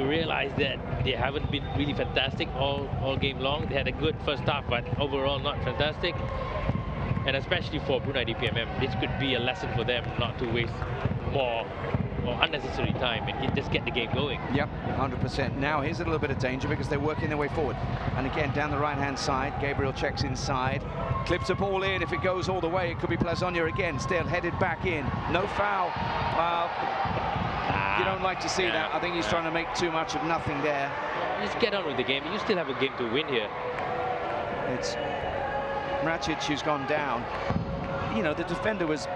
realize that they haven't been really fantastic all game long. They had a good first half, but overall not fantastic. And especially for Brunei DPMM, this could be a lesson for them not to waste more or unnecessary time and just get the game going. Yep, 100%. Now here's a little bit of danger because they're working their way forward. And again, down the right-hand side, Gabriel checks inside, clips the ball in. If it goes all the way, it could be Plazonia again, still headed back in. No foul. You don't like to see that. I think he's trying to make too much of nothing there. Just get on with the game. You still have a game to win here. It's Racic who's gone down. You know, the defender was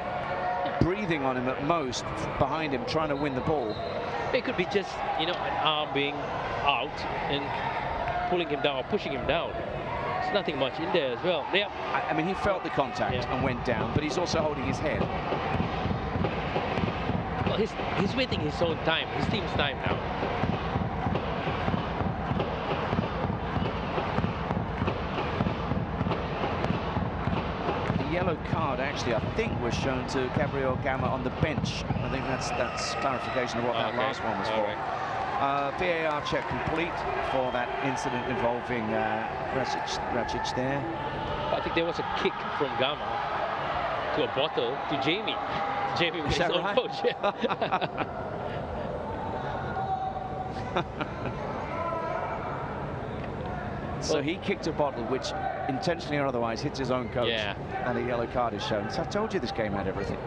breathing on him at most behind him, trying to win the ball. It could be just, you know, an arm being out and pulling him down or pushing him down. There's nothing much in there as well. Yeah. I mean, he felt the contact and went down, but he's also holding his head. Well, he's waiting his own time, his team's time now. Yellow card actually I think was shown to Gabriel Gama on the bench. I think that's clarification of what that last one was for. VAR check complete for that incident involving Racic there. I think there was a kick from Gama to a bottle to Jamie. Jamie with his own coach. So he kicked a bottle which intentionally or otherwise hits his own coach, and a yellow card is shown. So I told you this game had everything.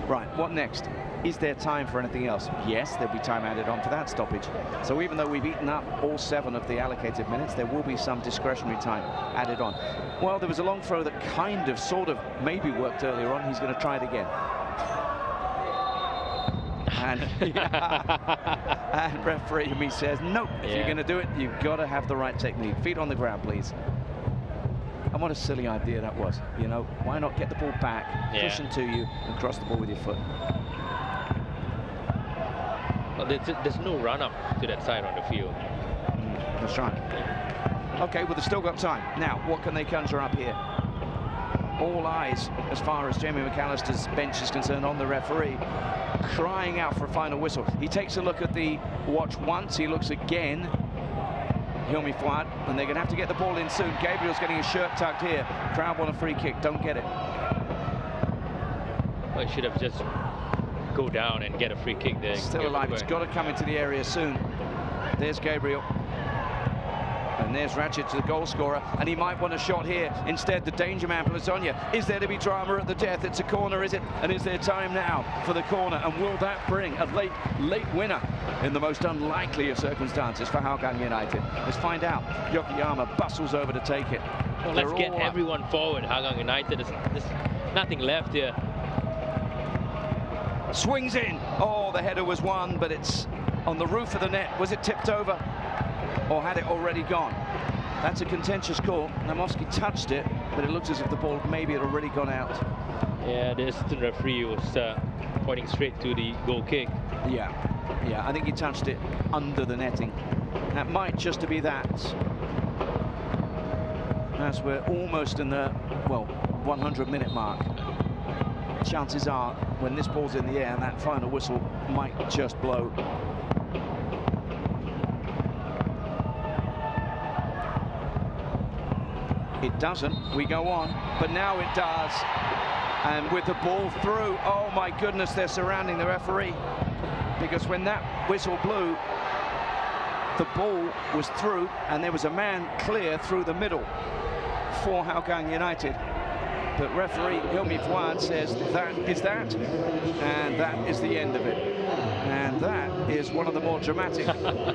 Right, what next? Is there time for anything else? Yes, there'll be time added on for that stoppage. So even though we've eaten up all 7 of the allocated minutes, there will be some discretionary time added on. Well, there was a long throw that kind of, sort of, maybe worked earlier on. He's going to try it again. And, and referee me says, nope, if you're going to do it, you've got to have the right technique. Feet on the ground, please. And what a silly idea that was. You know, why not get the ball back, cushion to you, and cross the ball with your foot? Well, there's no run-up to that side on the field. That's right. Okay, well, they've still got time. Now, what can they conjure up here? All eyes, as far as Jamie McAllister's bench is concerned, on the referee, crying out for a final whistle. He takes a look at the watch once, he looks again. Hilmi Fuad, and they're going to have to get the ball in soon. Gabriel's getting his shirt tucked here. Crowd want a free kick, don't get it. Well, he should have just go down and get a free kick there. Still alive, it's got to come into the area soon. There's Gabriel. And there's Racic, the goal scorer, and he might want a shot here. Instead, the danger man, Plazonia. Is there to be drama at the death? It's a corner, is it? And is there time now for the corner? And will that bring a late winner in the most unlikely of circumstances for Hougang United? Let's find out. Yokoyama bustles over to take it. Well, let's get everyone forward, Hougang United. There's nothing left here. Swings in. Oh, the header was won, but it's on the roof of the net. Was it tipped over? Or had it already gone? That's a contentious call. Namovsky touched it, but it looks as if the ball maybe had already gone out. Yeah, the assistant referee was pointing straight to the goal kick. Yeah, I think he touched it under the netting. That might just be that. As we're almost in the, well, 100-minute mark. Chances are, when this ball's in the air, that final whistle might just blow. It doesn't, we go on, but now it does. And with the ball through, oh my goodness, they're surrounding the referee. Because when that whistle blew, the ball was through, and there was a man clear through the middle for Hougang United. But referee Hilmi Fuad says that is that, and that is the end of it. And that is one of the more dramatic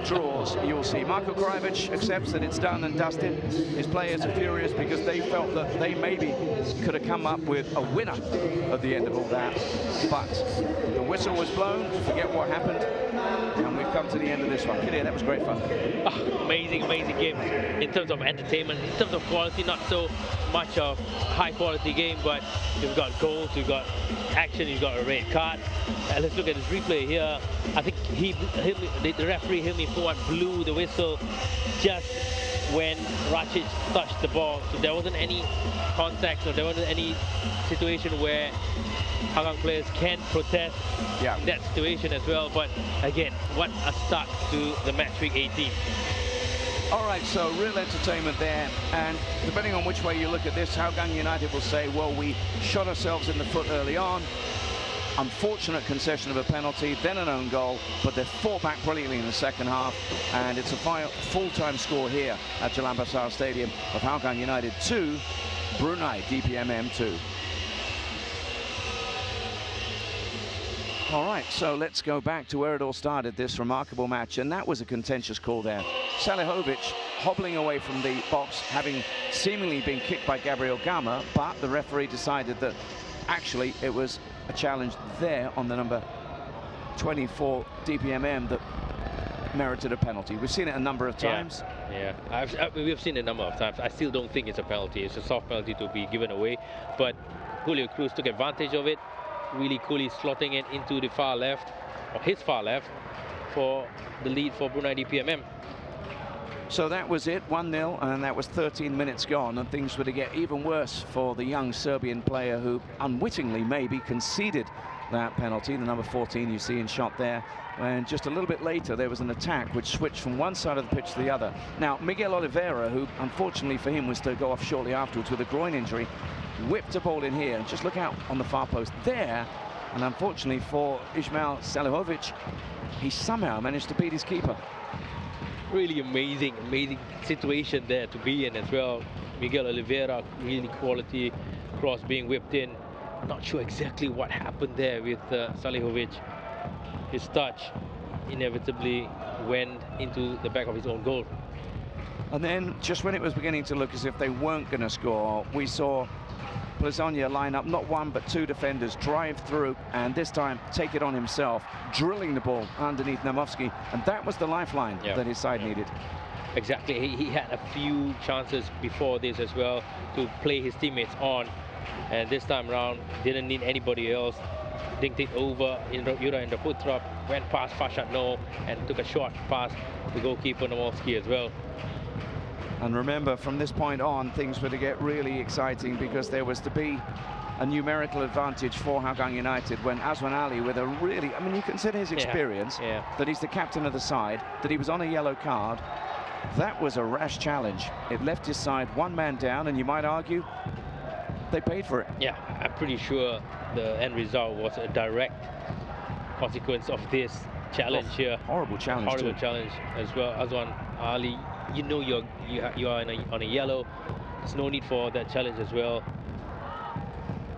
draws you'll see. Marko Krajovic accepts that it's done and dusted. His players are furious because they felt that they maybe could have come up with a winner at the end of all that. But the whistle was blown, forget what happened, and we've come to the end of this one. Kidia, that was great fun. Oh, amazing game in terms of entertainment, in terms of quality, not so much of high quality game, but you've got goals, you've got action, you've got a red card. Let's look at this replay here. I think the referee Hilmi Fuad blew the whistle just when Racic touched the ball, so there wasn't any contact, so there wasn't any situation where Hougang players can protest that situation as well. But again, what a start to the match week 18. All right, so real entertainment there, and depending on which way you look at this, Hougang United will say, well, we shot ourselves in the foot early on. unfortunate concession of a penalty, then an own goal, but they fought back brilliantly in the second half, and it's a full-time score here at Jalan Besar Stadium of Hougang United 2, Brunei DPMM 2. All right, so let's go back to where it all started, this remarkable match, and that was a contentious call there. Salihovic hobbling away from the box, having seemingly been kicked by Gabriel Gama, but the referee decided that actually it was a challenge there on the number 24 DPMM that merited a penalty. We've seen it a number of times. Yeah, we've seen it a number of times. I still don't think it's a penalty. It's a soft penalty to be given away, but Julio Cruz took advantage of it, really coolly slotting it into the far left, or his far left, for the lead for Brunei DPMM. So that was it, 1-0, and that was 13 minutes gone, and things were to get even worse for the young Serbian player who unwittingly maybe conceded that penalty, the number 14 you see in shot there. And just a little bit later there was an attack which switched from one side of the pitch to the other. Now Miguel Oliveira, who unfortunately for him was to go off shortly afterwards with a groin injury, whipped a ball in here. Just look out on the far post there, and unfortunately for Ismail Salihovic, he somehow managed to beat his keeper. Really amazing situation there to be in as well. Miguel Oliveira, really quality cross being whipped in. Not sure exactly what happened there with Salihovic. His touch inevitably went into the back of his own goal. And then just when it was beginning to look as if they weren't going to score, we saw Plazonia line up not one but two defenders, drive through, and this time take it on himself, drilling the ball underneath Namovsky, and that was the lifeline that his side needed. Exactly, he had a few chances before this as well to play his teammates on, and this time around didn't need anybody else. Dinked it over in the Putrap, went past Fashad No, and took a short pass to goalkeeper Namovsky as well. And remember, from this point on, things were to get really exciting because there was to be a numerical advantage for Hougang United when Azwan Ali, with a really, I mean, you consider his experience, that he's the captain of the side, that he was on a yellow card. That was a rash challenge. It left his side one man down, and you might argue they paid for it. Yeah, I'm pretty sure the end result was a direct consequence of this challenge here. Horrible challenge. Horrible challenge as well. Azwan Ali, you know you are on a yellow. There's no need for that challenge as well.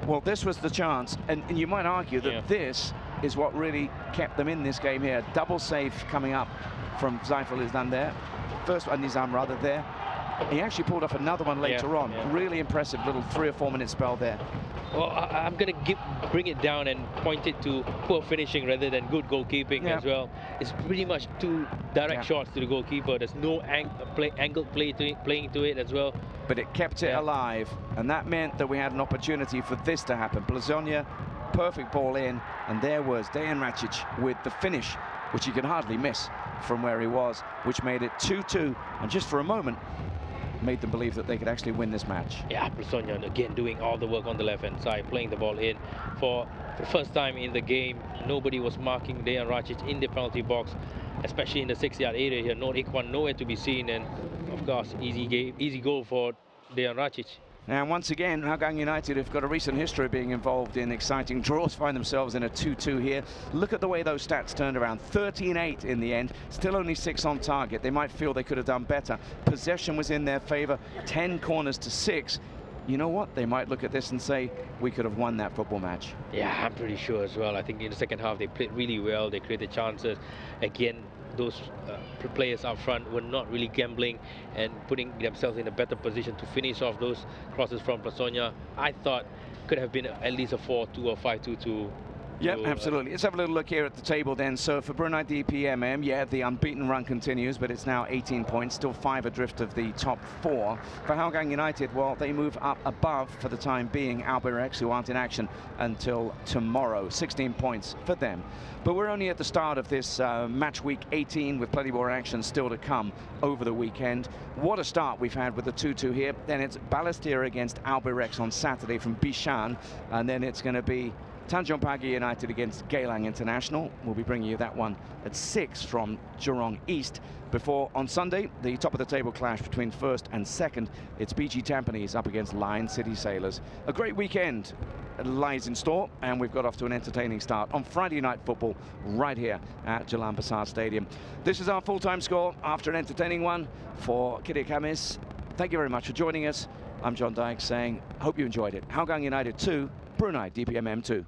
Well, this was the chance, and you might argue that this is what really kept them in this game here. Double save coming up from Zaiful Islam there. First one, Nizam rather there. He actually pulled off another one later on. Really impressive little 3 or 4 minute spell there. Well, I'm going to bring it down and point it to poor finishing rather than good goalkeeping as well. It's pretty much 2 direct shots to the goalkeeper. There's no angled playing to it as well. But it kept it alive, and that meant that we had an opportunity for this to happen. Plazonia, perfect ball in, and there was Dejan Racic with the finish, which he could hardly miss from where he was, which made it 2-2, and just for a moment made them believe that they could actually win this match. Yeah, Plazonia again doing all the work on the left-hand side, playing the ball in. For the first time in the game, nobody was marking Dejan Racic in the penalty box, especially in the 6-yard area here. No Ikwan, nowhere to be seen, and of course, easy goal for Dejan Racic. And once again, Hougang United have got a recent history of being involved in exciting draws, find themselves in a 2-2 here. Look at the way those stats turned around. 13-8 in the end, still only 6 on target. They might feel they could have done better. Possession was in their favor, 10 corners to 6. You know what? They might look at this and say, we could have won that football match. Yeah, I'm pretty sure as well. I think in the second half, they played really well. They created chances. Again, those players up front were not really gambling and putting themselves in a better position to finish off those crosses from Plazonia. I thought could have been at least a 4-2 or 5-2. Yeah, absolutely. Let's have a little look here at the table then. So for Brunei DPMM, the unbeaten run continues, but it's now 18 points, still 5 adrift of the top 4. For Hougang United, well, they move up above for the time being Albirex, who aren't in action until tomorrow. 16 points for them. But we're only at the start of this match week 18 with plenty more action still to come over the weekend. What a start we've had with the 2-2 here. Then it's Balestier against Albirex on Saturday from Bishan, and then it's going to be Tanjung Pagi United against Geylang International. We'll be bringing you that one at 6 from Jurong East. Before, on Sunday, the top of the table clash between first and second. It's BG Tampines up against Lion City Sailors. A great weekend lies in store, and we've got off to an entertaining start on Friday night football right here at Jalan Besar Stadium. This is our full-time score after an entertaining one for Kiri Kamis. Thank you very much for joining us. I'm John Dyke saying, hope you enjoyed it. Hougang United 2, Brunei DPMM 2.